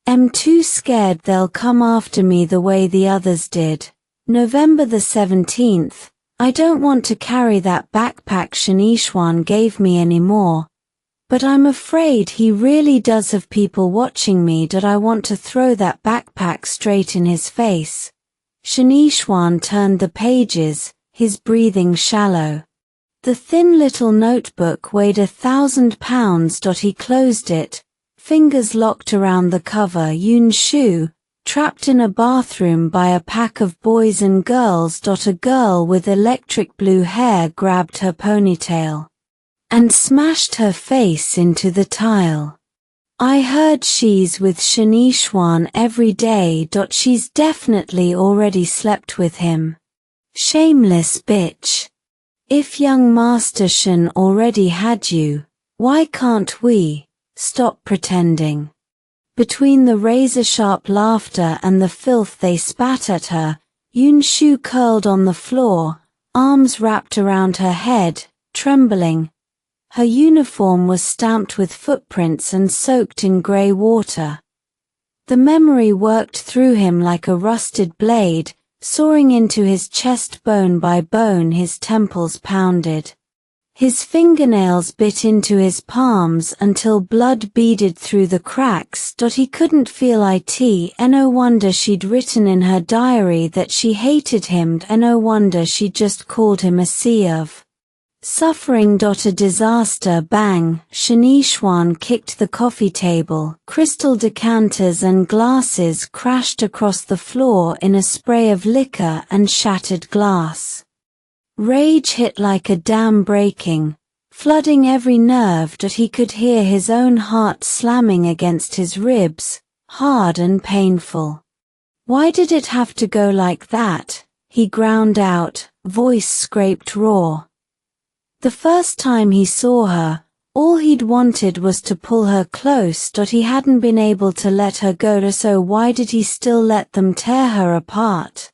am too scared they'll come after me the way the others did. November the 17th. I don't want to carry that backpack Shen Yixuan gave me anymore. But I'm afraid he really does have people watching me. I want to throw that backpack straight in his face. Shen Yixuan turned the pages, his breathing shallow. The thin little notebook weighed 1,000 pounds. He closed it, fingers locked around the cover. Yun Shu, trapped in a bathroom by a pack of boys and girls. A girl with electric blue hair grabbed her ponytail and smashed her face into the tile. I heard she's with Shen Yixuan every day. She's definitely already slept with him. Shameless bitch. If young Master Shen already had you, why can't we? Stop pretending. Between the razor-sharp laughter and the filth they spat at her, Yun Shu curled on the floor, arms wrapped around her head, trembling. Her uniform was stamped with footprints and soaked in grey water. The memory worked through him like a rusted blade, soaring into his chest bone by bone. His temples pounded. His fingernails bit into his palms until blood beaded through the cracks. He couldn't feel it. No wonder she'd written in her diary that she hated him. No wonder she'd just called him a sea of suffering. A disaster. Bang! Shen Yixuan kicked the coffee table. Crystal decanters and glasses crashed across the floor in a spray of liquor and shattered glass. Rage hit like a dam breaking, flooding every nerve. He could hear his own heart slamming against his ribs, hard and painful. Why did it have to go like that? He ground out, voice scraped raw. The first time he saw her, all he'd wanted was to pull her close. He hadn't been able to let her go. So why did he still let them tear her apart?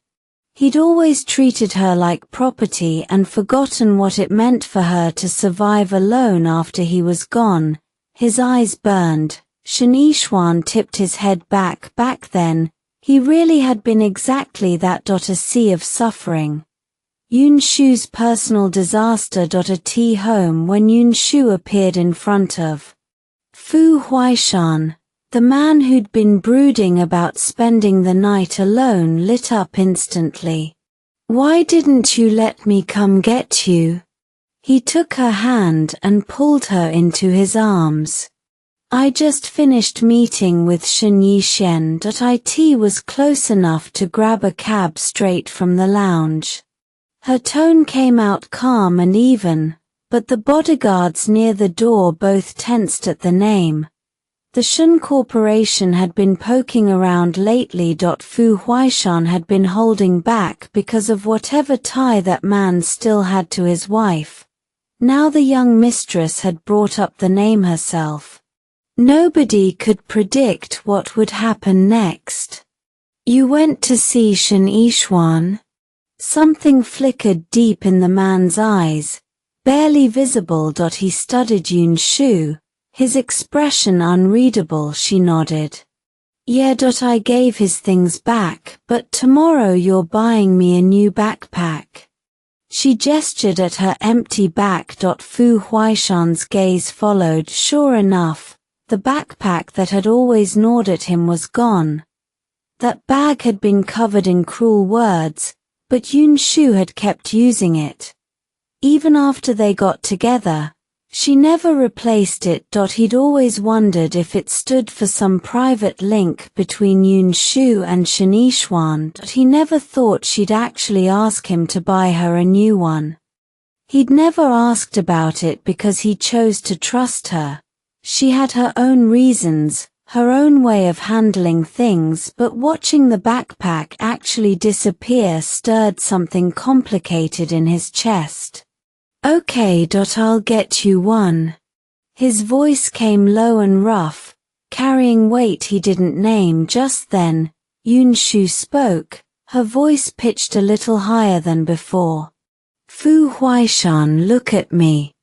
He'd always treated her like property and forgotten what it meant for her to survive alone after he was gone. His eyes burned. Shen Yixuan tipped his head back. Back then, he really had been exactly that. A sea of suffering. Yun Shu's personal disaster. At home when Yun Shu appeared in front of Fu Huaishan, the man who'd been brooding about spending the night alone lit up instantly. "Why didn't you let me come get you?" He took her hand and pulled her into his arms. "I just finished meeting with Shen Yixuan. It was close enough to grab a cab straight from the lounge." Her tone came out calm and even, but the bodyguards near the door both tensed at the name. The Shen Corporation had been poking around lately. Fu Huaishan had been holding back because of whatever tie that man still had to his wife. Now the young mistress had brought up the name herself. Nobody could predict what would happen next. "You went to see Shen Yixuan?" Something flickered deep in the man's eyes, barely visible. He studied Yun Shu, his expression unreadable. She nodded. "Yeah. I gave his things back, but tomorrow you're buying me a new backpack." She gestured at her empty back. Fu Huaishan's gaze followed. Sure enough, the backpack that had always gnawed at him was gone. That bag had been covered in cruel words, but Yun Shu had kept using it. Even after they got together, she never replaced it. He'd always wondered if it stood for some private link between Yun Shu and Shen Yixuan. He never thought she'd actually ask him to buy her a new one. He'd never asked about it because he chose to trust her. She had her own reasons, her own way of handling things, but watching the backpack actually disappear stirred something complicated in his chest. "Okay. I'll get you one." His voice came low and rough, carrying weight he didn't name. Just then, Yun Shu spoke, her voice pitched a little higher than before. "Fu Huaishan, look at me."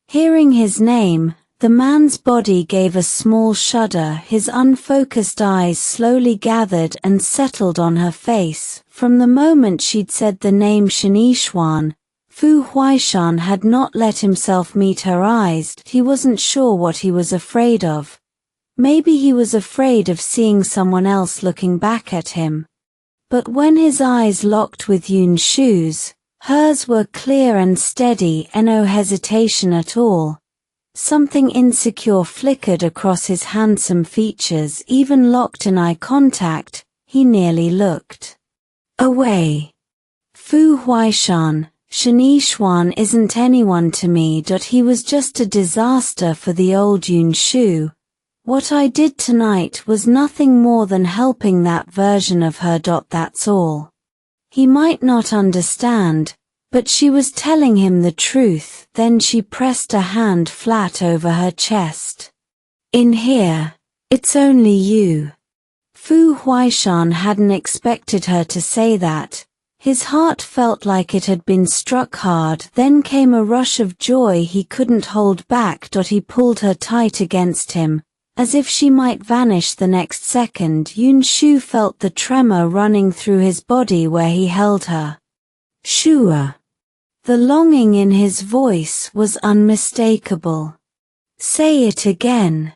Hearing his name, the man's body gave a small shudder. His unfocused eyes slowly gathered and settled on her face. From the moment she'd said the name Shen Yixuan, Fu Huaishan had not let himself meet her eyes. He wasn't sure what he was afraid of. Maybe he was afraid of seeing someone else looking back at him. But when his eyes locked with Yun Shu's, hers were clear and steady, no hesitation at all. Something insecure flickered across his handsome features. Even locked in eye contact, he nearly looked away. "Fu Huaishan, Shen Yixuan isn't anyone to me. He was just a disaster for the old Yun Shu. What I did tonight was nothing more than helping that version of her. That's all." He might not understand, but she was telling him the truth. Then she pressed a hand flat over her chest. "In here, it's only you." Fu Huaishan hadn't expected her to say that. His heart felt like it had been struck hard. Then came a rush of joy he couldn't hold back. He pulled her tight against him, as if she might vanish the next second. Yun Shu felt the tremor running through his body where he held her. "Shua." The longing in his voice was unmistakable. "Say it again."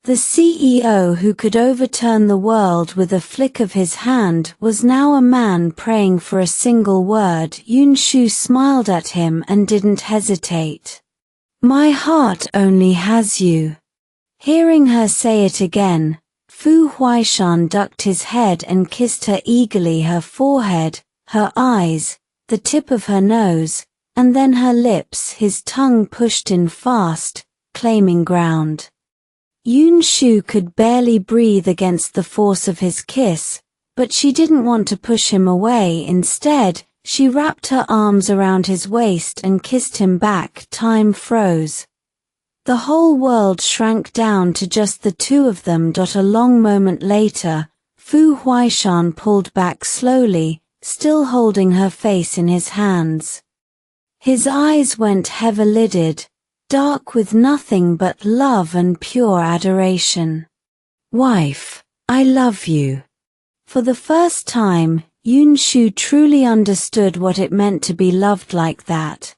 The CEO who could overturn the world with a flick of his hand was now a man praying for a single word. Yun Shu smiled at him and didn't hesitate. "My heart only has you." Hearing her say it again, Fu Huaishan ducked his head and kissed her eagerly, her forehead, her eyes, the tip of her nose, and then her lips. His tongue pushed in fast, claiming ground. Yun Shu could barely breathe against the force of his kiss, but she didn't want to push him away. Instead, she wrapped her arms around his waist and kissed him back. Time froze. The whole world shrank down to just the two of them. A long moment later, Fu Huaishan pulled back slowly, still holding her face in his hands. His eyes went heavy-lidded, dark with nothing but love and pure adoration. "Wife, I love you." For the first time, Yun Shu truly understood what it meant to be loved like that.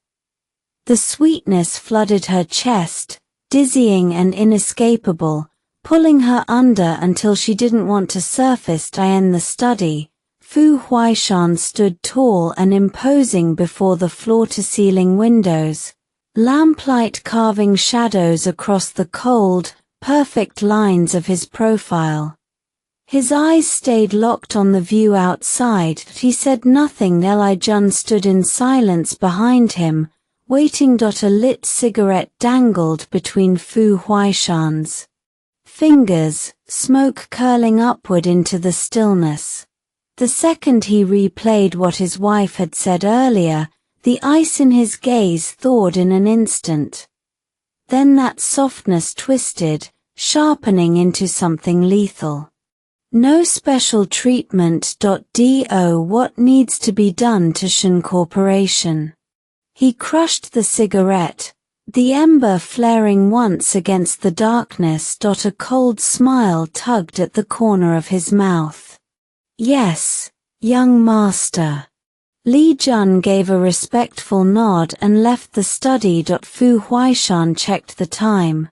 The sweetness flooded her chest, dizzying and inescapable, pulling her under until she didn't want to surface in the study. Fu Huaishan stood tall and imposing before the floor-to-ceiling windows, lamplight carving shadows across the cold, perfect lines of his profile. His eyes stayed locked on the view outside. He said nothing. Li Jun stood in silence behind him, waiting. A lit cigarette dangled between Fu Huaishan's fingers, smoke curling upward into the stillness. The second he replayed what his wife had said earlier, the ice in his gaze thawed in an instant. Then that softness twisted, sharpening into something lethal. No special treatment. Do what needs to be done to Shen Corporation. He crushed the cigarette, the ember flaring once against the darkness. A cold smile tugged at the corner of his mouth. Yes, young master. Li Jun gave a respectful nod and left the study. Fu Huaishan checked the time.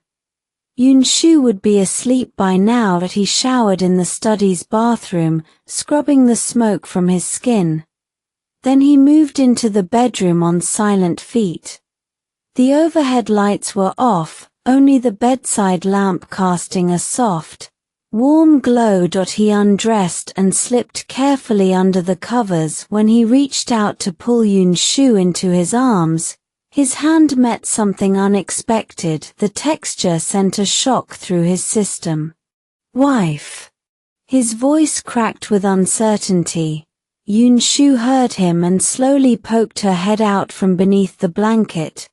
Yun Shu would be asleep by now. He showered in the study's bathroom, scrubbing the smoke from his skin. Then he moved into the bedroom on silent feet. The overhead lights were off, only the bedside lamp casting a soft, warm glow. He undressed and slipped carefully under the covers. When he reached out to pull Yun Shu into his arms, his hand met something unexpected. The texture sent a shock through his system. Wife. His voice cracked with uncertainty. Yun Shu heard him and slowly poked her head out from beneath the blanket.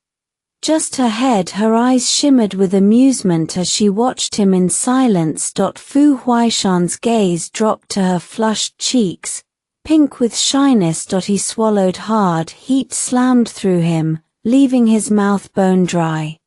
Just her head. Her eyes shimmered with amusement as she watched him in silence. Fu Huaishan's gaze dropped to her flushed cheeks, pink with shyness. He swallowed hard. Heat slammed through him, leaving his mouth bone dry.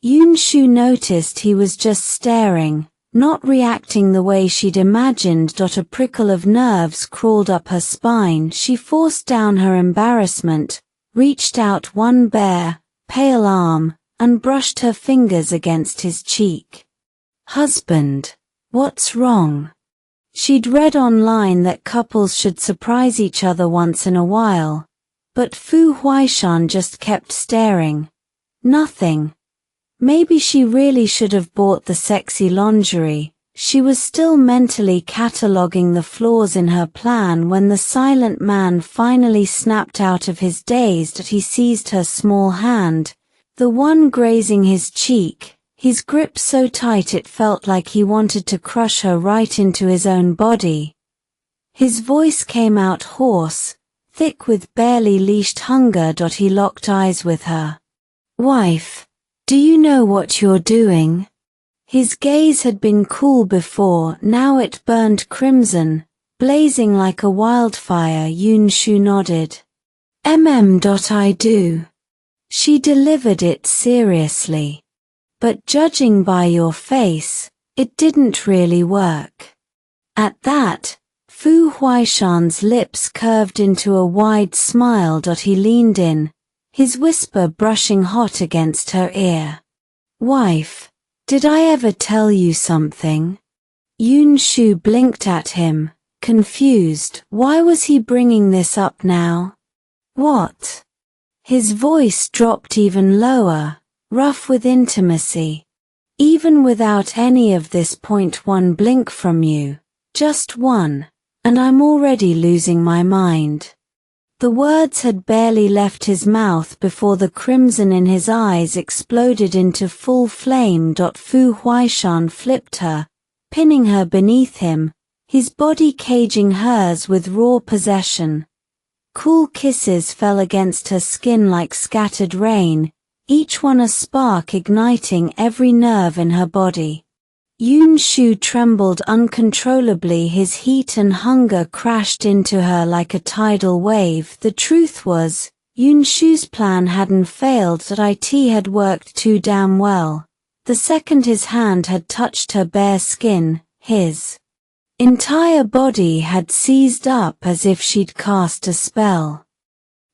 Yun Shu noticed he was just staring, not reacting the way she'd imagined. A prickle of nerves crawled up her spine. She forced down her embarrassment, reached out one bare, pale arm, and brushed her fingers against his cheek. Husband, what's wrong? She'd read online that couples should surprise each other once in a while, but Fu Huaishan just kept staring. Nothing. Maybe she really should have bought the sexy lingerie. She was still mentally cataloguing the flaws in her plan when the silent man finally snapped out of his daze. He seized her small hand, the one grazing his cheek, his grip so tight it felt like he wanted to crush her right into his own body. His voice came out hoarse, thick with barely leashed hunger. He locked eyes with her. Wife, do you know what you're doing? His gaze had been cool before. Now it burned crimson, blazing like a wildfire. Yun Shu nodded. I do. She delivered it seriously. But judging by your face, it didn't really work. At that, Fu Huaishan's lips curved into a wide smile. He leaned in, his whisper brushing hot against her ear. Wife, did I ever tell you something? Yun Shu blinked at him, confused. Why was he bringing this up now? What? His voice dropped even lower, rough with intimacy. Even without any of this, one blink from you, just one, and I'm already losing my mind. The words had barely left his mouth before the crimson in his eyes exploded into full flame. Fu Huaishan flipped her, pinning her beneath him, his body caging hers with raw possession. Cool kisses fell against her skin like scattered rain, each one a spark igniting every nerve in her body. Yun Shu trembled uncontrollably. His heat and hunger crashed into her like a tidal wave. The truth was, Yun Shu's plan hadn't failed. It had worked too damn well. The second his hand had touched her bare skin, his entire body had seized up as if she'd cast a spell.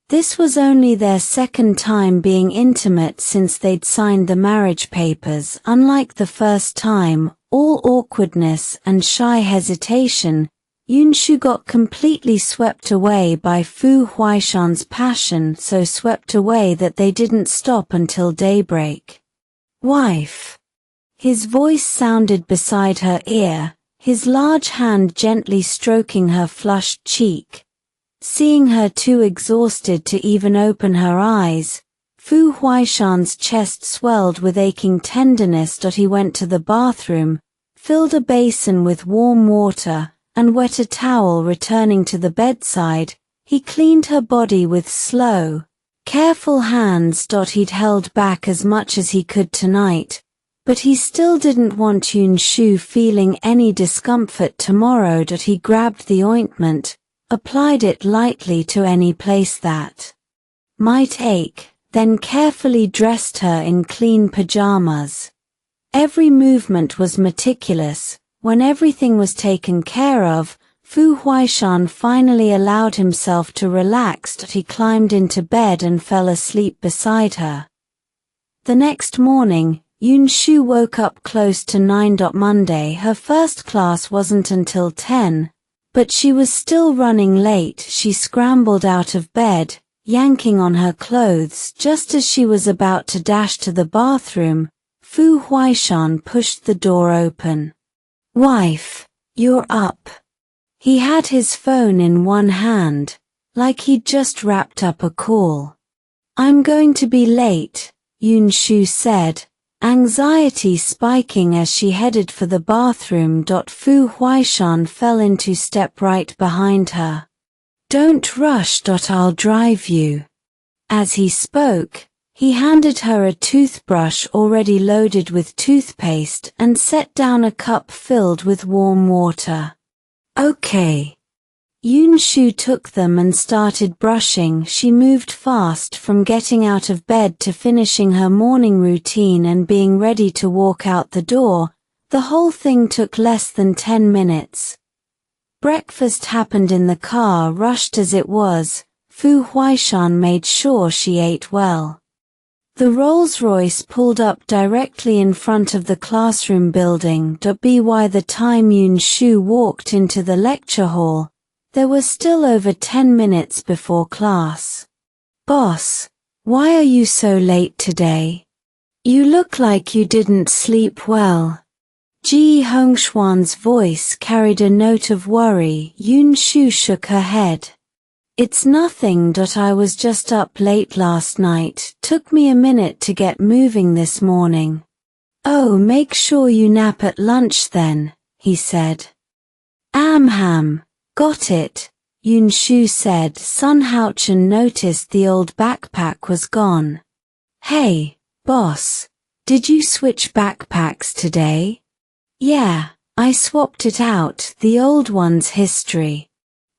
This was only their second time being intimate since they'd signed the marriage papers. Unlike the first time, all awkwardness and shy hesitation, Yun Shu got completely swept away by Fu Huaishan's passion, so swept away that they didn't stop until daybreak. "Wife." His voice sounded beside her ear, his large hand gently stroking her flushed cheek. Seeing her too exhausted to even open her eyes, Fu Huaishan's chest swelled with aching tenderness. He went to the bathroom, filled a basin with warm water, and wet a towel. Returning to the bedside, he cleaned her body with slow, careful hands. He'd held back as much as he could tonight, but he still didn't want Yun Shu feeling any discomfort tomorrow. He grabbed the ointment, applied it lightly to any place that might ache, then carefully dressed her in clean pajamas. Every movement was meticulous. When everything was taken care of, Fu Huaishan finally allowed himself to relax. He climbed into bed and fell asleep beside her. The next morning, Yun Shu woke up close to 9. Monday. Her first class wasn't until 10, but she was still running late. She scrambled out of bed, yanking on her clothes. Just as she was about to dash to the bathroom, Fu Huaishan pushed the door open. "Wife, you're up." He had his phone in one hand, like he'd just wrapped up a call. "I'm going to be late," Yun Shu said, anxiety spiking as she headed for the bathroom. Fu Huaishan fell into step right behind her. "Don't rush. I'll drive you." As he spoke, he handed her a toothbrush already loaded with toothpaste and set down a cup filled with warm water. "Okay." Yun Shu took them and started brushing. She moved fast, from getting out of bed to finishing her morning routine and being ready to walk out the door. The whole thing took less than 10 minutes. Breakfast happened in the car. Rushed as it was, Fu Huaishan made sure she ate well. The Rolls-Royce pulled up directly in front of the classroom building. By the time Yun Shu walked into the lecture hall, there were still over 10 minutes before class. "Boss, why are you so late today? You look like you didn't sleep well." Ji Hongshuan's voice carried a note of worry. Yun Shu shook her head. "It's nothing. I was just up late last night. Took me a minute to get moving this morning." "Oh, make sure you nap at lunch then," he said. "Amham, got it," Yun Shu said. Sun Haochen noticed the old backpack was gone. "Hey, boss, did you switch backpacks today?" "Yeah, I swapped it out, the old one's history."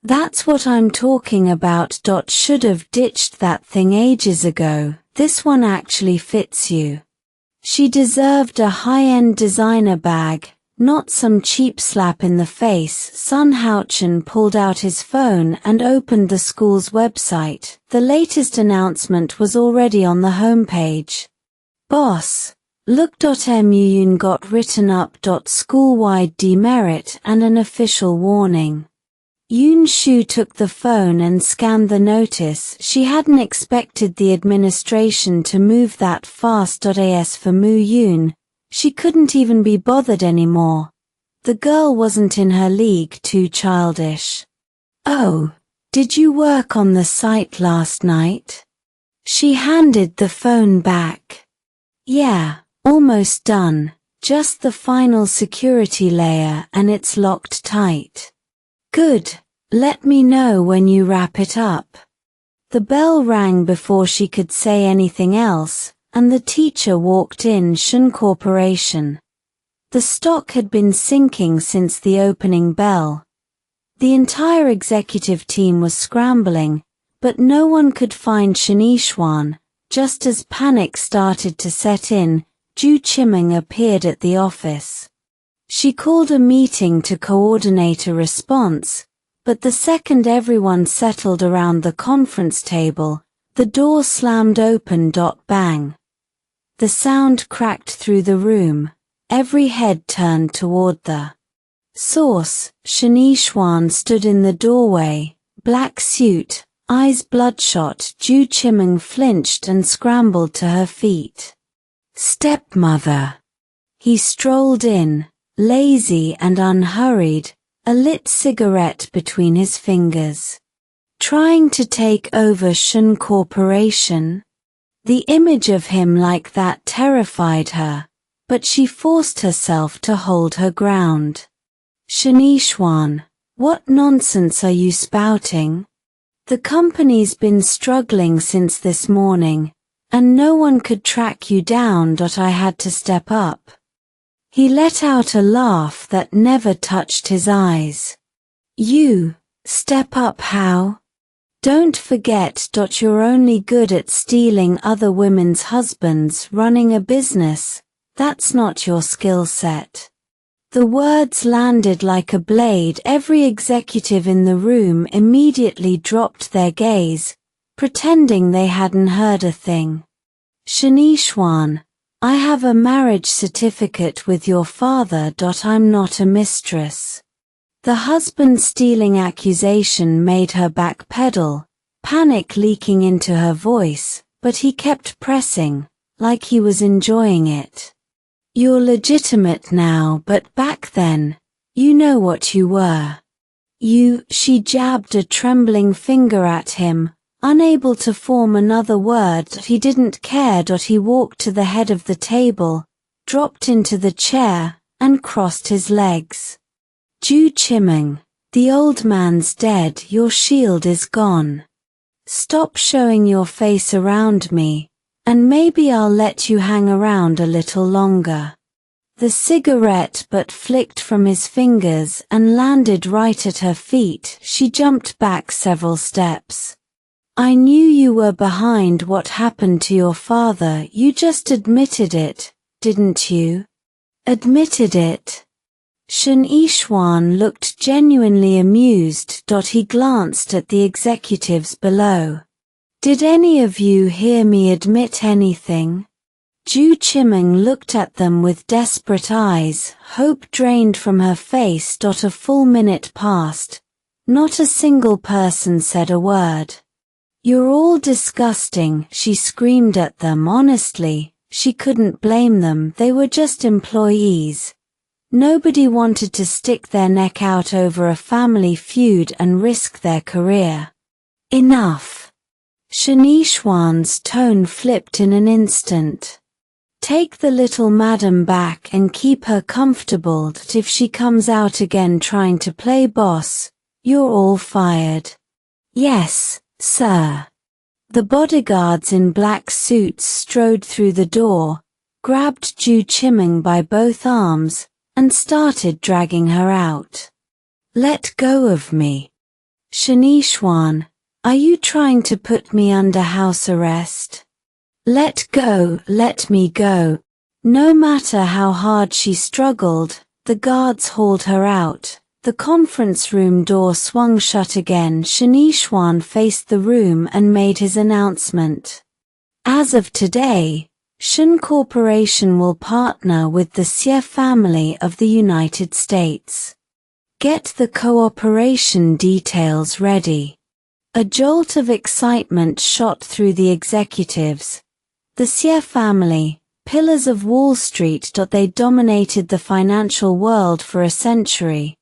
"That's what I'm talking about. Should have ditched that thing ages ago. This one actually fits you." She deserved a high-end designer bag, not some cheap slap in the face. Sun Haochen pulled out his phone and opened the school's website. The latest announcement was already on the homepage. "Boss, look. Muyun got written up. School-wide demerit and an official warning." Yun Shu took the phone and scanned the notice. She hadn't expected the administration to move that fast. As for Mu Yun, she couldn't even be bothered anymore. The girl wasn't in her league, too childish. "Oh, did you work on the site last night?" She handed the phone back. "Yeah, almost done. Just the final security layer and it's locked tight." "Good, let me know when you wrap it up." The bell rang before she could say anything else, and the teacher walked in. Shen Corporation. The stock had been sinking since the opening bell. The entire executive team was scrambling, but no one could find Shen Yixuan. Just as panic started to set in, Zhu Qimeng appeared at the office. She called a meeting to coordinate a response, but the second everyone settled around the conference table, the door slammed open. Bang. The sound cracked through the room. Every head turned toward the source. Shen Yixuan stood in the doorway, black suit, eyes bloodshot. Zhu Qimeng flinched and scrambled to her feet. Stepmother. He strolled in, lazy and unhurried, a lit cigarette between his fingers. Trying to take over Shen Corporation? The image of him like that terrified her, but she forced herself to hold her ground. Shen Yixuan, what nonsense are you spouting? The company's been struggling since this morning, and no one could track you down. I had to step up. He let out a laugh that never touched his eyes. You, step up how? Don't forget. You're only good at stealing other women's husbands. Running a business, that's not your skill set. The words landed like a blade. Every executive in the room immediately dropped their gaze, pretending they hadn't heard a thing. Shen Yixuan, I have a marriage certificate with your father. I'm not a mistress. The husband-stealing accusation made her backpedal, panic leaking into her voice, but he kept pressing, like he was enjoying it. You're legitimate now, but back then, you know what you were. She jabbed a trembling finger at him, unable to form another word. He didn't care. He walked to the head of the table, dropped into the chair, and crossed his legs. Zhu Qimeng, the old man's dead. Your shield is gone. Stop showing your face around me, and maybe I'll let you hang around a little longer. The cigarette butt flicked from his fingers and landed right at her feet. She jumped back several steps. I knew you were behind what happened to your father. You just admitted it, didn't you? Admitted it? Shen Yixuan looked genuinely amused. He glanced at the executives below. Did any of you hear me admit anything? Zhu Qimeng looked at them with desperate eyes, hope drained from her face. A full minute passed. Not a single person said a word. You're all disgusting, she screamed at them. Honestly, she couldn't blame them. They were just employees. Nobody wanted to stick their neck out over a family feud and risk their career. Enough. Shen Yixuan's tone flipped in an instant. Take the little madam back and keep her comfortable. If she comes out again trying to play boss, you're all fired. Yes, sir. The bodyguards in black suits strode through the door, grabbed Zhu Qimeng by both arms, and started dragging her out. Let go of me. Shen Yixuan, are you trying to put me under house arrest? Let go, let me go. No matter how hard she struggled, the guards hauled her out. The conference room door swung shut again. Shen Yixuan faced the room and made his announcement. As of today, Shen Corporation will partner with the Xie family of the United States. Get the cooperation details ready. A jolt of excitement shot through the executives. The Xie family, pillars of Wall Street. They dominated the financial world for a century.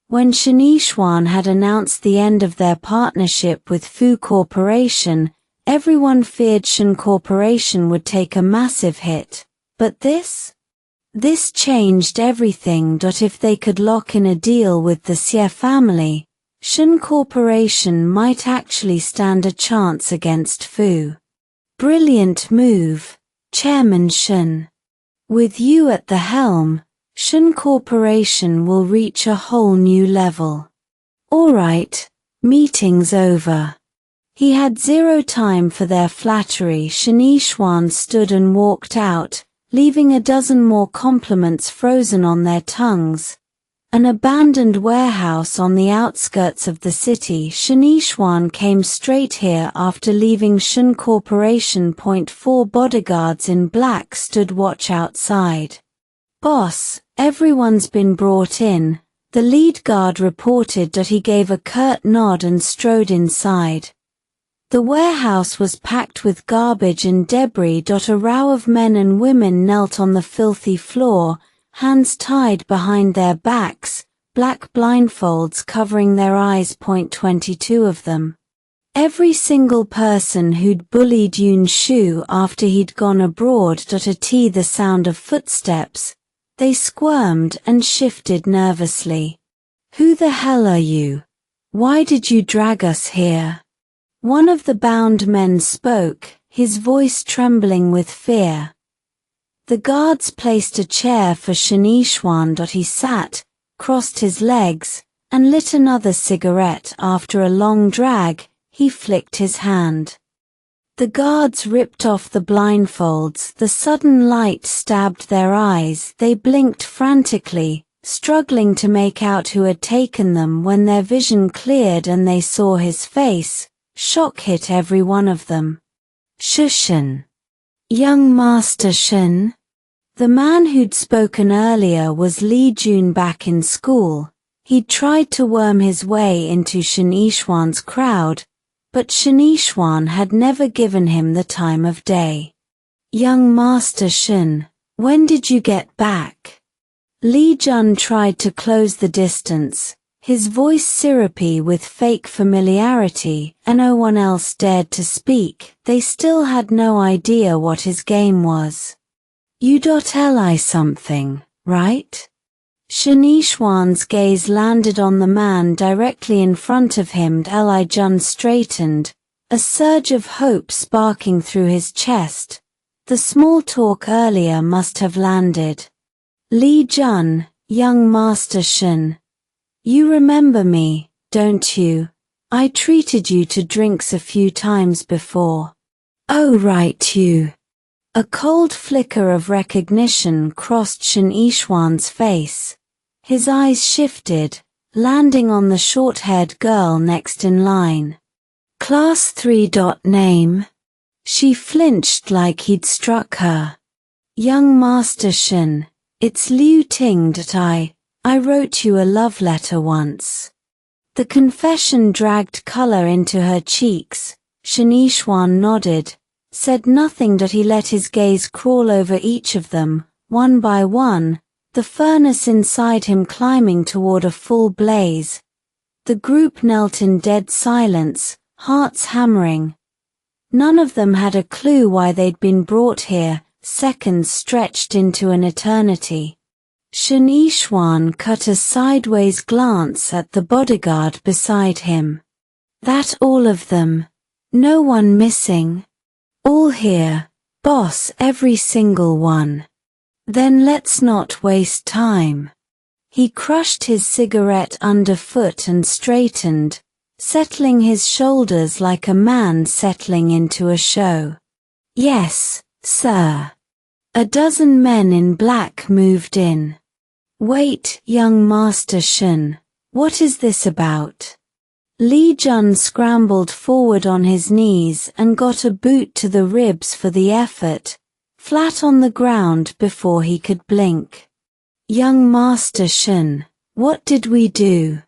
When Shen Yixuan had announced the end of their partnership with Fu Corporation, everyone feared Shen Corporation would take a massive hit. But this changed everything. If they could lock in a deal with the Xie family, Shen Corporation might actually stand a chance against Fu. Brilliant move, Chairman Shen. With you at the helm, Shen Corporation will reach a whole new level. All right, meeting's over. He had zero time for their flattery. Shen Yixuan stood and walked out, leaving a dozen more compliments frozen on their tongues. An abandoned warehouse on the outskirts of the city. Shen Yixuan came straight here after leaving Shen Corporation. 4 bodyguards in black stood watch outside. Boss, everyone's been brought in. The lead guard reported that he gave a curt nod and strode inside. The warehouse was packed with garbage and debris. A row of men and women knelt on the filthy floor, hands tied behind their backs, black blindfolds covering their eyes. 22 of them. Every single person who'd bullied Yun Shu after he'd gone abroad. The sound of footsteps. They squirmed and shifted nervously. Who the hell are you? Why did you drag us here? One of the bound men spoke, his voice trembling with fear. The guards placed a chair for Shen Yixuan. He sat, crossed his legs, and lit another cigarette. After a long drag, he flicked his hand. The guards ripped off the blindfolds. The sudden light stabbed their eyes. They blinked frantically, struggling to make out who had taken them. When their vision cleared and they saw his face, shock hit every one of them. Shen. Young Master Shen. The man who'd spoken earlier was Li Jun back in school. He'd tried to worm his way into Shen Yixuan's crowd, but Shen Yixuan had never given him the time of day. Young Master Shen, when did you get back? Li Jun tried to close the distance, his voice syrupy with fake familiarity, and no one else dared to speak. They still had no idea what his game was. You.li something, right? Shen Yixuan's gaze landed on the man directly in front of him. Li Jun straightened, a surge of hope sparking through his chest. The small talk earlier must have landed. Li Jun, young Master Shen. You remember me, don't you? I treated you to drinks a few times before. Oh right, you. A cold flicker of recognition crossed Shen Yixuan's face. His eyes shifted, landing on the short-haired girl next in line. Class 3. Name. She flinched like he'd struck her. Young Master Shen, it's Liu Ting. I wrote you a love letter once. The confession dragged color into her cheeks. Shen Yixuan nodded, said nothing. He let his gaze crawl over each of them, one by one, the furnace inside him climbing toward a full blaze. The group knelt in dead silence, hearts hammering. None of them had a clue why they'd been brought here. Seconds stretched into an eternity. Shen Yixuan cut a sideways glance at the bodyguard beside him. That all of them? No one missing? All here, boss, every single one. Then let's not waste time. He crushed his cigarette underfoot and straightened, settling his shoulders like a man settling into a show. Yes, sir. A dozen men in black moved in. Wait, young Master Shen, what is this about? Li Jun scrambled forward on his knees and got a boot to the ribs for the effort, flat on the ground before he could blink. Young Master Shen, what did we do?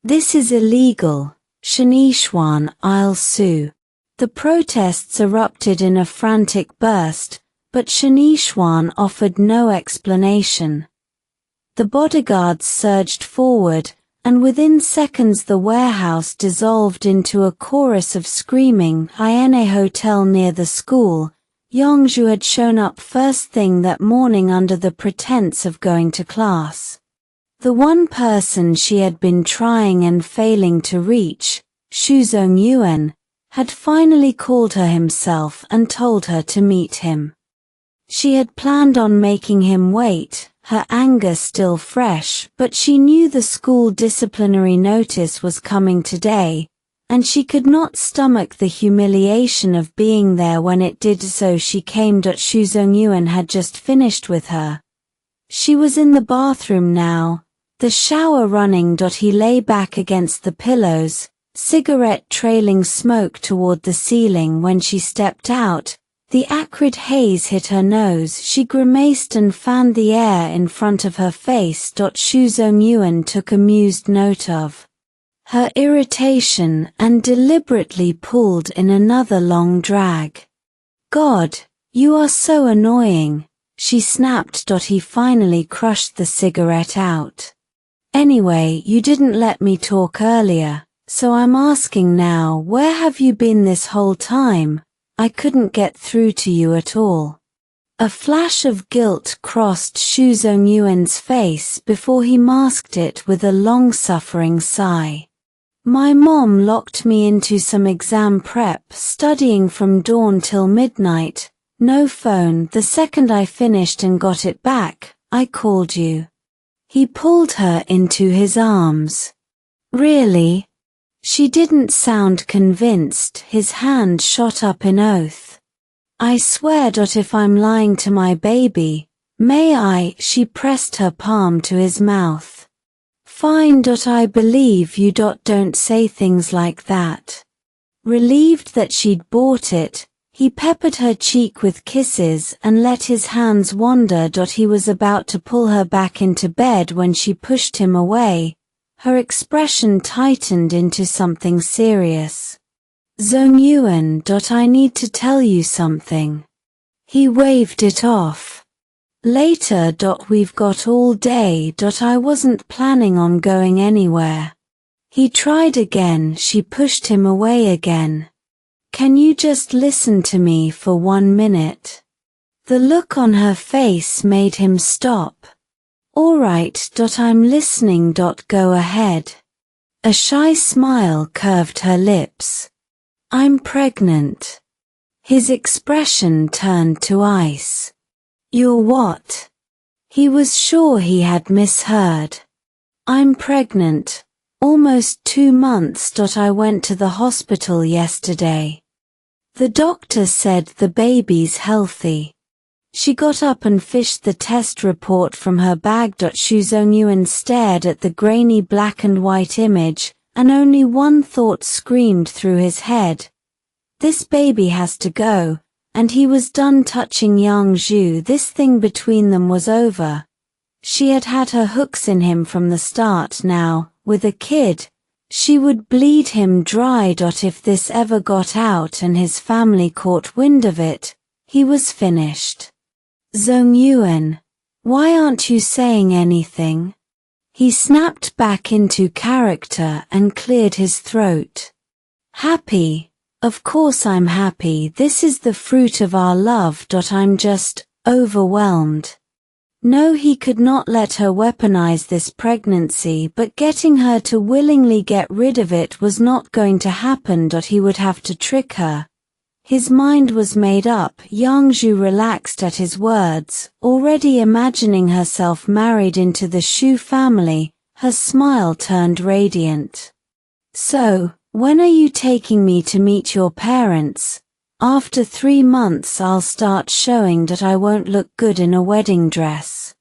This is illegal. Shen Yixuan, I'll sue. The protests erupted in a frantic burst, but Shen Yixuan offered no explanation. The bodyguards surged forward, and within seconds the warehouse dissolved into a chorus of screaming. In a hotel near the school, Yun Shu had shown up first thing that morning under the pretense of going to class. The one person she had been trying and failing to reach, Yuan, had finally called her himself and told her to meet him. She had planned on making him wait, her anger still fresh, but she knew the school disciplinary notice was coming today, and she could not stomach the humiliation of being there when it did so she came. Shu Zongyuan had just finished with her. She was in the bathroom now, the shower running. He lay back against the pillows, cigarette trailing smoke toward the ceiling. When she stepped out, the acrid haze hit her nose. She grimaced and fanned the air in front of her face. Shu Zongyuan took amused note of her irritation and deliberately pulled in another long drag. "God, you are so annoying," she snapped. He finally crushed the cigarette out. "Anyway, you didn't let me talk earlier, so I'm asking now, where have you been this whole time? I couldn't get through to you at all." A flash of guilt crossed Shu Zongyuan's face before he masked it with a long-suffering sigh. "My mom locked me into some exam prep, studying from dawn till midnight. No phone. The second I finished and got it back, I called you." He pulled her into his arms. "Really?" She didn't sound convinced. His hand shot up in oath. "I swear. If I'm lying to my baby, may I?" She pressed her palm to his mouth. "Fine. I believe you. Don't say things like that." Relieved that she'd bought it, he peppered her cheek with kisses and let his hands wander. He was about to pull her back into bed when she pushed him away. Her expression tightened into something serious. "Zongyuan. I need to tell you something." He waved it off. "Later. We've got all day. I wasn't planning on going anywhere." He tried again. She pushed him away again. "Can you just listen to me for 1 minute?" The look on her face made him stop. "All right. I'm listening. Go ahead." A shy smile curved her lips. "I'm pregnant." His expression turned to ice. "You're what?" He was sure he had misheard. "I'm pregnant. Almost 2 months. I went to the hospital yesterday. The doctor said the baby's healthy." She got up and fished the test report from her bag. Shu Zongyuan stared at the grainy black and white image, and only one thought screamed through his head. This baby has to go. And he was done touching Yun Shu. This thing between them was over. She had had her hooks in him from the start. Now, with a kid, she would bleed him dry. If this ever got out and his family caught wind of it, he was finished. "Zongyuan, why aren't you saying anything?" He snapped back into character and cleared his throat. "Happy. Of course I'm happy. This is the fruit of our love. I'm just overwhelmed." No, he could not let her weaponize this pregnancy, but getting her to willingly get rid of it was not going to happen. He would have to trick her. His mind was made up. Yun Shu relaxed at his words, already imagining herself married into the Shu family. Her smile turned radiant. "So, when are you taking me to meet your parents? After 3 months I'll start showing that I won't look good in a wedding dress."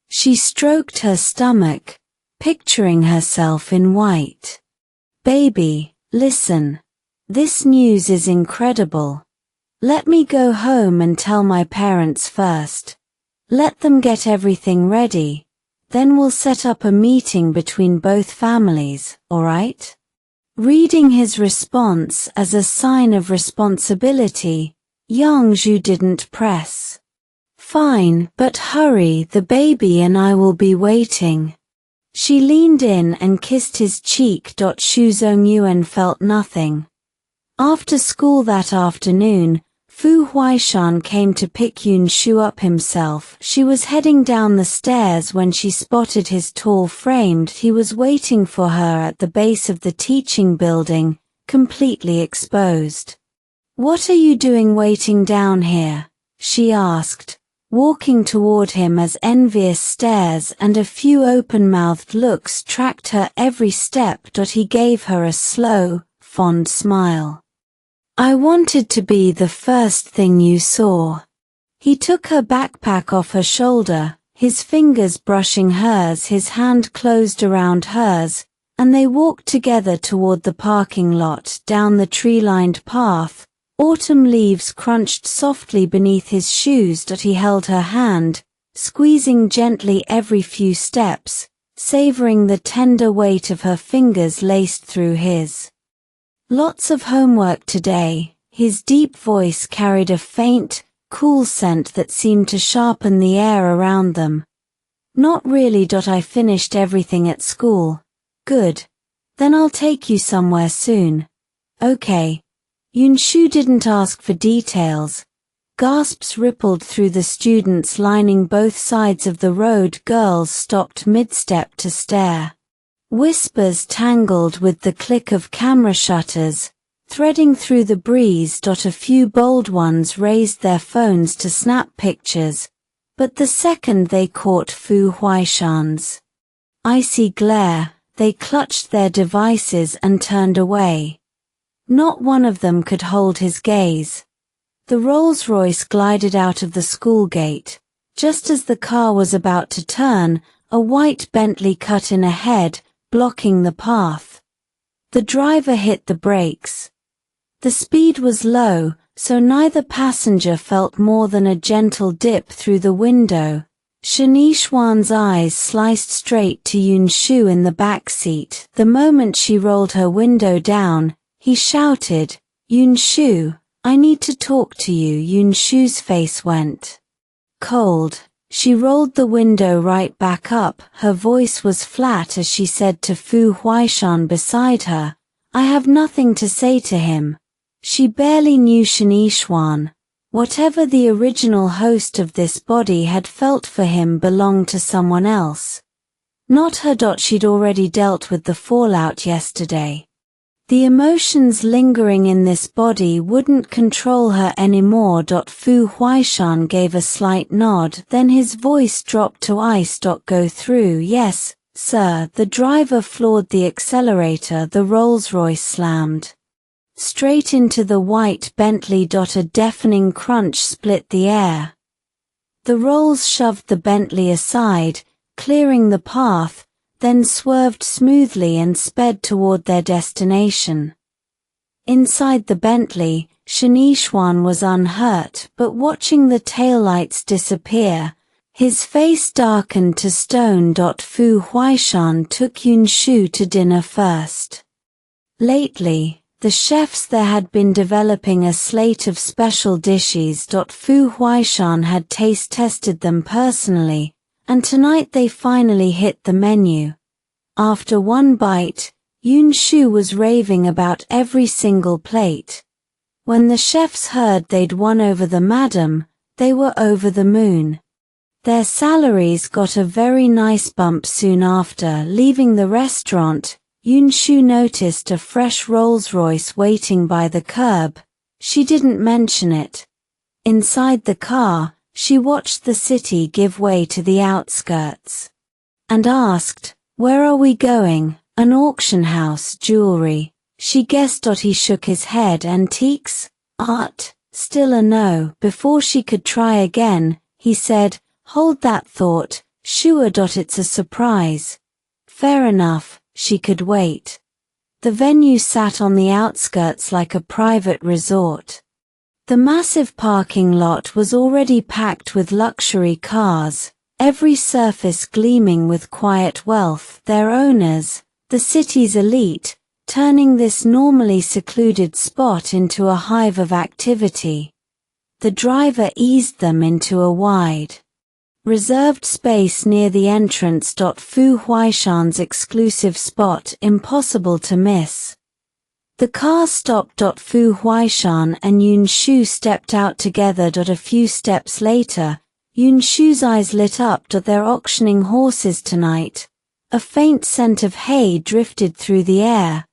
She stroked her stomach, picturing herself in white. "Baby, listen. This news is incredible. Let me go home and tell my parents first. Let them get everything ready. Then we'll set up a meeting between both families, all right?" Reading his response as a sign of responsibility, Yun Shu didn't press. "Fine, but hurry. The baby and I will be waiting." She leaned in and kissed his cheek. Shu Zongyuan felt nothing. After school that afternoon, Fu Huaishan came to pick Yun Shu up himself. She was heading down the stairs when she spotted his tall frame. He was waiting for her at the base of the teaching building, completely exposed. "What are you doing waiting down here?" she asked, walking toward him as envious stares and a few open-mouthed looks tracked her every step. He gave her a slow, fond smile. I wanted to be the first thing you saw. He took her backpack off her shoulder, his fingers brushing hers, his hand closed around hers, and they walked together toward the parking lot, down the tree-lined path. Autumn leaves crunched softly beneath his shoes. He held her hand, squeezing gently every few steps, savoring the tender weight of her fingers laced through his. Lots of homework today. His deep voice carried a faint, cool scent that seemed to sharpen the air around them. Not really. I finished everything at school. Good. Then I'll take you somewhere soon. Okay. Yun Shu didn't ask for details. Gasps rippled through the students lining both sides of the road. Girls stopped mid-step to stare. Whispers tangled with the click of camera shutters, threading through the breeze. A few bold ones raised their phones to snap pictures, but the second they caught Fu Huaishan's icy glare, they clutched their devices and turned away. Not one of them could hold his gaze. The Rolls-Royce glided out of the school gate. Just as the car was about to turn, a white Bentley cut in ahead, blocking the path. The driver hit the brakes. The speed was low, so neither passenger felt more than a gentle dip through the window. Shen Yixuan's eyes sliced straight to Yun Shu in the back seat. The moment she rolled her window down, he shouted, "Yun Shu, I need to talk to you." Yun Shu's face went cold. She rolled the window right back up. Her voice was flat as she said to Fu Huaishan beside her, "I have nothing to say to him." She barely knew Shen Yixuan. Whatever the original host of this body had felt for him belonged to someone else. Not her. She'd already dealt with the fallout yesterday. The emotions lingering in this body wouldn't control her anymore. Fu Huaishan gave a slight nod, then his voice dropped to ice. Go through. Yes, sir. The driver floored the accelerator. The Rolls-Royce slammed straight into the white Bentley. A deafening crunch split the air. The Rolls shoved the Bentley aside, clearing the path, then swerved smoothly and sped toward their destination. Inside the Bentley, Shen Yixuan was unhurt, but watching the taillights disappear, his face darkened to stone. Fu Huaishan took Yun Shu to dinner first. Lately, the chefs there had been developing a slate of special dishes. Fu Huaishan had taste-tested them personally, and tonight they finally hit the menu. After one bite, Yun Shu was raving about every single plate. When the chefs heard they'd won over the madam, they were over the moon. Their salaries got a very nice bump soon after. Leaving the restaurant, Yun Shu noticed a fresh Rolls-Royce waiting by the curb. She didn't mention it. Inside the car, she watched the city give way to the outskirts. And asked, "Where are we going?" "An auction house, jewelry." She guessed. He shook his head. "Antiques? Art?" Still a no. Before she could try again, he said, "Hold that thought, sure. It's a surprise." Fair enough. She could wait. The venue sat on the outskirts like a private resort. The massive parking lot was already packed with luxury cars, every surface gleaming with quiet wealth. Their owners, the city's elite, turning this normally secluded spot into a hive of activity. The driver eased them into a wide, reserved space near the entrance. Fu Huaishan's exclusive spot, impossible to miss. The car stopped. Fu Huaishan and Yun Shu stepped out together. A few steps later, Yun Shu's eyes lit up. They're auctioning horses tonight. A faint scent of hay drifted through the air.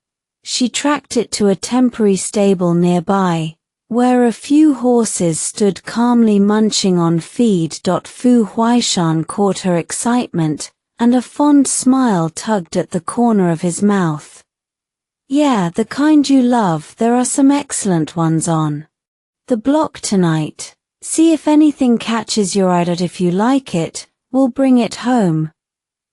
She tracked it to a temporary stable nearby, where a few horses stood calmly munching on feed. Fu Huaishan caught her excitement, and a fond smile tugged at the corner of his mouth. Yeah, the kind you love. There are some excellent ones on the block tonight. See if anything catches your eye. If you like it, we'll bring it home.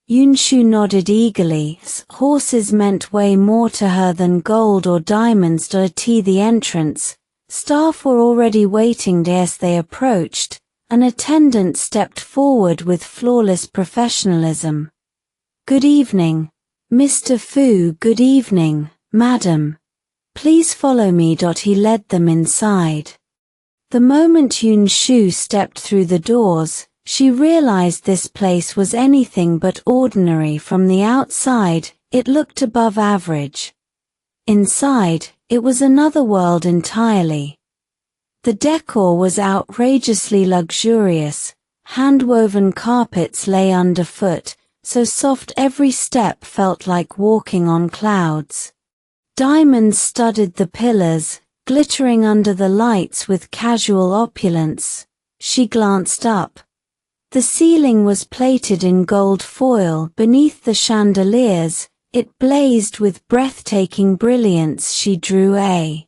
Yun Shu nodded eagerly. Horses meant way more to her than gold or diamonds. At the entrance, staff were already waiting as they approached. An attendant stepped forward with flawless professionalism. Good evening, Mr. Fu. Good evening, madam. Please follow me. He led them inside. The moment Yun Shu stepped through the doors, she realized this place was anything but ordinary. From the outside, it looked above average. Inside, it was another world entirely. The decor was outrageously luxurious. Hand-woven carpets lay underfoot, so soft every step felt like walking on clouds. Diamonds studded the pillars, glittering under the lights with casual opulence. She glanced up. The ceiling was plated in gold foil. Beneath the chandeliers, it blazed with breathtaking brilliance. She drew a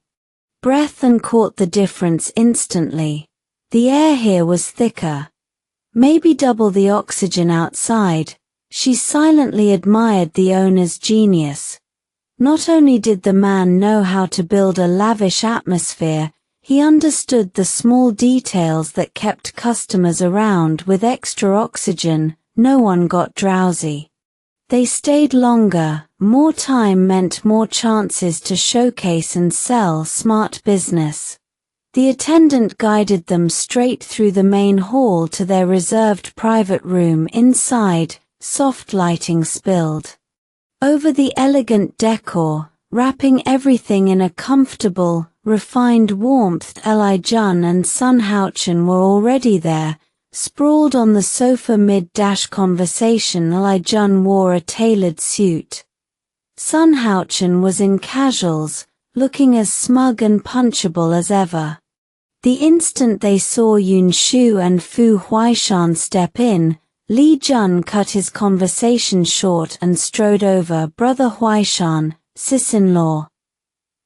breath and caught the difference instantly. The air here was thicker. Maybe double the oxygen outside. She silently admired the owner's genius. Not only did the man know how to build a lavish atmosphere, he understood the small details that kept customers around. With extra oxygen, no one got drowsy. They stayed longer. More time meant more chances to showcase and sell smart business. The attendant guided them straight through the main hall to their reserved private room. Inside, soft lighting spilled over the elegant decor, wrapping everything in a comfortable, refined warmth. Li Jun and Sun Huaishan were already there, sprawled on the sofa mid-conversation. Li Jun wore a tailored suit. Sun Huaishan was in casuals, looking as smug and punchable as ever. The instant they saw Yun Shu and Fu Huaishan step in, Li Jun cut his conversation short and strode over. Brother Huaishan, sis-in-law.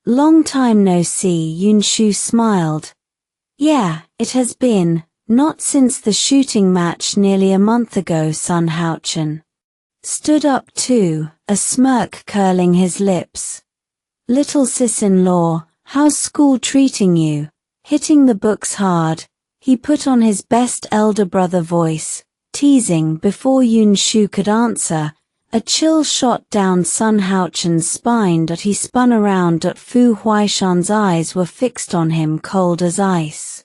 Long time no see. Yun Shu smiled. Yeah, it has been, not since the shooting match nearly a month ago. Sun Huaishan stood up too, a smirk curling his lips. Little sis-in-law, how's school treating you? Hitting the books hard? He put on his best elder brother voice, teasing. Before Yun Shu could answer, a chill shot down Sun Huaishan's spine. He spun around. Fu Huaishan's eyes were fixed on him, cold as ice.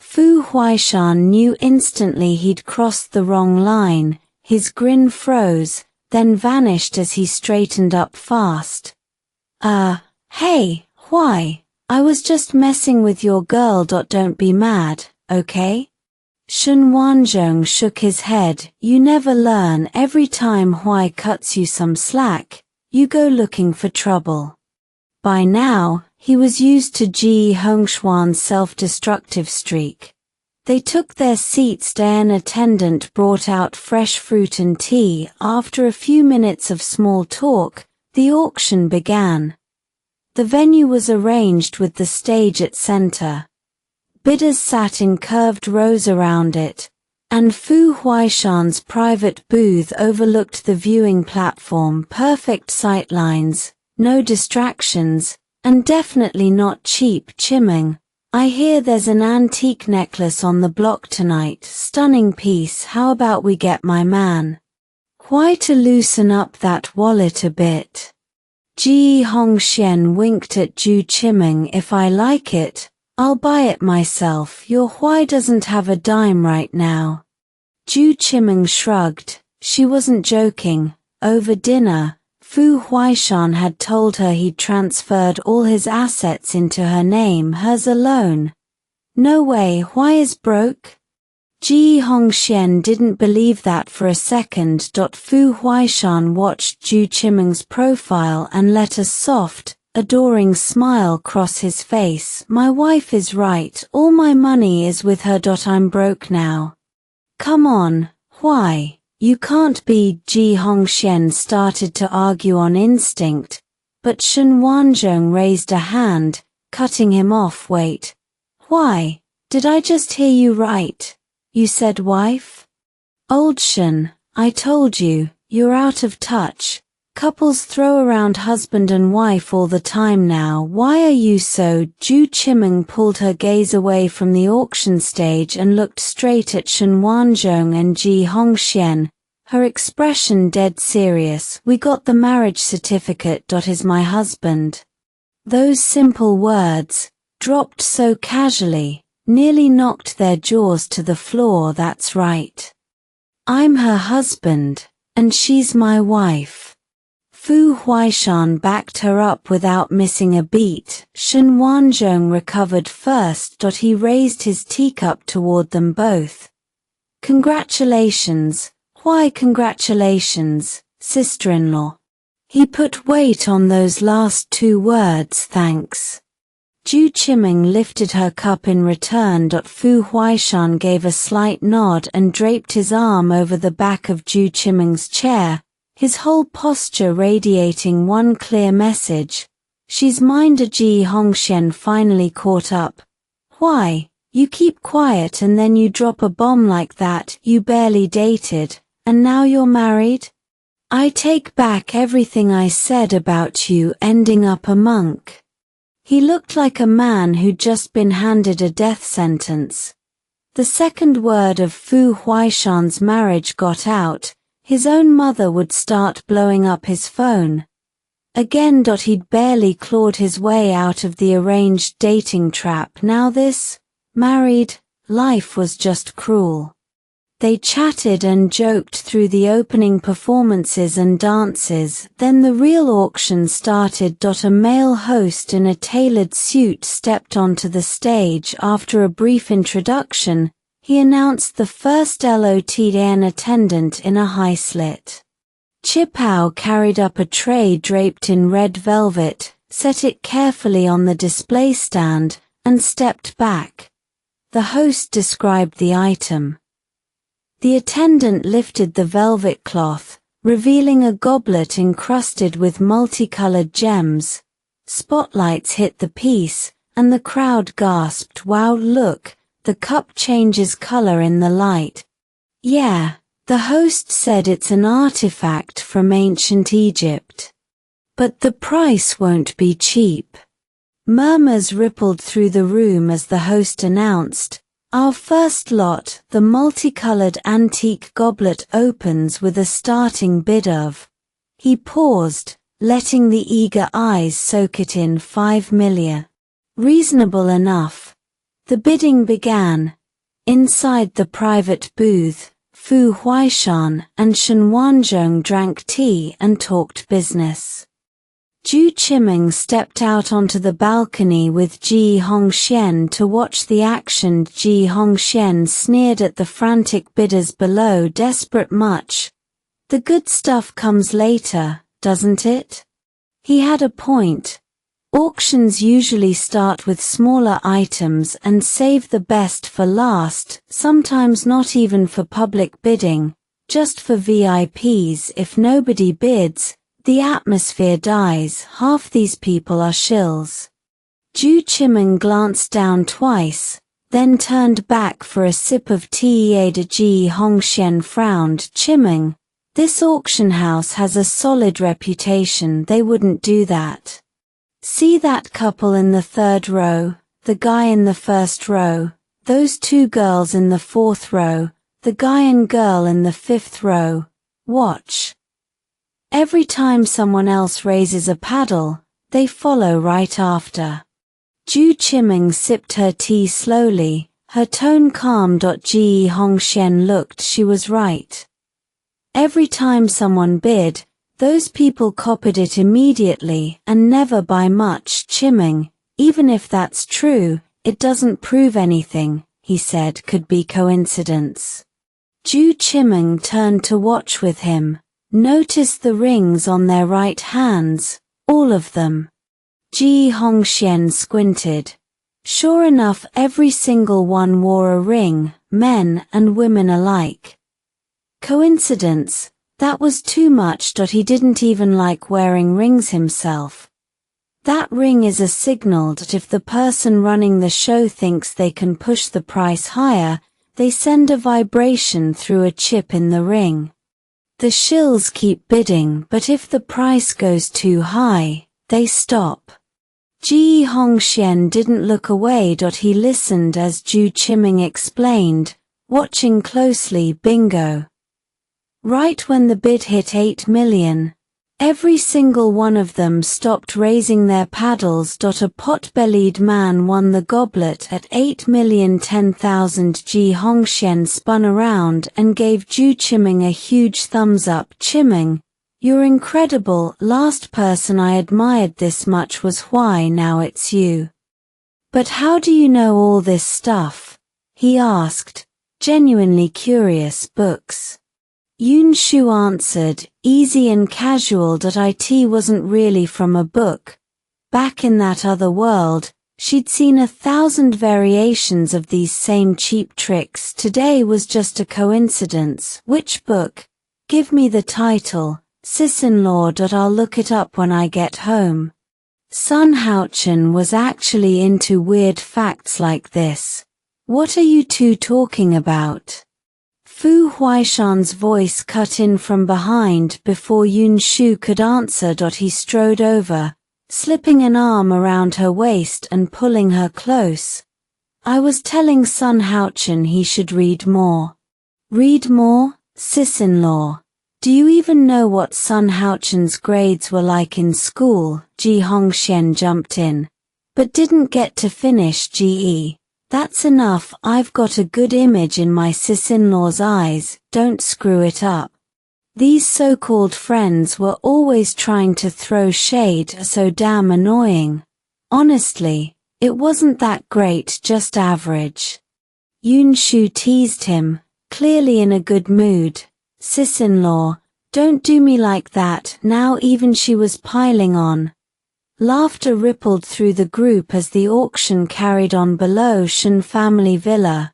Fu Huaishan knew instantly he'd crossed the wrong line. His grin froze, then vanished as he straightened up fast. Hey, why? I was just messing with your girl. Don't be mad, okay? Shen Yixuan shook his head. You never learn. Every time Huai cuts you some slack, you go looking for trouble. By now, he was used to Ji Hongshuan's self-destructive streak. They took their seats. An attendant brought out fresh fruit and tea. After a few minutes of small talk, the auction began. The venue was arranged with the stage at center. Bidders sat in curved rows around it, and Fu Huaishan's private booth overlooked the viewing platform. Perfect sightlines, no distractions, and definitely not cheap chiming. I hear there's an antique necklace on the block tonight. Stunning piece. How about we get my man Huai to loosen up that wallet a bit? Ji Hongxian winked at Ju Chiming. If I like it, I'll buy it myself. Your Huai doesn't have a dime right now. Ju Chiming shrugged. She wasn't joking. Over dinner, Fu Huaishan had told her he'd transferred all his assets into her name, hers alone. No way, Huai is broke? Ji Hongxian didn't believe that for a second. Fu Huaishan watched Ju Chiming's profile and let a soft, adoring smile cross his face. My wife is right. All my money is with her. I'm broke now. Come on, Huai. You can't be. Ji Hongxian started to argue on instinct, but Shen Wanzhong raised a hand, cutting him off. Wait. Why? Did I just hear you right? You said wife? Old Shen, I told you, you're out of touch. Couples throw around husband and wife all the time now. Why are you so? Zhu Qimeng pulled her gaze away from the auction stage and looked straight at Shen Wanzhong and Ji Hongxian, her expression dead serious. We got the marriage certificate. Is my husband. Those simple words, dropped so casually, nearly knocked their jaws to the floor. That's right. I'm her husband, and she's my wife. Fu Huaishan backed her up without missing a beat. Shen Wanzhong recovered first. He raised his teacup toward them both. Congratulations. Why congratulations, sister-in-law? He put weight on those last two words. Thanks. Zhu Qimeng lifted her cup in return. Fu Huaishan gave a slight nod and draped his arm over the back of Zhu Qimeng's chair, his whole posture radiating one clear message. She's mine. Ji Hongxian finally caught up. Why, you keep quiet and then you drop a bomb like that. You barely dated, and now you're married? I take back everything I said about you ending up a monk. He looked like a man who'd just been handed a death sentence. The second word of Fu Huaishan's marriage got out, his own mother would start blowing up his phone. Again. He'd barely clawed his way out of the arranged dating trap. Now this, married, life was just cruel. They chatted and joked through the opening performances and dances, then the real auction started. A male host in a tailored suit stepped onto the stage. After a brief introduction, he announced the first LOTN attendant in a high slit. Chipao carried up a tray draped in red velvet, set it carefully on the display stand, and stepped back. The host described the item. The attendant lifted the velvet cloth, revealing a goblet encrusted with multicolored gems. Spotlights hit the piece, and the crowd gasped. Wow, look, the cup changes color in the light. Yeah, the host said it's an artifact from ancient Egypt. But the price won't be cheap. Murmurs rippled through the room as the host announced, our first lot, the multicolored antique goblet, opens with a starting bid of. He paused, letting the eager eyes soak it in. 5 million. Reasonable enough. The bidding began. Inside the private booth, Fu Huaishan and Shen Wanzhong drank tea and talked business. Zhu Qimeng stepped out onto the balcony with Ji Hongxian to watch the action. Ji Hongxian sneered at the frantic bidders below. Desperate much? The good stuff comes later, doesn't it? He had a point. Auctions usually start with smaller items and save the best for last, sometimes not even for public bidding, just for VIPs. If nobody bids, the atmosphere dies. Half these people are shills. Zhu Qimeng glanced down twice, then turned back for a sip of tea. Ji Hongxian frowned. Qimeng, this auction house has a solid reputation. They wouldn't do that. See that couple in the third row, the guy in the first row, those two girls in the fourth row, the guy and girl in the fifth row. Watch. Every time someone else raises a paddle, they follow right after. Zhu Qimeng sipped her tea slowly, her tone calm. Ji Hongxian looked. She was right. Every time someone bid, those people copied it immediately and never by much. Qimeng, even if that's true, it doesn't prove anything, he said. Could be coincidence. Zhu Qimeng turned to watch with him. Notice the rings on their right hands, all of them. Ji Hongxian squinted. Sure enough, every single one wore a ring, men and women alike. Coincidence? That was too much. He didn't even like wearing rings himself. That ring is a signal that if the person running the show thinks they can push the price higher, they send a vibration through a chip in the ring. The shills keep bidding, but if the price goes too high, they stop. Ji Hongxian didn't look away. He listened as Zhu Qiming explained, watching closely. Bingo. Right when the bid hit 8 million, every single one of them stopped raising their paddles. A pot-bellied man won the goblet at 8,010,000. Ji Hongxian spun around and gave Zhu Qiming a huge thumbs up. Qiming, you're incredible. Last person I admired this much was Huai. Now it's you. But how do you know all this stuff? He asked, genuinely curious. Books. Yun Shu answered, easy and casual. It wasn't really from a book. Back in that other world, she'd seen 1,000 variations of these same cheap tricks. Today was just a coincidence. Which book? Give me the title. Sis-in-law. I'll look it up when I get home. Sun Huaishan was actually into weird facts like this. What are you two talking about? Fu Huaishan's voice cut in from behind before Yun Shu could answer. He strode over, slipping an arm around her waist and pulling her close. I was telling Sun Huaishan he should read more. Read more? Sis-in-law. Do you even know what Sun Huaishan's grades were like in school? Ji Hongxian jumped in, but didn't get to finish. Ge. That's enough. I've got a good image in my sis-in-law's eyes. Don't screw it up. These so-called friends were always trying to throw shade. So damn annoying. Honestly, it wasn't that great, just average. Yun Shu teased him, clearly in a good mood. Sis-in-law, don't do me like that. Now even she was piling on. Laughter rippled through the group as the auction carried on below Shen family villa.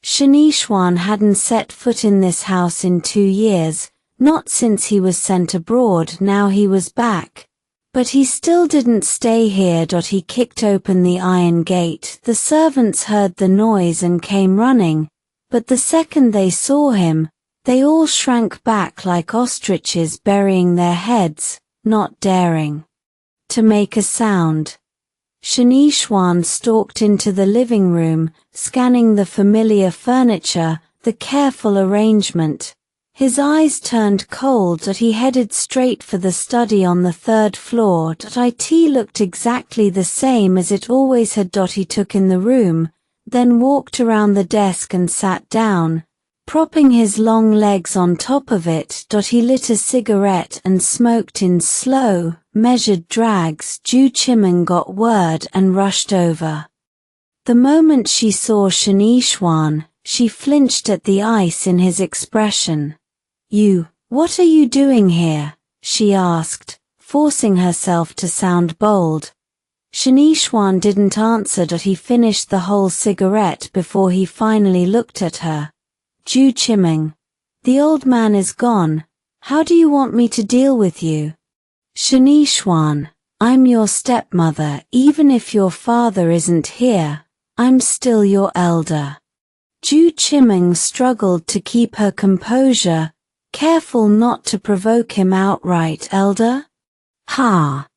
Shen Yixuan hadn't set foot in this house in 2 years, not since he was sent abroad. Now he was back. But he still didn't stay here. He kicked open the iron gate. The servants heard the noise and came running, but the second they saw him, they all shrank back like ostriches burying their heads, not daring to make a sound. Shen Yixuan stalked into the living room, scanning the familiar furniture, the careful arrangement. His eyes turned cold. He headed straight for the study on the 3rd floor. It looked exactly the same as it always had. He took in the room, then walked around the desk and sat down, propping his long legs on top of it. He lit a cigarette and smoked in slow, measured drags. Zhu Qiming got word and rushed over. The moment she saw Shen Yixuan, she flinched at the ice in his expression. What are you doing here? She asked, forcing herself to sound bold. Shen Yixuan didn't answer. He finished the whole cigarette before he finally looked at her. Zhu Qiming, the old man is gone. How do you want me to deal with you? Shen Yixuan, I'm your stepmother. Even if your father isn't here, I'm still your elder. Zhu Qiming struggled to keep her composure, careful not to provoke him outright. Elder? Ha!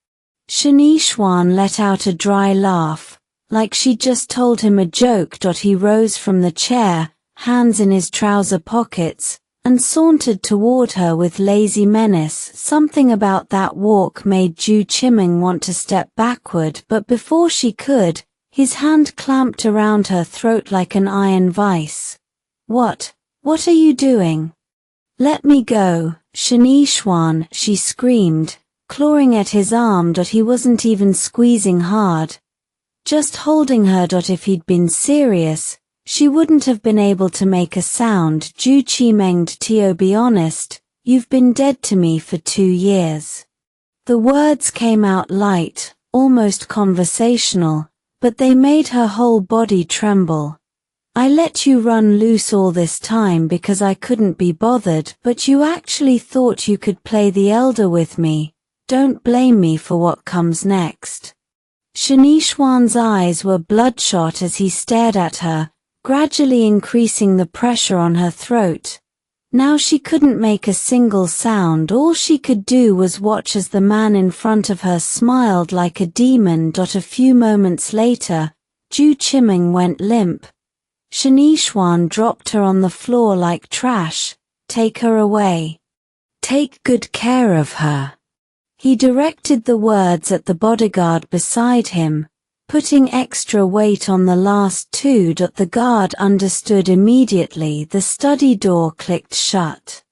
Shen Yixuan let out a dry laugh, like she'd just told him a joke. He rose from the chair, hands in his trouser pockets, and sauntered toward her with lazy menace. Something about that walk made Zhu Qiming want to step backward, but before she could, his hand clamped around her throat like an iron vice. What are you doing? Let me go, Shen Yixuan, she screamed, clawing at his arm. He wasn't even squeezing hard, just holding her. If he'd been serious, she wouldn't have been able to make a sound. Zhu Qiming, to be honest, you've been dead to me for 2 years. The words came out light, almost conversational, but they made her whole body tremble. I let you run loose all this time because I couldn't be bothered, but you actually thought you could play the elder with me. don't blame me for what comes next. Shen Yixuan's eyes were bloodshot as he stared at her, gradually increasing the pressure on her throat. Now she couldn't make a single sound. All she could do was watch as the man in front of her smiled like a demon. A few moments later, Zhu Qimeng went limp. Shen Yixuan dropped her on the floor like trash. Take her away. Take good care of her. He directed the words at the bodyguard beside him, putting extra weight on the last two. The guard understood immediately. The study door clicked shut.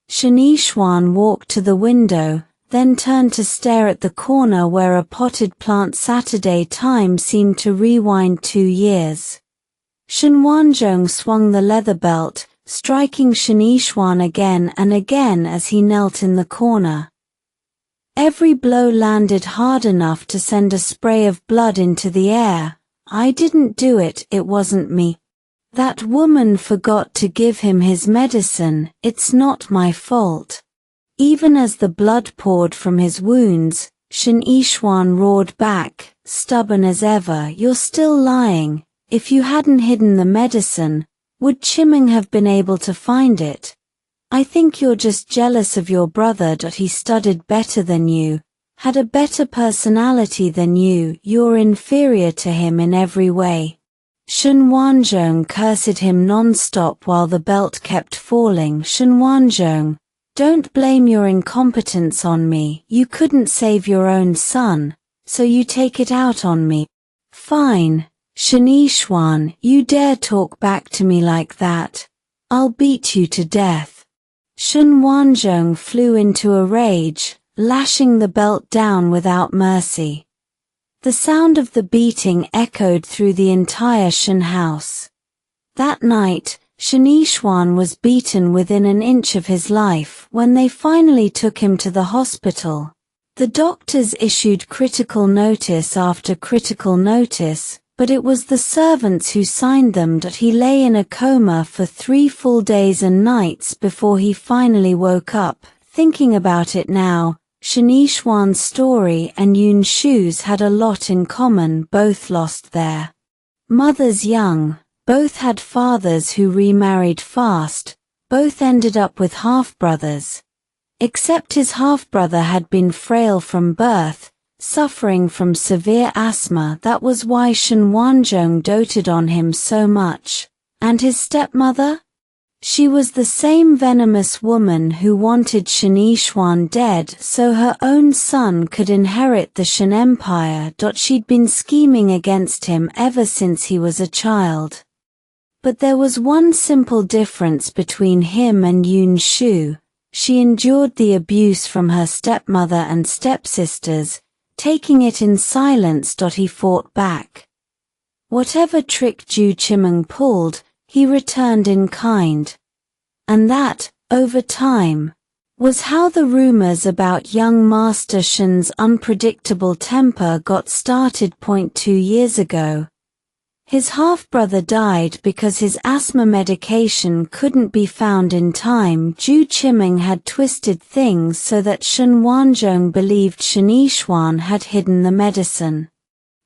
Shen Yixuan walked to the window, then turned to stare at the corner where a potted plant. Saturday time seemed to rewind 2 years. Shen Wanzhong swung the leather belt, striking Shen Yixuan again and again as he knelt in the corner. Every blow landed hard enough to send a spray of blood into the air. I didn't do it, it wasn't me. That woman forgot to give him his medicine, it's not my fault. Even as the blood poured from his wounds, Shen Yixuan roared back, stubborn as ever. You're still lying. If you hadn't hidden the medicine, would Qimeng have been able to find it? I think you're just jealous of your brother. He studied better than you, had a better personality than you. You're inferior to him in every way. Shen Wanzhong cursed him non-stop while the belt kept falling. Shen Wanzhong, don't blame your incompetence on me. You couldn't save your own son, so you take it out on me. Fine, Shen Yixuan, you dare talk back to me like that? I'll beat you to death. Shen Wanzhong flew into a rage, lashing the belt down without mercy. The sound of the beating echoed through the entire Shen house. That night, Shen Yixuan was beaten within an inch of his life. When they finally took him to the hospital, the doctors issued critical notice after critical notice, but it was the servants who signed them. He lay in a coma for 3 full days and nights before he finally woke up. Thinking about it now, Shen Yixuan's story and Yun Shu's had a lot in common. Both lost their mothers young, both had fathers who remarried fast, both ended up with half-brothers. Except his half-brother had been frail from birth, suffering from severe asthma. That was why Shen Wanzhong doted on him so much. And his stepmother? She was the same venomous woman who wanted Shen Yixuan dead so her own son could inherit the Shen Empire. She'd been scheming against him ever since he was a child. But there was one simple difference between him and Yun Shu. She endured the abuse from her stepmother and stepsisters, taking it in silence. He fought back. Whatever trick Zhu Qimeng pulled, he returned in kind. And that, over time, was how the rumors about young Master Shen's unpredictable temper got started. 2 years ago. His half-brother died because his asthma medication couldn't be found in time. Zhu Qimeng had twisted things so that Shen Wanzhong believed Shen Yixuan had hidden the medicine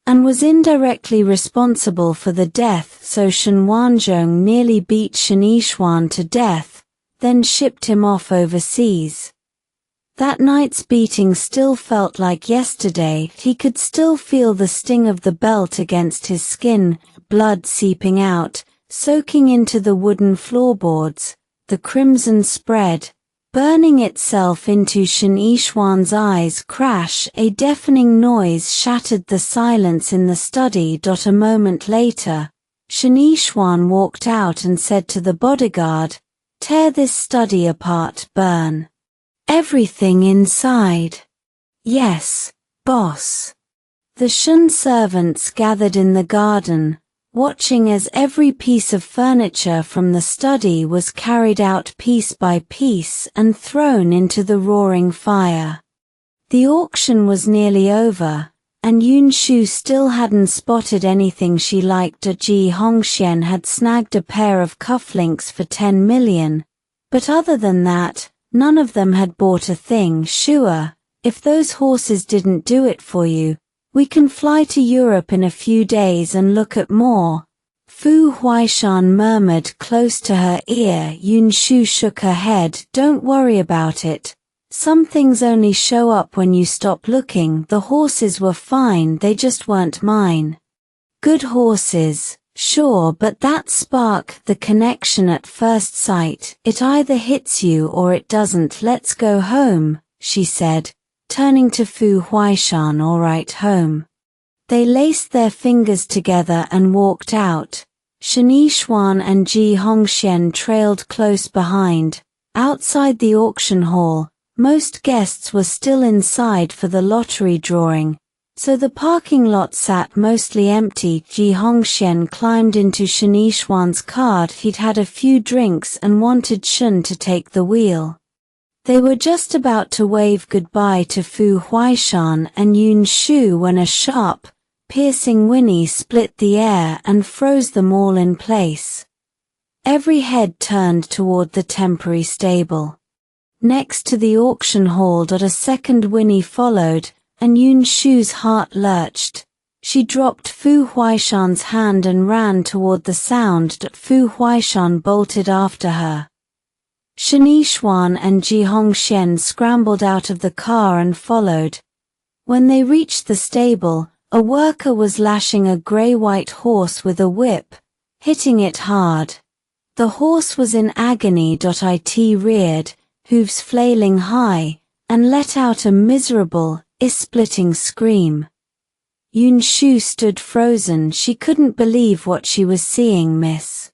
and was indirectly responsible for the death, so Shen Wanzhong nearly beat Shen Yixuan to death, then shipped him off overseas. That night's beating still felt like yesterday. He could still feel the sting of the belt against his skin, blood seeping out, soaking into the wooden floorboards, the crimson spread, burning itself into Shen Yixuan's eyes. Crash! A deafening noise shattered the silence in the study. A moment later, Shen Yixuan walked out and said to the bodyguard, "Tear this study apart, burn everything inside." "Yes, boss." The Shen servants gathered in the garden, watching as every piece of furniture from the study was carried out piece by piece and thrown into the roaring fire. The auction was nearly over, and Yun Shu still hadn't spotted anything she liked. Ji Hongxian had snagged a pair of cufflinks for 10 million, but other than that, none of them had bought a thing. Sure, If those horses didn't do it for you, we can fly to Europe in a few days and look at more. Fu Huaishan murmured close to her ear. Yun Shu shook her head. Don't worry about it. Some things only show up when you stop looking. The horses were fine, they just weren't mine. Good horses, sure, but that spark, the connection at first sight, it either hits you or it doesn't. Let's go home, she said, turning to Fu Huaishan. All right, home. They laced their fingers together and walked out. Shen Yixuan and Ji Hongxian trailed close behind. Outside the auction hall, most guests were still inside for the lottery drawing, so the parking lot sat mostly empty. Ji Hongxian climbed into Shen Yixuan's car. He'd had a few drinks and wanted Shen to take the wheel. They were just about to wave goodbye to Fu Huaishan and Yun Shu when a sharp, piercing whinny split the air and froze them all in place. Every head turned toward the temporary stable. Next to the auction hall, a second whinny followed, and Yun Shu's heart lurched. She dropped Fu Huaishan's hand and ran toward the sound. Fu Huaishan bolted after her. Shen Yixuan and Ji Hongxian scrambled out of the car and followed. When they reached the stable, a worker was lashing a gray-white horse with a whip, hitting it hard. The horse was in agony. It reared, hooves flailing high, and let out a miserable, ear-splitting scream. Yun Shu stood frozen. She couldn't believe what she was seeing. Miss,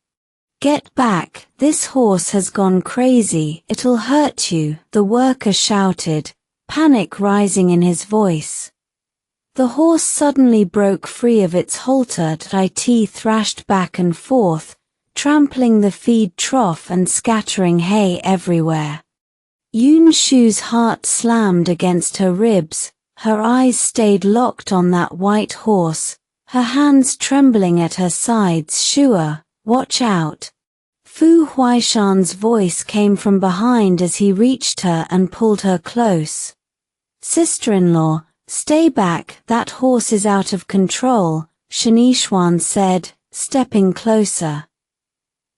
get back, this horse has gone crazy, it'll hurt you, the worker shouted, panic rising in his voice. The horse suddenly broke free of its halter. It thrashed back and forth, trampling the feed trough and scattering hay everywhere. Yun Shu's heart slammed against her ribs, her eyes stayed locked on that white horse, her hands trembling at her sides. Shua, watch out. Fu Huaishan's voice came from behind as he reached her and pulled her close. Sister-in-law, stay back, that horse is out of control, Shen Yixuan said, stepping closer.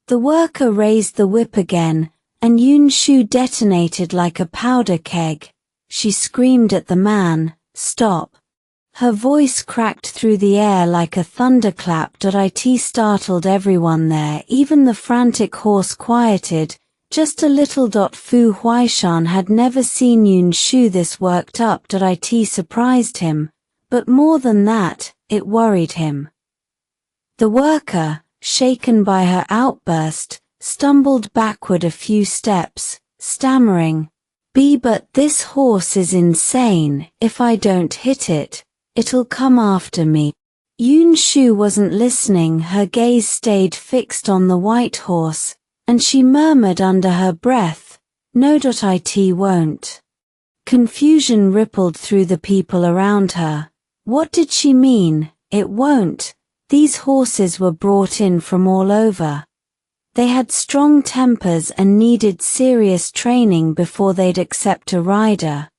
The worker raised the whip again, and Yun Shu detonated like a powder keg. She screamed at the man, stop. Her voice cracked through the air like a thunderclap. It startled everyone there, even the frantic horse quieted, just a little. Fu Huaishan had never seen Yun Shu this worked up. It surprised him, but more than that, it worried him. The worker, shaken by her outburst, stumbled backward a few steps, stammering, but this horse is insane, if I don't hit it, it'll come after me. Yun Shu wasn't listening. Her gaze stayed fixed on the white horse, and she murmured under her breath, no. It won't. Confusion rippled through the people around her. What did she mean, it won't? These horses were brought in from all over. They had strong tempers and needed serious training before they'd accept a rider.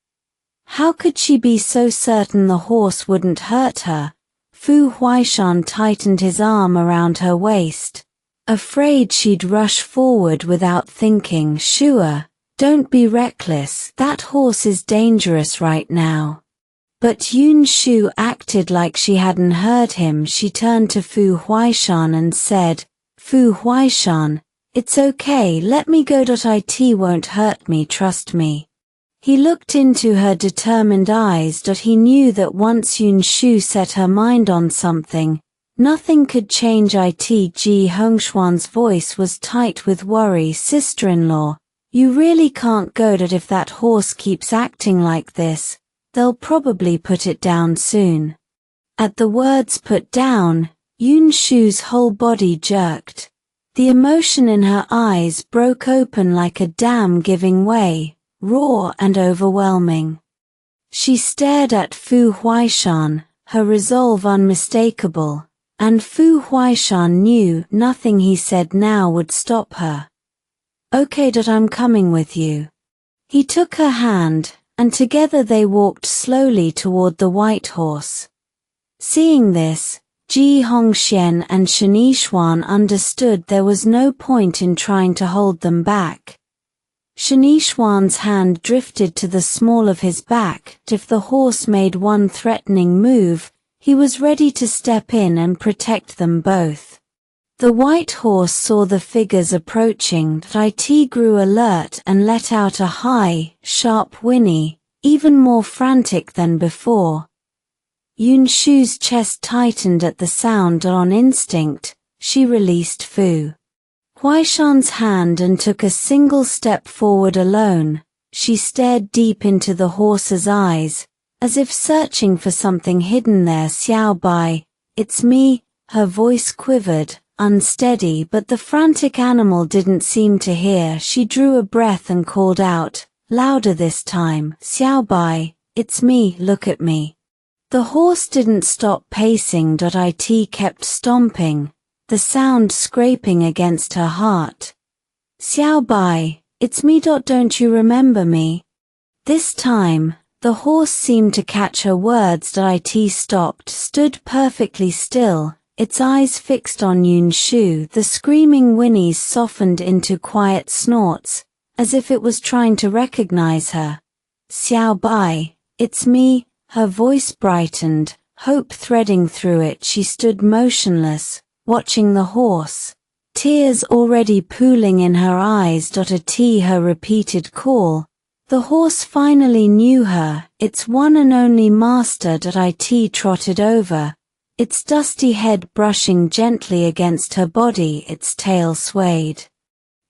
How could she be so certain the horse wouldn't hurt her? Fu Huaishan tightened his arm around her waist, afraid she'd rush forward without thinking. Shua, don't be reckless, that horse is dangerous right now. But Yun Shu acted like she hadn't heard him. She turned to Fu Huaishan and said, Fu Huaishan, it's okay, let me go. It won't hurt me, trust me. He looked into her determined eyes. He knew that once Yun Shu set her mind on something, nothing could change it. Ji Hongxian's voice was tight with worry. Sister-in-law, you really can't go. If that horse keeps acting like this, they'll probably put it down soon. At the words put down, Yun Shu's whole body jerked. The emotion in her eyes broke open like a dam giving way, raw and overwhelming. She stared at Fu Huaishan, her resolve unmistakable, and Fu Huaishan knew nothing he said now would stop her. Okay, I'm coming with you. He took her hand, and together they walked slowly toward the white horse. Seeing this, Ji Hongxian and Shen Yixuan understood there was no point in trying to hold them back. Shen Yixuan's hand drifted to the small of his back. If the horse made one threatening move, he was ready to step in and protect them both. The white horse saw the figures approaching. It grew alert and let out a high, sharp whinny, even more frantic than before. Yun Shu's chest tightened at the sound. On instinct, she released Fu Huaishan's hand and took a single step forward alone. She stared deep into the horse's eyes, as if searching for something hidden there. Xiao Bai, it's me, her voice quivered, unsteady, but the frantic animal didn't seem to hear. She drew a breath and called out, louder this time, Xiao Bai, it's me, look at me. The horse didn't stop pacing. It kept stomping, the sound scraping against her heart. Xiao Bai, it's me. Don't you remember me? This time, the horse seemed to catch her words. It stopped, stood perfectly still, its eyes fixed on Yun Shu. The screaming whinnies softened into quiet snorts, as if it was trying to recognize her. Xiao Bai, it's me. Her voice brightened, hope threading through it. She stood motionless, watching the horse, tears already pooling in her eyes. Her repeated call. The horse finally knew her, its one and only master. It trotted over, its dusty head brushing gently against her body. Its tail swayed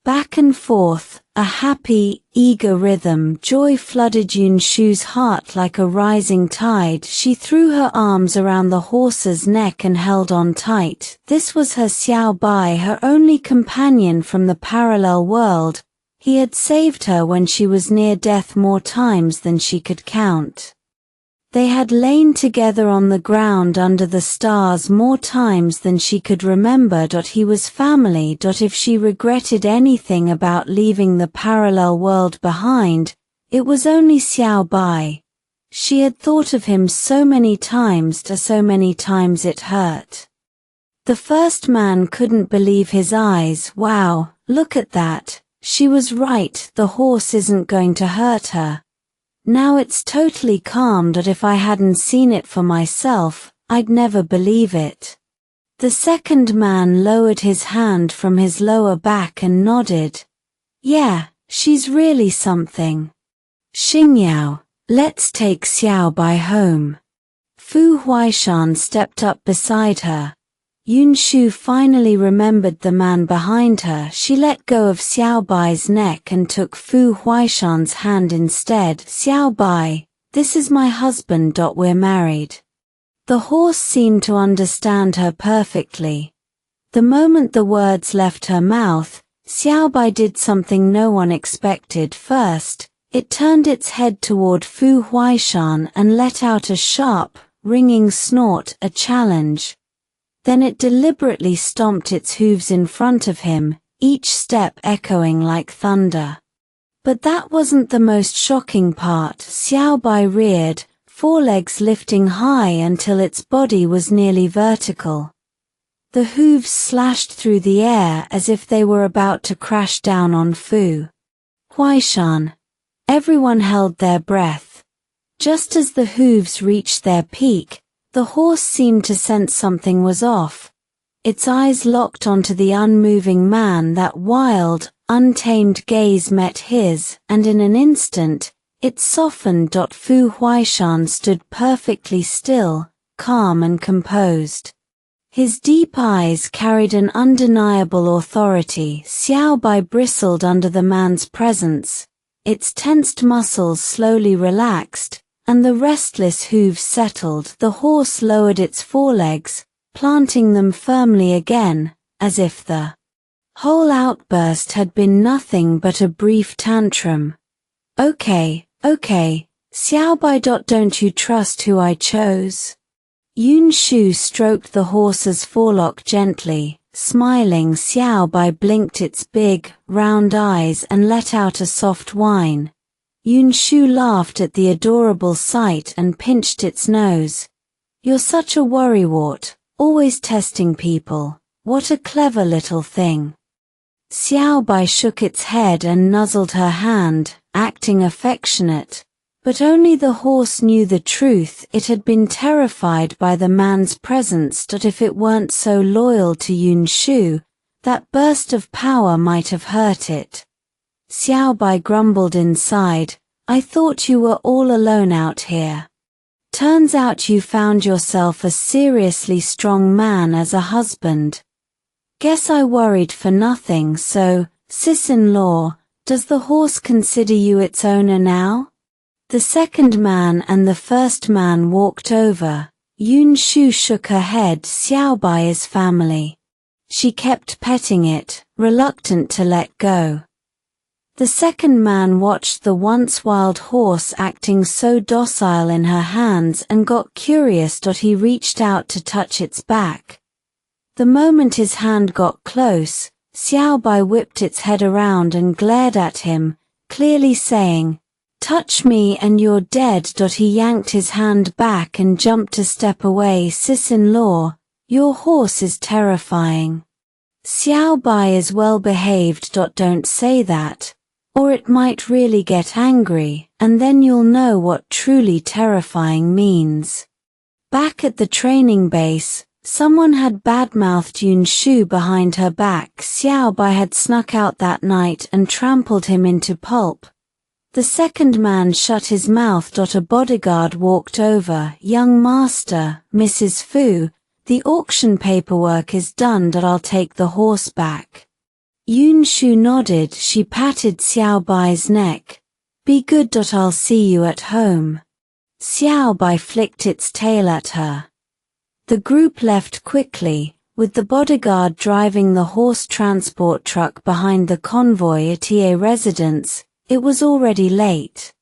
back and forth, a happy, eager rhythm. Joy flooded Yun Shu's heart like a rising tide. She threw her arms around the horse's neck and held on tight. This was her Xiao Bai, her only companion from the parallel world. He had saved her when she was near death more times than she could count. They had lain together on the ground under the stars more times than she could remember. He was family. If she regretted anything about leaving the parallel world behind, it was only Xiao Bai. She had thought of him so many times it hurt. The first man couldn't believe his eyes. Wow, look at that. She was right, the horse isn't going to hurt her. Now it's totally calm. If I hadn't seen it for myself, I'd never believe it. The second man lowered his hand from his lower back and nodded. Yeah, she's really something. Xingyao, let's take Xiao Bai home. Fu Huaishan stepped up beside her. Yun Shu finally remembered the man behind her. She let go of Xiao Bai's neck and took Fu Huaishan's hand instead. Xiao Bai, this is my husband. We're married. The horse seemed to understand her perfectly. The moment the words left her mouth, Xiao Bai did something no one expected. First, it turned its head toward Fu Huaishan and let out a sharp, ringing snort, a challenge. Then it deliberately stomped its hooves in front of him, each step echoing like thunder. But that wasn't the most shocking part. Xiao Bai reared, forelegs lifting high until its body was nearly vertical. The hooves slashed through the air as if they were about to crash down on Fu Huaishan. Everyone held their breath. Just as the hooves reached their peak, the horse seemed to sense something was off. Its eyes locked onto the unmoving man. That wild, untamed gaze met his, and in an instant, it softened. Fu Huaishan stood perfectly still, calm and composed. His deep eyes carried an undeniable authority. Xiao Bai bristled under the man's presence. Its tensed muscles slowly relaxed, and the restless hooves settled. The horse lowered its forelegs, planting them firmly again, as if the whole outburst had been nothing but a brief tantrum. Okay, Xiao Bai. Don't you trust who I chose? Yun Shu stroked the horse's forelock gently, smiling. Xiao Bai blinked its big, round eyes and let out a soft whine. Yun Shu laughed at the adorable sight and pinched its nose. You're such a worrywart, always testing people. What a clever little thing. Xiao Bai shook its head and nuzzled her hand, acting affectionate. But only the horse knew the truth. It had been terrified by the man's presence. If it weren't so loyal to Yun Shu, that burst of power might have hurt it. Xiao Bai grumbled inside, I thought you were all alone out here. Turns out you found yourself a seriously strong man as a husband. Guess I worried for nothing. So, sis-in-law, does the horse consider you its owner now? The second man and the first man walked over. Yun Shu shook her head. Xiao Bai is family. She kept petting it, reluctant to let go. The second man watched the once wild horse acting so docile in her hands and got curious. He reached out to touch its back. The moment his hand got close, Xiao Bai whipped its head around and glared at him, clearly saying, touch me and you're dead. He yanked his hand back and jumped a step away. Sis-in-law, your horse is terrifying. Xiao Bai is well behaved. Don't say that, or it might really get angry, and then you'll know what truly terrifying means. Back at the training base, someone had badmouthed Yun Shu behind her back. Xiao Bai had snuck out that night and trampled him into pulp. The second man shut his mouth. A bodyguard walked over. Young master, Mrs. Fu, the auction paperwork is done. I'll take the horse back. Yun Shu nodded. She patted Xiao Bai's neck. Be good. I'll see you at home. Xiao Bai flicked its tail at her. The group left quickly, with the bodyguard driving the horse transport truck behind the convoy at Ye residence. It was already late.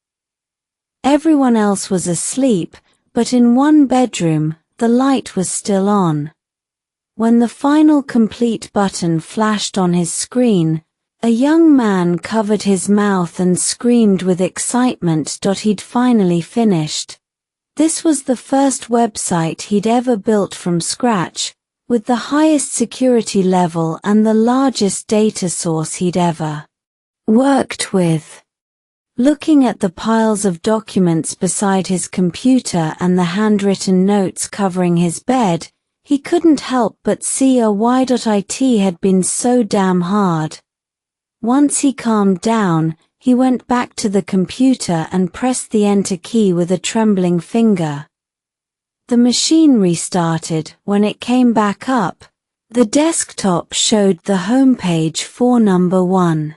Everyone else was asleep, but in one bedroom, the light was still on. When the final complete button flashed on his screen, a young man covered his mouth and screamed with excitement. He'd finally finished. This was the first website he'd ever built from scratch, with the highest security level and the largest data source he'd ever worked with. Looking at the piles of documents beside his computer and the handwritten notes covering his bed, he couldn't help but see why it had been so damn hard. Once he calmed down, he went back to the computer and pressed the enter key with a trembling finger. The machine restarted. When it came back up, the desktop showed the homepage for number 1.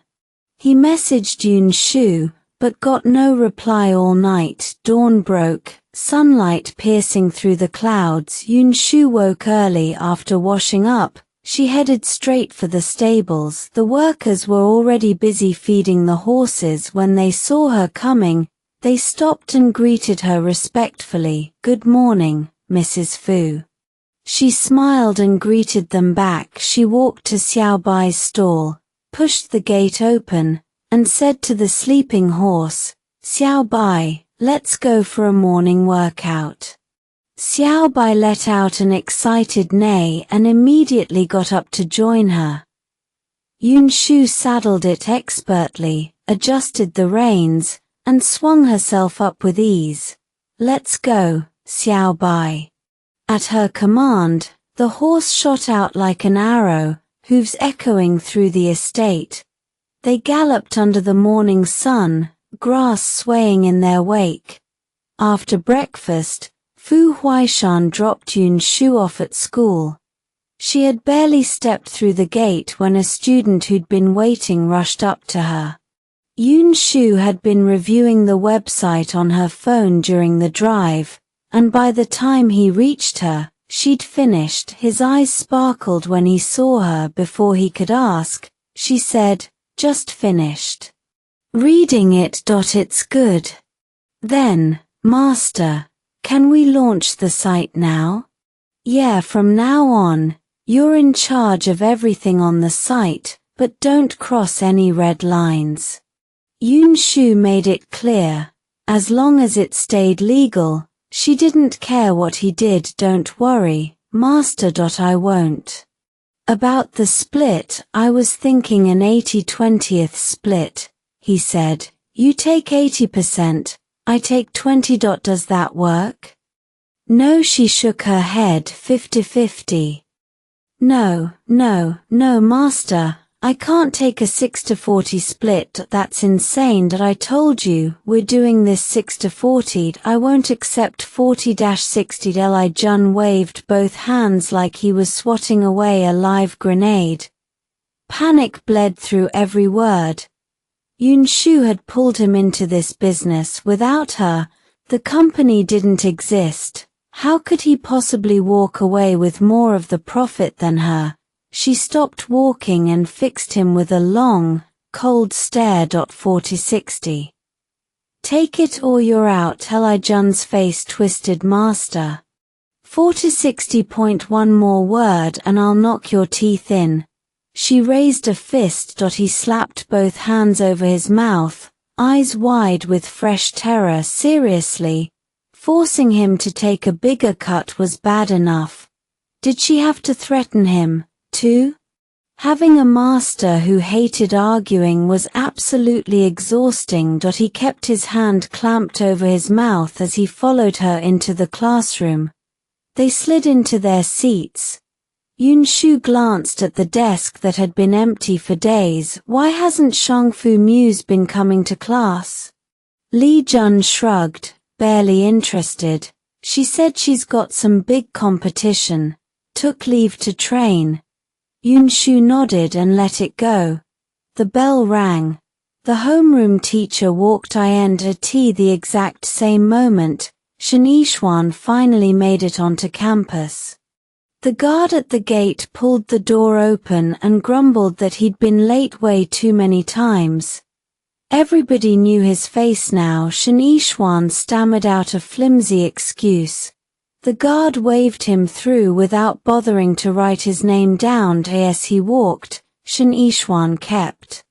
He messaged Yun Shu, but got no reply all night. Dawn broke, sunlight piercing through the clouds. Yun Shu woke early after washing up. She headed straight for the stables. The workers were already busy feeding the horses. When they saw her coming, they stopped and greeted her respectfully. Good morning, Mrs. Fu. She smiled and greeted them back. She walked to Xiao Bai's stall, pushed the gate open, and said to the sleeping horse, Xiao Bai, let's go for a morning workout. Xiao Bai let out an excited neigh and immediately got up to join her. Yun Shu saddled it expertly, adjusted the reins, and swung herself up with ease. Let's go, Xiao Bai. At her command, the horse shot out like an arrow, hooves echoing through the estate. They galloped under the morning sun, grass swaying in their wake. After breakfast, Fu Huaishan dropped Yun Shu off at school. She had barely stepped through the gate when a student who'd been waiting rushed up to her. Yun Shu had been reviewing the website on her phone during the drive, and by the time he reached her, she'd finished. His eyes sparkled when he saw her. Before he could ask, she said, just finished. Reading it. It's good. Then, Master, can we launch the site now? Yeah, from now on, you're in charge of everything on the site, but don't cross any red lines. Yun Shu made it clear, as long as it stayed legal, she didn't care what he did. Don't worry, master. I won't. About the split, I was thinking an 80-20th split, he said. You take 80%, I take 20. Does that work? No, she shook her head. 50-50. No, master, I can't take a 6-40 split. That's insane. I told you, we're doing this 6-40. I won't accept 40-60. Li Jun waved both hands like he was swatting away a live grenade. Panic bled through every word. Yun Shu had pulled him into this business. Without her, the company didn't exist. How could he possibly walk away with more of the profit than her? She stopped walking and fixed him with a long, cold stare. 40-60. Take it or you're out. Li Jun's face twisted. Master. 40-60. One more word and I'll knock your teeth in. She raised a fist. He slapped both hands over his mouth, eyes wide with fresh terror. Seriously, forcing him to take a bigger cut was bad enough. Did she have to threaten him, too? Having a master who hated arguing was absolutely exhausting. He kept his hand clamped over his mouth as he followed her into the classroom. They slid into their seats. Yun Shu glanced at the desk that had been empty for days. Why hasn't Shangfu Muse been coming to class? Li Jun shrugged, barely interested. She said she's got some big competition. Took leave to train. Yun Shu nodded and let it go. The bell rang. The homeroom teacher walked in at tea the exact same moment. Shen Yixuan finally made it onto campus. The guard at the gate pulled the door open and grumbled that he'd been late way too many times. Everybody knew his face now. Shen Yixuan stammered out a flimsy excuse. The guard waved him through without bothering to write his name down. As he walked, Shen Yixuan kept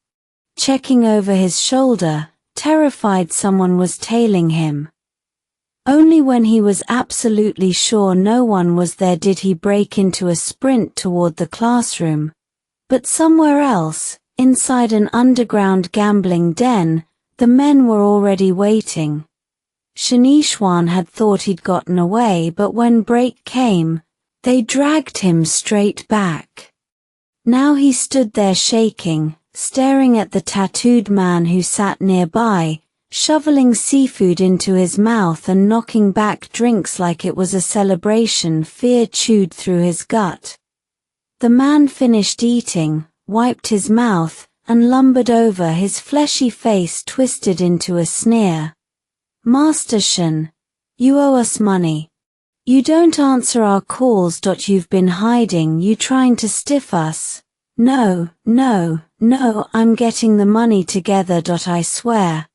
checking over his shoulder, terrified someone was tailing him. Only when he was absolutely sure no one was there did he break into a sprint toward the classroom. But somewhere else, inside an underground gambling den, the men were already waiting. Shen Yixuan had thought he'd gotten away, but when break came, they dragged him straight back. Now he stood there shaking, staring at the tattooed man who sat nearby, shoveling seafood into his mouth and knocking back drinks like it was a celebration. Fear chewed through his gut. The man finished eating, wiped his mouth, and lumbered over, his fleshy face twisted into a sneer. Master Shen, you owe us money. You don't answer our calls. You've been hiding. You trying to stiff us? No, I'm getting the money together. I swear.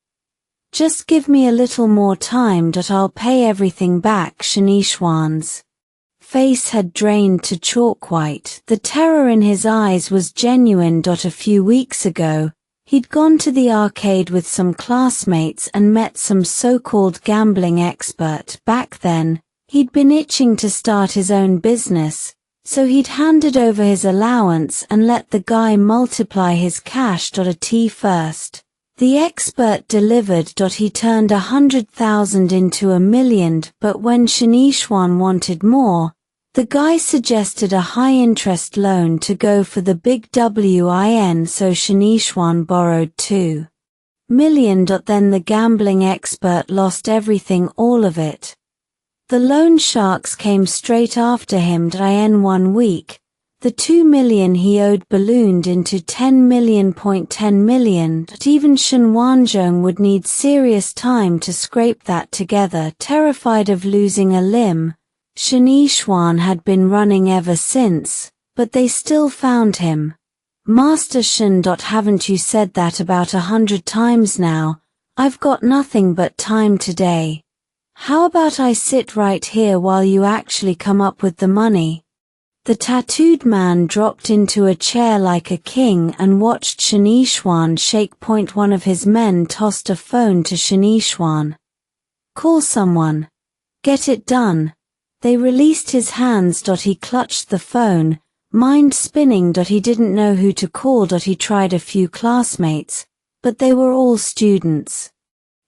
Just give me a little more time. I'll pay everything back. Shen Yixuan's face had drained to chalk white. The terror in his eyes was genuine. A few weeks ago, he'd gone to the arcade with some classmates and met some so-called gambling expert. Back then, he'd been itching to start his own business, so he'd handed over his allowance and let the guy multiply his cash. A tea first. The expert delivered. He turned 100,000 into $1 million, but when Shen Yixuan wanted more, the guy suggested a high-interest loan to go for the big win, so Shen Yixuan borrowed $2 million. Then the gambling expert lost everything, all of it. The loan sharks came straight after him. In 1 week, the $2 million he owed ballooned into $10 million. $10 million. Even Shen Wanzhong would need serious time to scrape that together. Terrified of losing a limb, Shen Yixuan had been running ever since, but they still found him. Master Shen. Haven't you said that about 100 times now? I've got nothing but time today. How about I sit right here while you actually come up with the money? The tattooed man dropped into a chair like a king and watched Shen Yixuan shake. One of his men tossed a phone to Shen Yixuan. Call someone. Get it done. They released his hands. He clutched the phone, mind spinning. He didn't know who to call. He tried a few classmates, but they were all students.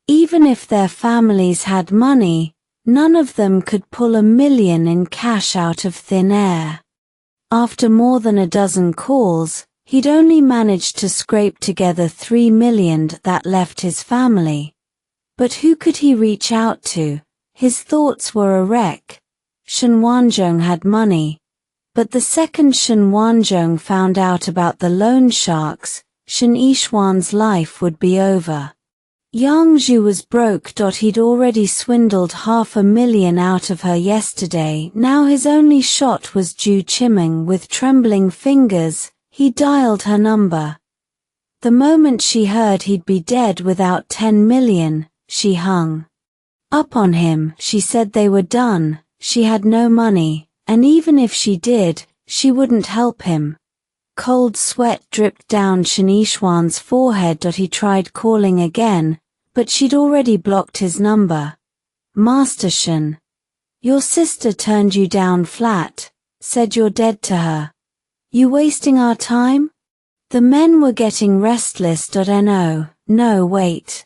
Even if their families had money, none of them could pull $1 million in cash out of thin air. After more than a dozen calls, he'd only managed to scrape together $3 million that left his family. But who could he reach out to? His thoughts were a wreck. Shen Wanzhong had money. But the second Shen Wanzhong found out about the loan sharks, Shen Yixuan's life would be over. Yang Zhu was broke. He'd already swindled $500,000 out of her yesterday. Now his only shot was Zhu Qimeng. With trembling fingers, he dialed her number. The moment she heard he'd be dead without $10 million, she hung up on him. She said they were done. She had no money, and even if she did, she wouldn't help him. Cold sweat dripped down Shen Yixuan's forehead. He tried calling again, but she'd already blocked his number. Master Shen. Your sister turned you down flat, said you're dead to her. You wasting our time? The men were getting restless. No, wait.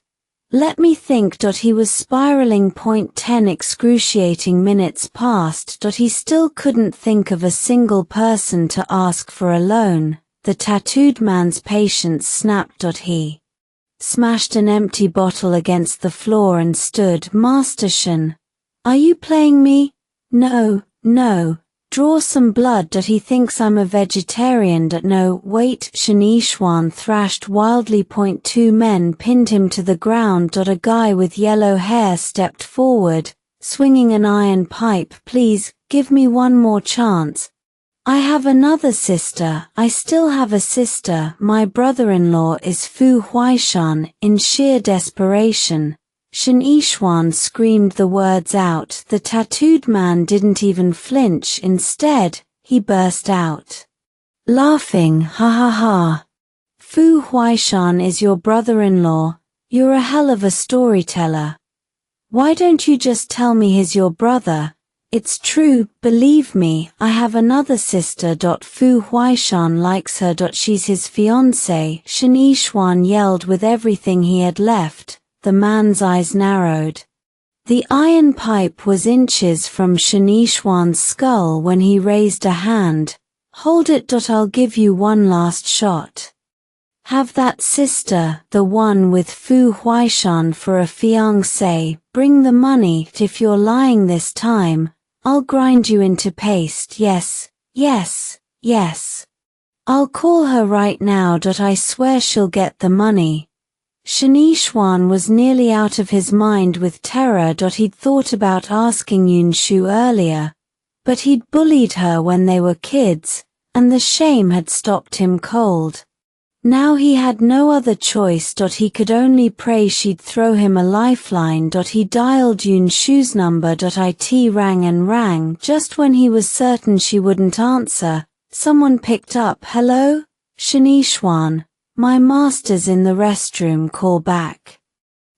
Let me think. He was spiraling. 10 excruciating minutes passed. He still couldn't think of a single person to ask for a loan. The tattooed man's patience snapped. He smashed an empty bottle against the floor and stood. Master Shen, are you playing me? No. Draw some blood. He thinks I'm a vegetarian. No, wait. Shen Yixuan thrashed wildly. 2 men pinned him to the ground. A guy with yellow hair stepped forward, swinging an iron pipe. Please, give me one more chance. I have another sister. I still have a sister. My brother-in-law is Fu Huaishan. In sheer desperation, Shen Yixuan screamed the words out. The tattooed man didn't even flinch. Instead, he burst out laughing. Ha ha ha. Fu Huaishan is your brother-in-law. You're a hell of a storyteller. Why don't you just tell me he's your brother? It's true, believe me, I have another sister. Fu Huaishan likes her. She's his fiancée. Shen Yixuan yelled with everything he had left. The man's eyes narrowed. The iron pipe was inches from Shen Yixuan's skull when he raised a hand. Hold it. I'll give you one last shot. Have that sister, the one with Fu Huaishan, for a fiancé. Bring the money. If you're lying this time, I'll grind you into paste. Yes. I'll call her right now. I swear she'll get the money. Shen Yixuan was nearly out of his mind with terror. He'd thought about asking Yun Shu earlier, but he'd bullied her when they were kids, and the shame had stopped him cold. Now he had no other choice. He could only pray she'd throw him a lifeline. He dialed Yun Shu's number. It rang and rang. Just when he was certain she wouldn't answer, someone picked up. Hello? Shen Yixuan. My master's in the restroom. Call back.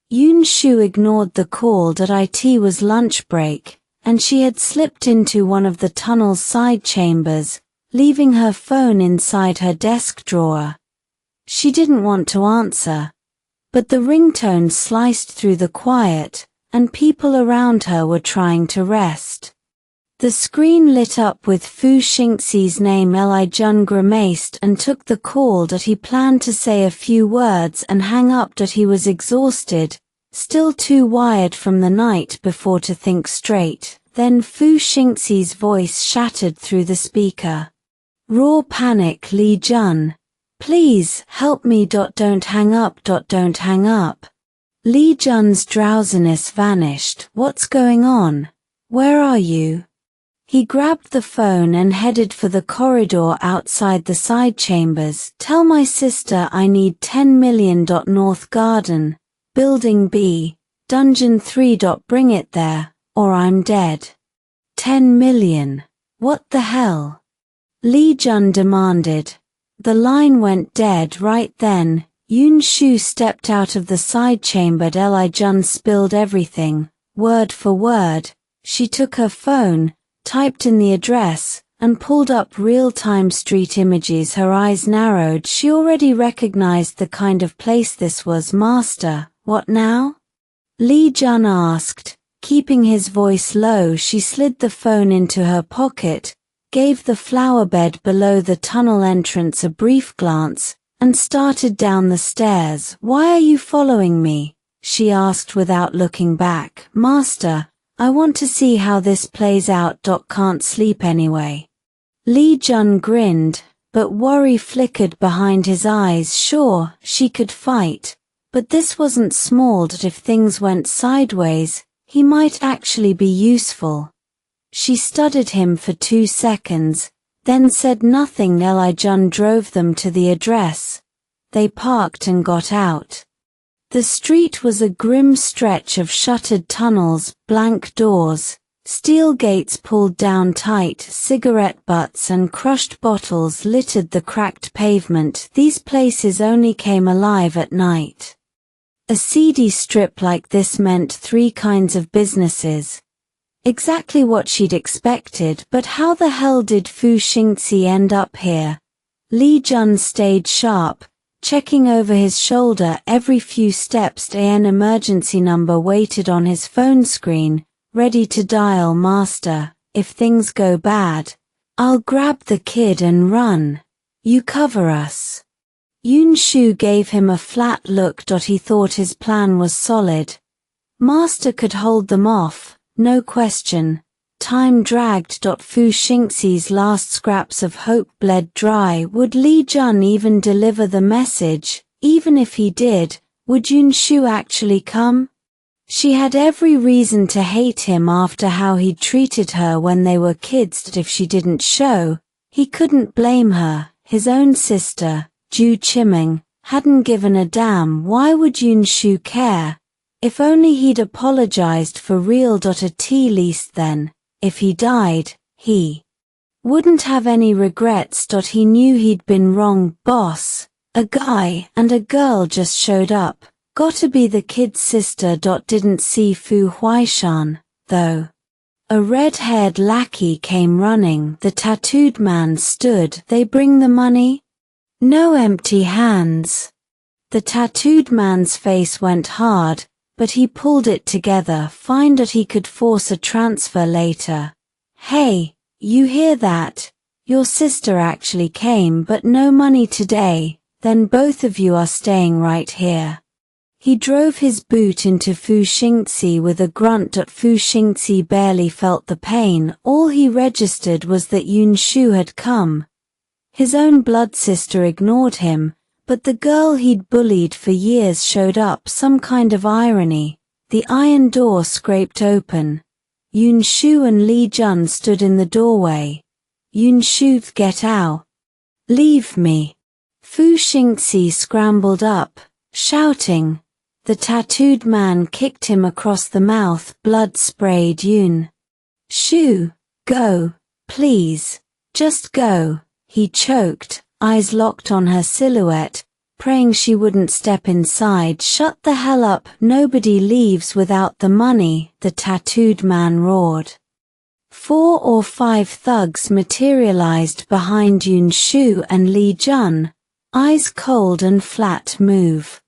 Yun Shu ignored the call. It was lunch break, and she had slipped into one of the tunnel's side chambers, leaving her phone inside her desk drawer. She didn't want to answer, but the ringtone sliced through the quiet, and people around her were trying to rest. The screen lit up with Fu Xingxi's name. Li Jun grimaced and took the call. He planned to say a few words and hang up. He was exhausted, still too wired from the night before to think straight. Then Fu Xingxi's voice shattered through the speaker. Raw panic. Li Jun. Please, help me. Don't hang up. Don't hang up. Li Jun's drowsiness vanished. What's going on? Where are you? He grabbed the phone and headed for the corridor outside the side chambers. Tell my sister I need 10 million. North Garden, Building B, Dungeon 3. Bring it there, or I'm dead. 10 million. What the hell? Li Jun demanded. The line went dead right then. Yun Shu stepped out of the side chamber. Li Jun spilled everything, word for word. She took her phone, typed in the address, and pulled up real-time street images. Her eyes narrowed. She already recognized the kind of place this was. Master, what now? Li Jun asked, keeping his voice low. She slid the phone into her pocket, gave the flower bed below the tunnel entrance a brief glance, and started down the stairs. Why are you following me? She asked without looking back. Master, I want to see how this plays out. Can't sleep anyway. Li Jun grinned, but worry flickered behind his eyes. Sure, she could fight, but this wasn't small. If things went sideways, he might actually be useful. She studied him for 2 seconds, then said nothing. Li Jun drove them to the address. They parked and got out. The street was a grim stretch of shuttered tunnels, blank doors, steel gates pulled down tight. Cigarette butts and crushed bottles littered the cracked pavement. These places only came alive at night. A seedy strip like this meant 3 kinds of businesses. Exactly what she'd expected, but how the hell did Fu Xingxi end up here? Li Jun stayed sharp, checking over his shoulder every few steps. An emergency number waited on his phone screen, ready to dial. Master, if things go bad, I'll grab the kid and run. You cover us. Yun Shu gave him a flat look. He thought his plan was solid. Master could hold them off, no question. Time dragged. Fu Xingxi's last scraps of hope bled dry. Would Li Jun even deliver the message? Even if he did, would Yun Shu actually come? She had every reason to hate him after how he'd treated her when they were kids. If she didn't show, he couldn't blame her. His own sister, Ju Chiming, hadn't given a damn. Why would Yun Shu care? If only he'd apologized for real. At least then, if he died, he wouldn't have any regrets. He knew he'd been wrong. Boss, a guy and a girl just showed up. Gotta be the kid's sister. Didn't see Fu Huaishan, though. A red-haired lackey came running. The tattooed man stood. They bring the money? No empty hands. The tattooed man's face went hard, but he pulled it together. Fine. He could force a transfer later. Hey, you hear that? Your sister actually came, but no money today. Then both of you are staying right here. He drove his boot into Fu Xingxi with a grunt. Fu Xingxi barely felt the pain. All he registered was that Yun Shu had come. His own blood sister ignored him, but the girl he'd bullied for years showed up. Some kind of irony. The iron door scraped open. Yun Shu and Li Jun stood in the doorway. Yun Shu, get out. Leave me. Fu Xingxi scrambled up, shouting. The tattooed man kicked him across the mouth. Blood sprayed. Yun Shu, go, please, just go. He choked, eyes locked on her silhouette, praying she wouldn't step inside. Shut the hell up. Nobody leaves without the money, the tattooed man roared. 4 or 5 thugs materialized behind Yun Shu and Li Jun, eyes cold and flat. Move.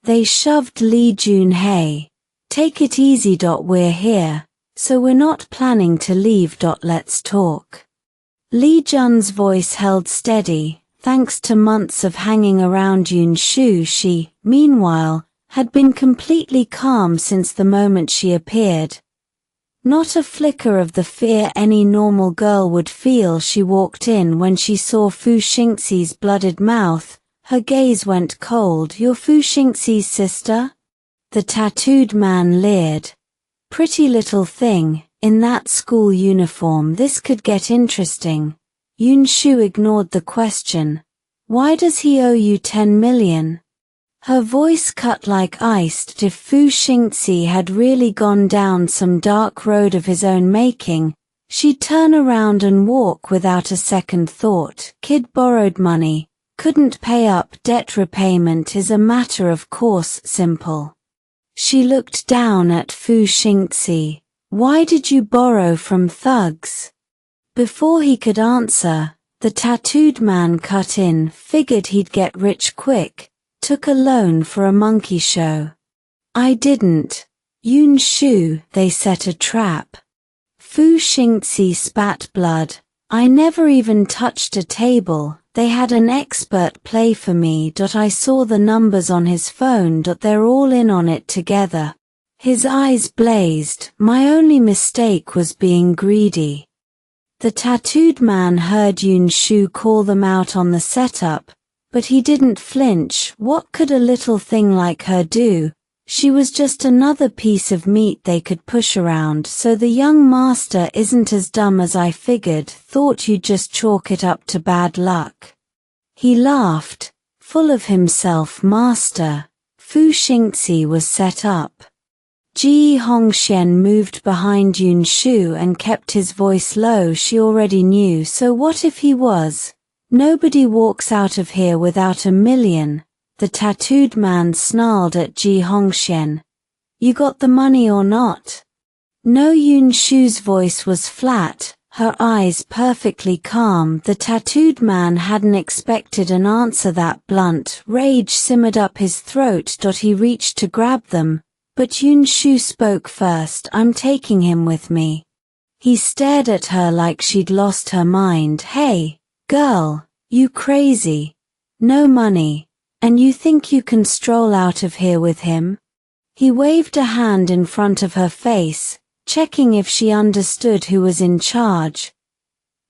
They shoved Li Jun. Hey, take it easy. We're here, so we're not planning to leave. Let's talk. Li Jun's voice held steady. Thanks to months of hanging around Yun Shu, she, meanwhile, had been completely calm since the moment she appeared. Not a flicker of the fear any normal girl would feel. She walked in. When she saw Fu Xingxi's blooded mouth, her gaze went cold. You're Fu Xingxi's sister? The tattooed man leered. Pretty little thing, in that school uniform. This could get interesting. Yun Shu ignored the question. Why does he owe you 10 million? Her voice cut like ice. If Fu Xingxi had really gone down some dark road of his own making, She'd turn around and walk without a second thought. Kid borrowed money, couldn't pay up. Debt repayment is a matter of course, simple. She looked down at Fu Xingxi. Why did you borrow from thugs? Before he could answer, the tattooed man cut in. Figured he'd get rich quick. Took a loan for a monkey show. I didn't. Yun Shu, they set a trap. Fu Xingxi spat blood. I never even touched a table. They had an expert play for me. I saw the numbers on his phone. They're all in on it together. His eyes blazed. My only mistake was being greedy. The tattooed man heard Yun Shu call them out on the setup, but he didn't flinch. What could a little thing like her do? She was just another piece of meat they could push around. So the young master isn't as dumb as I figured. Thought you'd just chalk it up to bad luck. He laughed, full of himself. Master, Fu Xingxi was set up. Ji Hongshen moved behind Yun Shu and kept his voice low. She already knew, so what if he was? Nobody walks out of here without $1 million. The tattooed man snarled at Ji Hongshen. You got the money or not? No. Yun Shu's voice was flat, her eyes perfectly calm. The tattooed man hadn't expected an answer that blunt. Rage simmered up his throat. He reached to grab them, but Yun Shu spoke first. I'm taking him with me. He stared at her like she'd lost her mind. Hey, girl, you crazy? No money. And you think you can stroll out of here with him? He waved a hand in front of her face, checking if she understood who was in charge.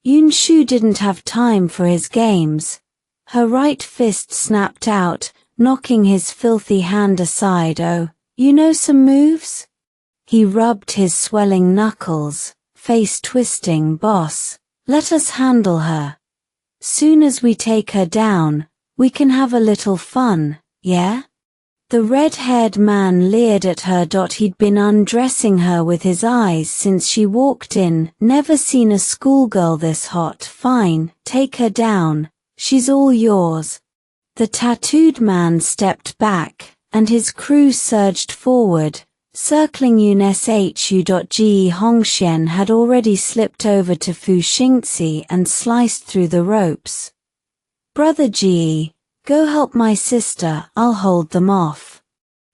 Yun Shu didn't have time for his games. Her right fist snapped out, knocking his filthy hand aside. Oh, you know some moves? He rubbed his swelling knuckles, face twisting. Boss, let us handle her. Soon as we take her down, we can have a little fun, yeah? The red-haired man leered at her. He'd been undressing her with his eyes since she walked in. Never seen a schoolgirl this hot. Fine, take her down. She's all yours. The tattooed man stepped back, and his crew surged forward, circling Yun Shu. Ji Hongshen had already slipped over to Fu Xingxi and sliced through the ropes. Brother Ji, go help my sister, I'll hold them off.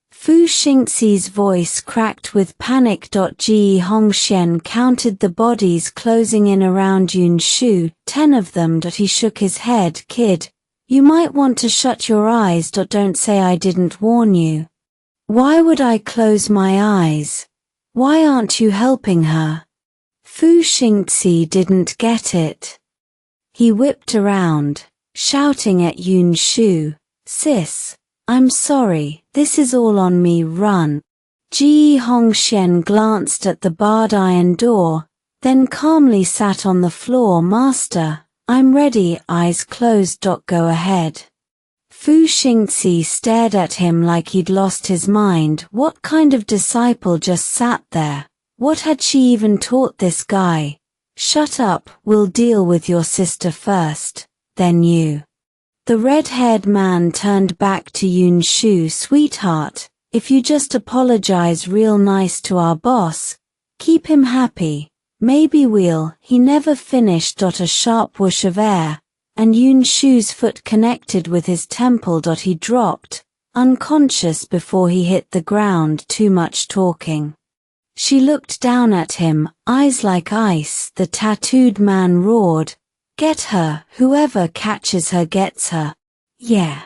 Fu Xingxi's voice cracked with panic. Ji Hongshen counted the bodies closing in around Yun Shu, 10 of them. He shook his head. Kid, you might want to shut your eyes. Don't say I didn't warn you. Why would I close my eyes? Why aren't you helping her? Fu Xingxi didn't get it. He whipped around, shouting at Yun Shu, Sis, I'm sorry, this is all on me. Run. Ji Hongshen glanced at the barred iron door, then calmly sat on the floor. Master, I'm ready. Eyes closed. Go ahead. Fu Xingxi stared at him like he'd lost his mind. What kind of disciple just sat there? What had she even taught this guy? Shut up, we'll deal with your sister first, then you. The red-haired man turned back to Yun Shu. Sweetheart, if you just apologize real nice to our boss, keep him happy, maybe we'll. He never finished. A sharp whoosh of air, and Yun Shu's foot connected with his temple. He dropped, unconscious before he hit the ground. Too much talking. She looked down at him, eyes like ice. The tattooed man roared, Get her, whoever catches her gets her. Yeah.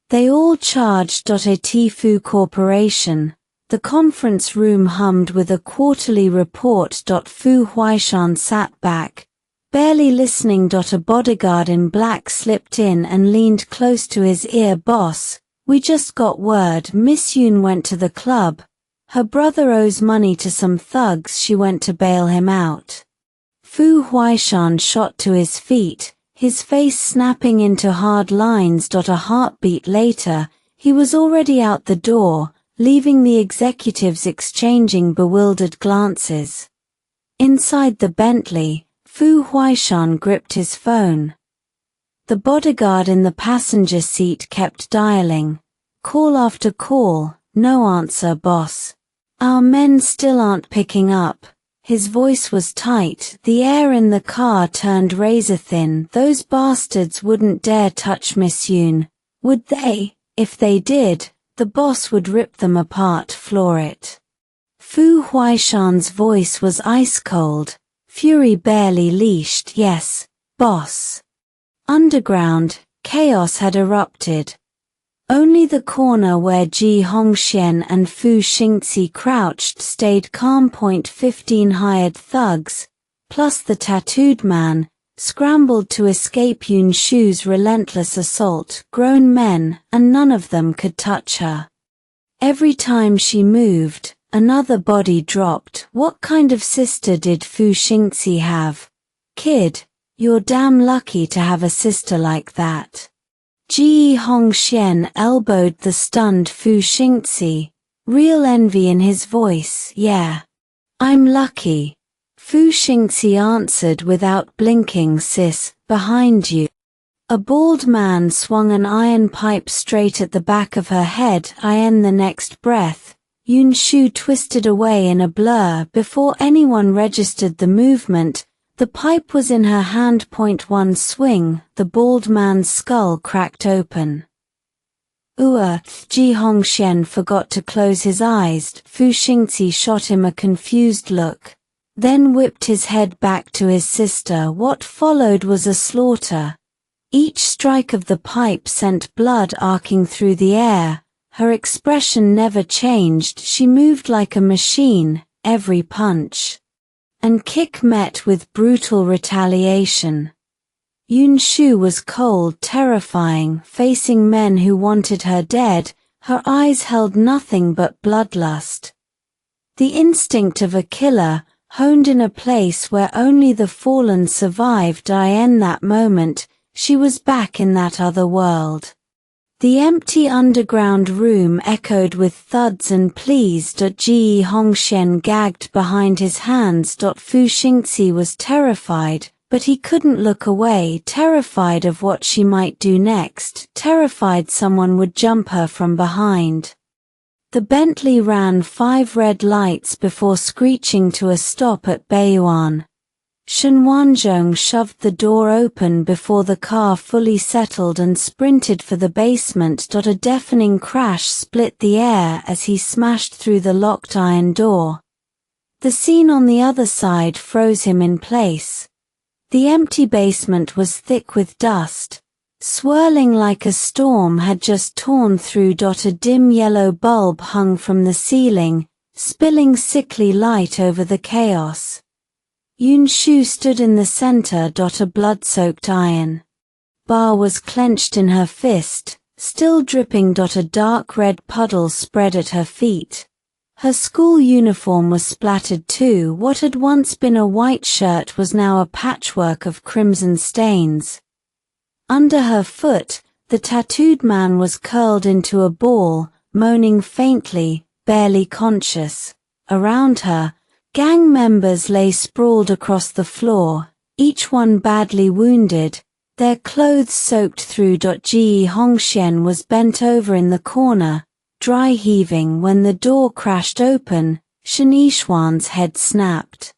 They all charged. A Tifu Corporation. The conference room hummed with a quarterly report. Fu Huaishan sat back, barely listening. A bodyguard in black slipped in and leaned close to his ear. Boss, we just got word Miss Yun went to the club. Her brother owes money to some thugs. She went to bail him out. Fu Huaishan shot to his feet, his face snapping into hard lines. A heartbeat later, he was already out the door, leaving the executives exchanging bewildered glances. Inside the Bentley, Fu Huaishan gripped his phone. The bodyguard in the passenger seat kept dialing. Call after call, no answer, boss. Our men still aren't picking up. His voice was tight, the air in the car turned razor-thin. Those bastards wouldn't dare touch Miss Yun, would they? If they did, the boss would rip them apart, floor it. Fu Huaishan's voice was ice-cold, fury barely leashed. Yes, boss. Underground, chaos had erupted. Only the corner where Ji Hongxian and Fu Xingzi crouched stayed calm. 15 hired thugs, plus the tattooed man, scrambled to escape Yun Shu's relentless assault. Grown men, and none of them could touch her. Every time she moved, another body dropped. What kind of sister did Fu Xingzi have? Kid, you're damn lucky to have a sister like that. Ji Hongxian elbowed the stunned Fu Xingzi, real envy in his voice. Yeah. I'm lucky. Fu Xingzi answered without blinking. Sis, behind you. A bald man swung an iron pipe straight at the back of her head. In the next breath, Yun Shu twisted away in a blur. Before anyone registered the movement, the pipe was in her hand. One swing, the bald man's skull cracked open. Ji Hongxian forgot to close his eyes. Fu Xingzi shot him a confused look, then whipped his head back to his sister. What followed was a slaughter. Each strike of the pipe sent blood arcing through the air. Her expression never changed. She moved like a machine, every punch and kick met with brutal retaliation. Yun Shu was cold, terrifying, facing men who wanted her dead. Her eyes held nothing but bloodlust. The instinct of a killer, honed in a place where only the fallen survived. In that moment, she was back in that other world. The empty underground room echoed with thuds and pleas. Ji Hongxian gagged behind his hands. Fu Xingzi was terrified, but he couldn't look away, terrified of what she might do next, terrified someone would jump her from behind. The Bentley ran 5 red lights before screeching to a stop at Beiyuan. Shen Yixuan shoved the door open before the car fully settled and sprinted for the basement. A deafening crash split the air as he smashed through the locked iron door. The scene on the other side froze him in place. The empty basement was thick with dust. Swirling like a storm had just torn through. A dim yellow bulb hung from the ceiling, spilling sickly light over the chaos. Yun Shu stood in the center. A blood-soaked iron bar was clenched in her fist, still dripping. A dark red puddle spread at her feet. Her school uniform was splattered too. What had once been a white shirt was now a patchwork of crimson stains. Under her foot, the tattooed man was curled into a ball, moaning faintly, barely conscious. Around her, gang members lay sprawled across the floor, each one badly wounded, their clothes soaked through. Ji Hongxian was bent over in the corner, dry heaving. When the door crashed open, Shen Yixuan's head snapped.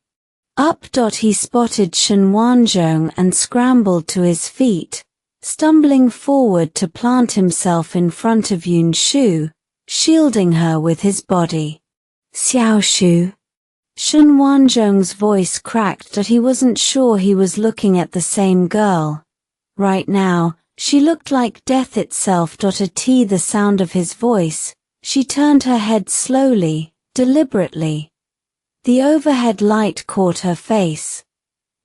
Up. He spotted Shen Yixuan and scrambled to his feet, stumbling forward to plant himself in front of Yun Shu, shielding her with his body. Xiao Shu. Shen Yixuan's voice cracked. He wasn't sure he was looking at the same girl. Right now, she looked like death itself. The sound of his voice, she turned her head slowly, deliberately. The overhead light caught her face.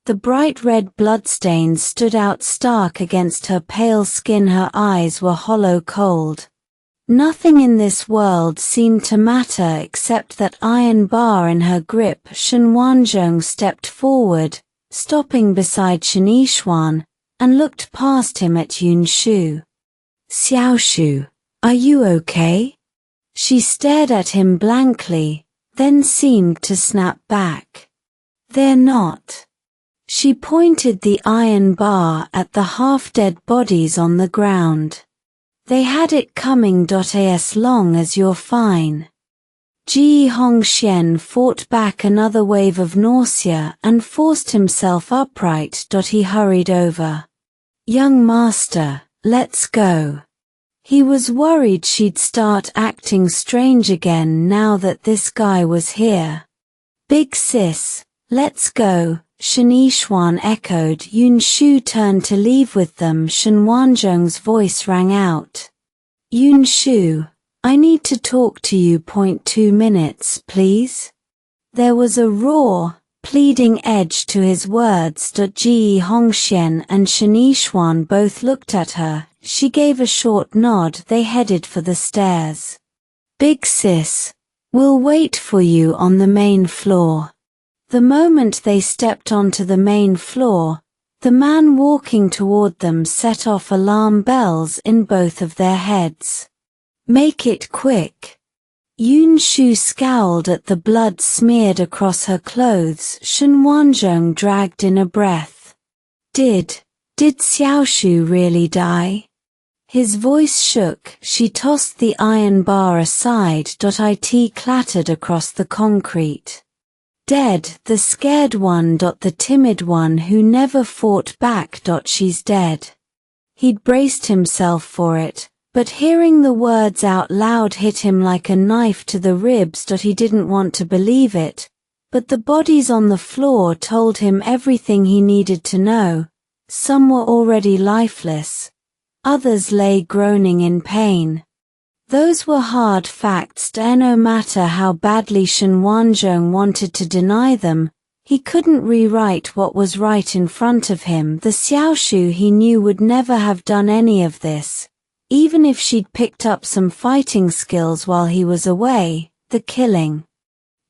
The bright red bloodstains stood out stark against her pale skin. Her eyes were hollow cold. Nothing in this world seemed to matter except that iron bar in her grip. Shen Yixuan stepped forward, stopping beside Shen Yixuan, and looked past him at Yun Shu. Xiao Shu, are you okay? She stared at him blankly, then seemed to snap back. They're not. She pointed the iron bar at the half-dead bodies on the ground. They had it coming. As long as you're fine. Ji Hongxian fought back another wave of nausea and forced himself upright. He hurried over. Young master, let's go. He was worried she'd start acting strange again now that this guy was here. Big sis, let's go, Shen Yixuan echoed. Yun Shu turned to leave with them. Shen Wanzhong's voice rang out. Yun Shu, I need to talk to you. 2 minutes, please. There was a raw, pleading edge to his words. Ji Hongxian and Shen Yixuan both looked at her. She gave a short nod. They headed for the stairs. Big sis, we'll wait for you on the main floor. The moment they stepped onto the main floor, the man walking toward them set off alarm bells in both of their heads. Make it quick. Yun Shu scowled at the blood smeared across her clothes. Shen Wanzhong dragged in a breath. Did Xiaoshu really die? His voice shook. She tossed the iron bar aside. It clattered across the concrete. Dead, the scared one. The timid one who never fought back. She's dead. He'd braced himself for it, but hearing the words out loud hit him like a knife to the ribs. He didn't want to believe it, but the bodies on the floor told him everything he needed to know. Some were already lifeless. Others lay groaning in pain. Those were hard facts. No matter how badly Shen Wanzhong wanted to deny them, he couldn't rewrite what was right in front of him. The Xiaoshu he knew would never have done any of this, even if she'd picked up some fighting skills while he was away. The killing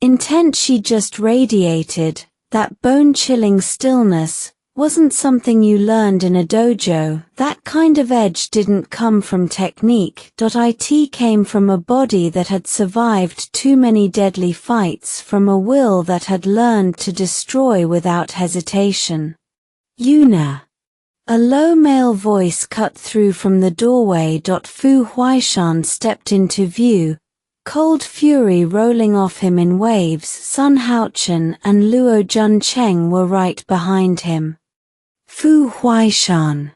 intent she just radiated, that bone-chilling stillness, wasn't something you learned in a dojo. That kind of edge didn't come from technique. It came from a body that had survived too many deadly fights, from a will that had learned to destroy without hesitation. Yuna. A low male voice cut through from the doorway. Fu Huaishan stepped into view, cold fury rolling off him in waves. Sun Haochen and Luo Juncheng were right behind him. Fu Huaishan.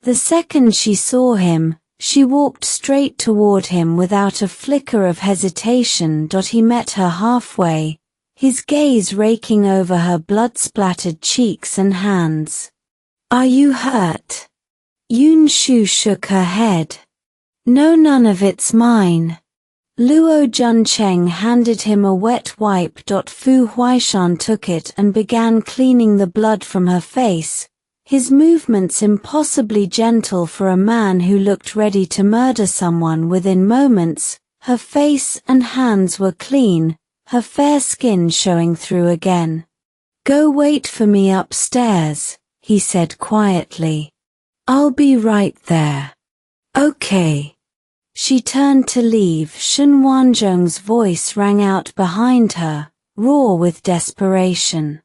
The second she saw him, she walked straight toward him without a flicker of hesitation. He met her halfway, his gaze raking over her blood-splattered cheeks and hands. Are you hurt? Yun Shu shook her head. No, none of it's mine. Luo Juncheng handed him a wet wipe. Fu Huaishan took it and began cleaning the blood from her face, his movements impossibly gentle for a man who looked ready to murder someone within moments. Her face and hands were clean, her fair skin showing through again. Go wait for me upstairs, he said quietly. I'll be right there. Okay. She turned to leave. Shen Wanzhong's voice rang out behind her, raw with desperation.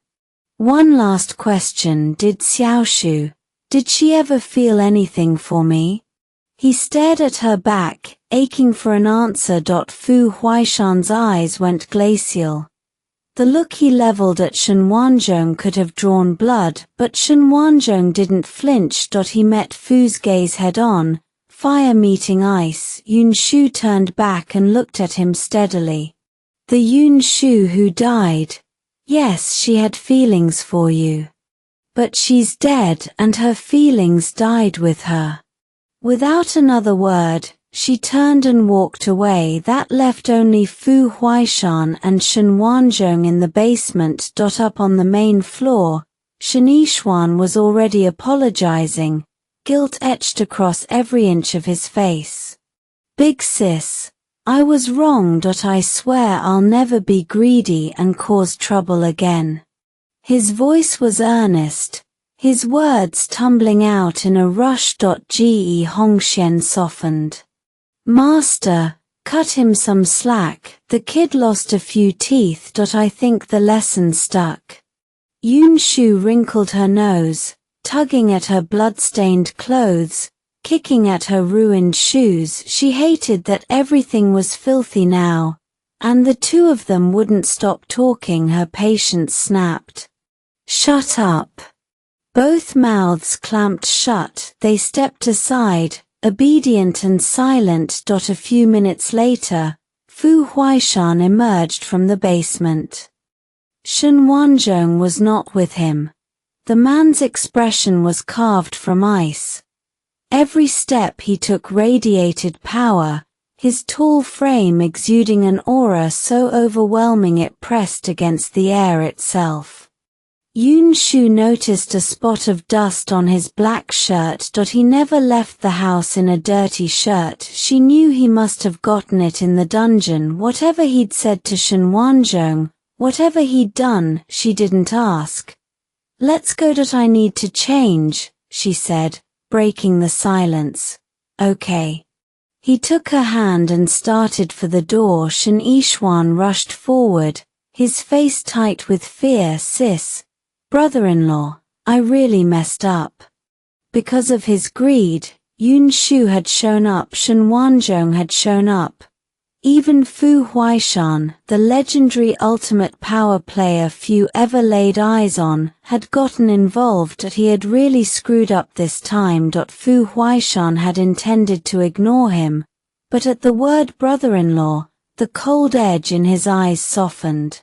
One last question. Did she ever feel anything for me? He stared at her back, aching for an answer. Fu Huaishan's eyes went glacial. The look he leveled at Shen Wanzhong could have drawn blood, but Shen Wanzhong didn't flinch. He met Fu's gaze head-on, fire meeting ice. Yun Shu turned back and looked at him steadily. The Yun Shu who died. Yes, she had feelings for you. But she's dead and her feelings died with her. Without another word, she turned and walked away. That left only Fu Huaishan and Shen Wanzhong in the basement. Up on the main floor, Shen Yixuan was already apologizing, guilt etched across every inch of his face. Big sis, I was wrong. I swear I'll never be greedy and cause trouble again. His voice was earnest, his words tumbling out in a rush. Ji Hongxian softened. Master, cut him some slack. The kid lost a few teeth. I think the lesson stuck. Yun Shu wrinkled her nose, tugging at her blood-stained clothes, kicking at her ruined shoes. She hated that everything was filthy now, and the two of them wouldn't stop talking. Her patience snapped. "Shut up." Both mouths clamped shut. They stepped aside, obedient and silent. A few minutes later, Fu Huaishan emerged from the basement. Shen Yixuan was not with him. The man's expression was carved from ice. Every step he took radiated power, his tall frame exuding an aura so overwhelming it pressed against the air itself. Yun Shu noticed a spot of dust on his black shirt. He never left the house in a dirty shirt. She knew he must have gotten it in the dungeon. Whatever he'd said to Shen Yixuan, whatever he'd done, she didn't ask. "Let's go. I need to change," she said, breaking the silence. "Okay." He took her hand and started for the door. Shen Yixuan rushed forward, his face tight with fear. "Sis, brother-in-law, I really messed up." Because of his greed, Yun Shu had shown up. Shen Yixuan had shown up. Even Fu Huaishan, the legendary ultimate power player few ever laid eyes on, had gotten involved. He had really screwed up this time. Fu Huaishan had intended to ignore him, but at the word brother-in-law, the cold edge in his eyes softened.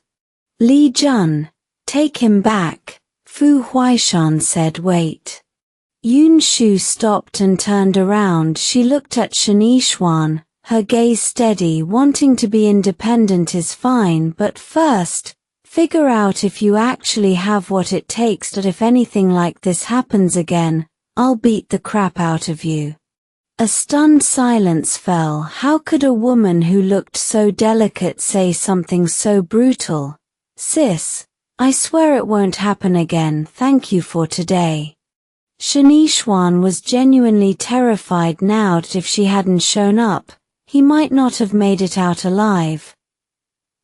"Li Jun, take him back," Fu Huaishan said. "Wait." Yun Shu stopped and turned around. She looked at Shen Yixuan, her gaze steady. "Wanting to be independent is fine, but first, figure out if you actually have what it takes. If anything like this happens again, I'll beat the crap out of you." A stunned silence fell. How could a woman who looked so delicate say something so brutal? "Sis, I swear it won't happen again. Thank you for today." Shen Yixuan was genuinely terrified now that if she hadn't shown up, he might not have made it out alive.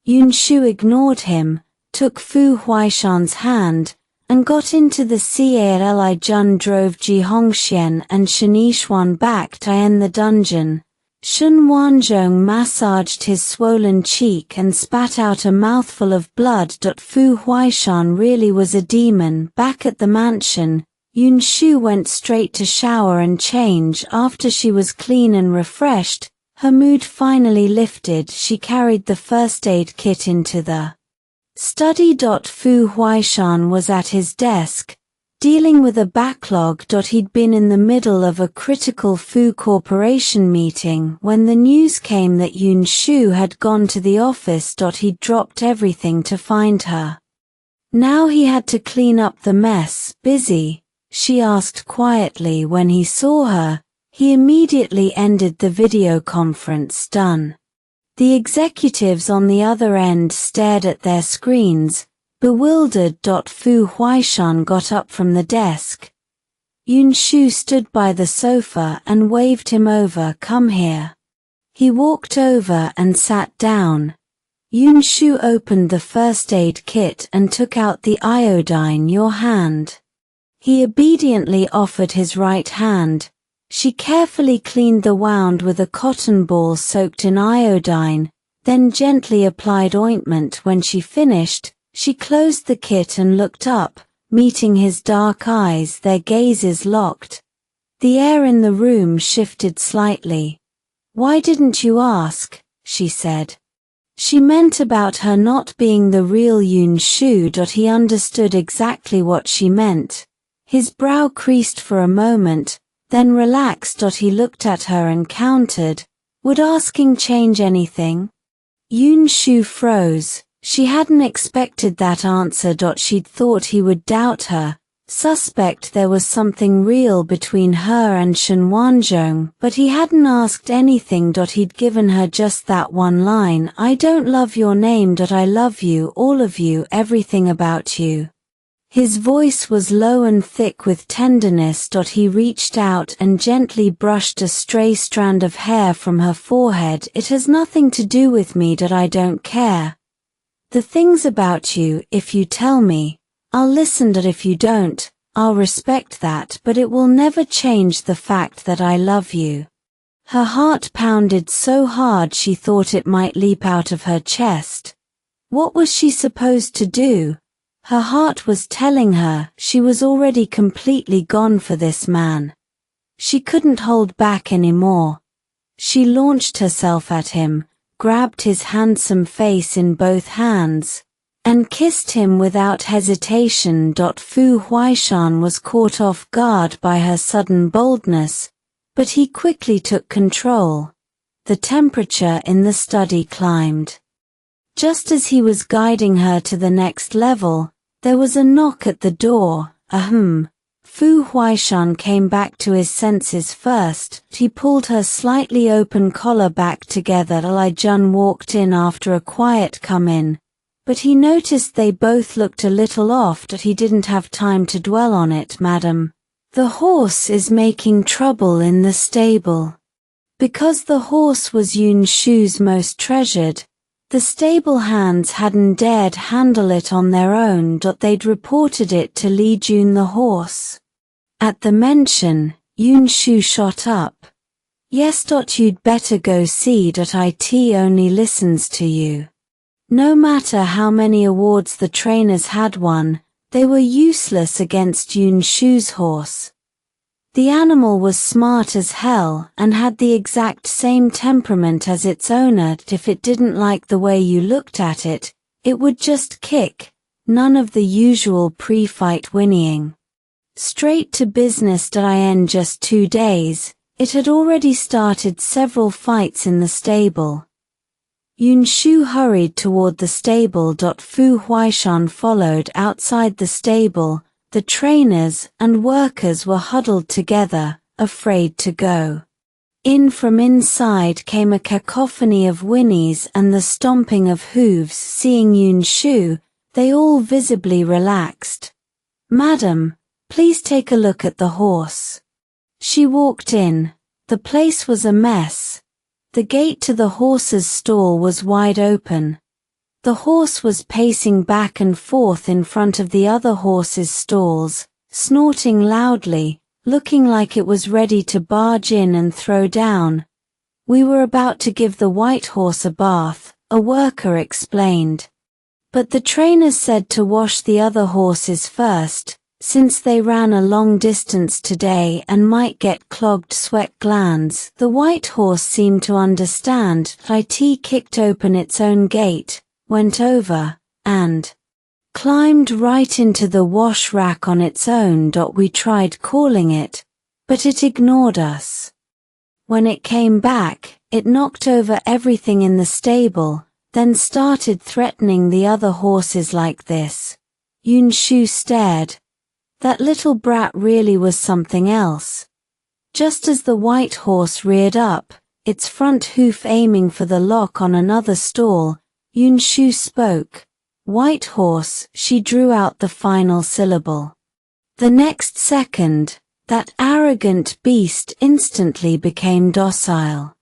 Yun Shu ignored him, took Fu Huaishan's hand, and got into the car. Li Jun drove Ji Hongxian and Shen Yixuan back to the dungeon. Shen Yixuan massaged his swollen cheek and spat out a mouthful of blood. Fu Huaishan really was a demon. Back at the mansion, Yun Shu went straight to shower and change. After she was clean and refreshed, her mood finally lifted. She carried the first aid kit into the study. Fu Huaishan was at his desk, dealing with a backlog. He'd been in the middle of a critical Fu Corporation meeting when the news came that Yun Shu had gone to the office. He'd dropped everything to find her. Now he had to clean up the mess. "Busy?" she asked quietly when he saw her. He immediately ended the video conference. "Done." The executives on the other end stared at their screens, bewildered. Fu Huaishan got up from the desk. Yun Shu stood by the sofa and waved him over. "Come here." He walked over and sat down. Yun Shu opened the first aid kit and took out the iodine. "Your hand." He obediently offered his right hand. She carefully cleaned the wound with a cotton ball soaked in iodine, then gently applied ointment. When she finished, she closed the kit and looked up, meeting his dark eyes, their gazes locked. The air in the room shifted slightly. "Why didn't you ask?" she said. She meant about her not being the real Yun Shu. He understood exactly what she meant. His brow creased for a moment, then relaxed. He looked at her and countered, "Would asking change anything?" Yun Shu froze. She hadn't expected that answer. She'd thought he would doubt her, suspect there was something real between her and Shen Yixuan, but he hadn't asked anything. He'd given her just that one line, "I don't love your name. I love you, all of you, everything about you." His voice was low and thick with tenderness. He reached out and gently brushed a stray strand of hair from her forehead. "It has nothing to do with me. I don't care. The things about you, if you tell me, I'll listen, that if you don't, I'll respect that, but it will never change the fact that I love you. Her heart pounded so hard she thought it might leap out of her chest. What was she supposed to do? Her heart was telling her she was already completely gone for this man. She couldn't hold back anymore. She launched herself at him, grabbed his handsome face in both hands, and kissed him without hesitation. Fu Huaishan was caught off guard by her sudden boldness, but he quickly took control. The temperature in the study climbed. Just as he was guiding her to the next level, there was a knock at the door. Fu Huaishan came back to his senses first. He pulled her slightly open collar back together. Li Jun walked in after a quiet come-in, but he noticed they both looked a little off. He didn't have time to dwell on it. Madam, the horse is making trouble in the stable. Because the horse was Yun Shu's most treasured, the stable hands hadn't dared handle it on their own. They'd reported it to Li Jun the horse. At the mention, Yun Shu shot up. Yes. You'd better go see that it only listens to you. No matter how many awards the trainers had won, they were useless against Yun Shu's horse. The animal was smart as hell and had the exact same temperament as its owner. If it didn't like the way you looked at it, it would just kick. None of the usual pre-fight whinnying. Straight to business. In just 2 days, it had already started several fights in the stable. Yun Shu hurried toward the stable. Fu Huaishan followed. Outside the stable, the trainers and workers were huddled together, afraid to go. In from inside came a cacophony of whinnies and the stomping of hooves. Seeing Yun Shu, they all visibly relaxed. Madam, please take a look at the horse. She walked in. The place was a mess. The gate to the horse's stall was wide open. The horse was pacing back and forth in front of the other horses' stalls, snorting loudly, looking like it was ready to barge in and throw down. We were about to give the white horse a bath, a worker explained. But the trainers said to wash the other horses first, since they ran a long distance today and might get clogged sweat glands. The white horse seemed to understand. It kicked open its own gate, went over, and climbed right into the wash rack on its own. We tried calling it, but it ignored us. When it came back, it knocked over everything in the stable, then started threatening the other horses like this. Yun Shu stared. That little brat really was something else. Just as the white horse reared up, its front hoof aiming for the lock on another stall, Yun Shu spoke. White horse. She drew out the final syllable. The next second, that arrogant beast instantly became docile.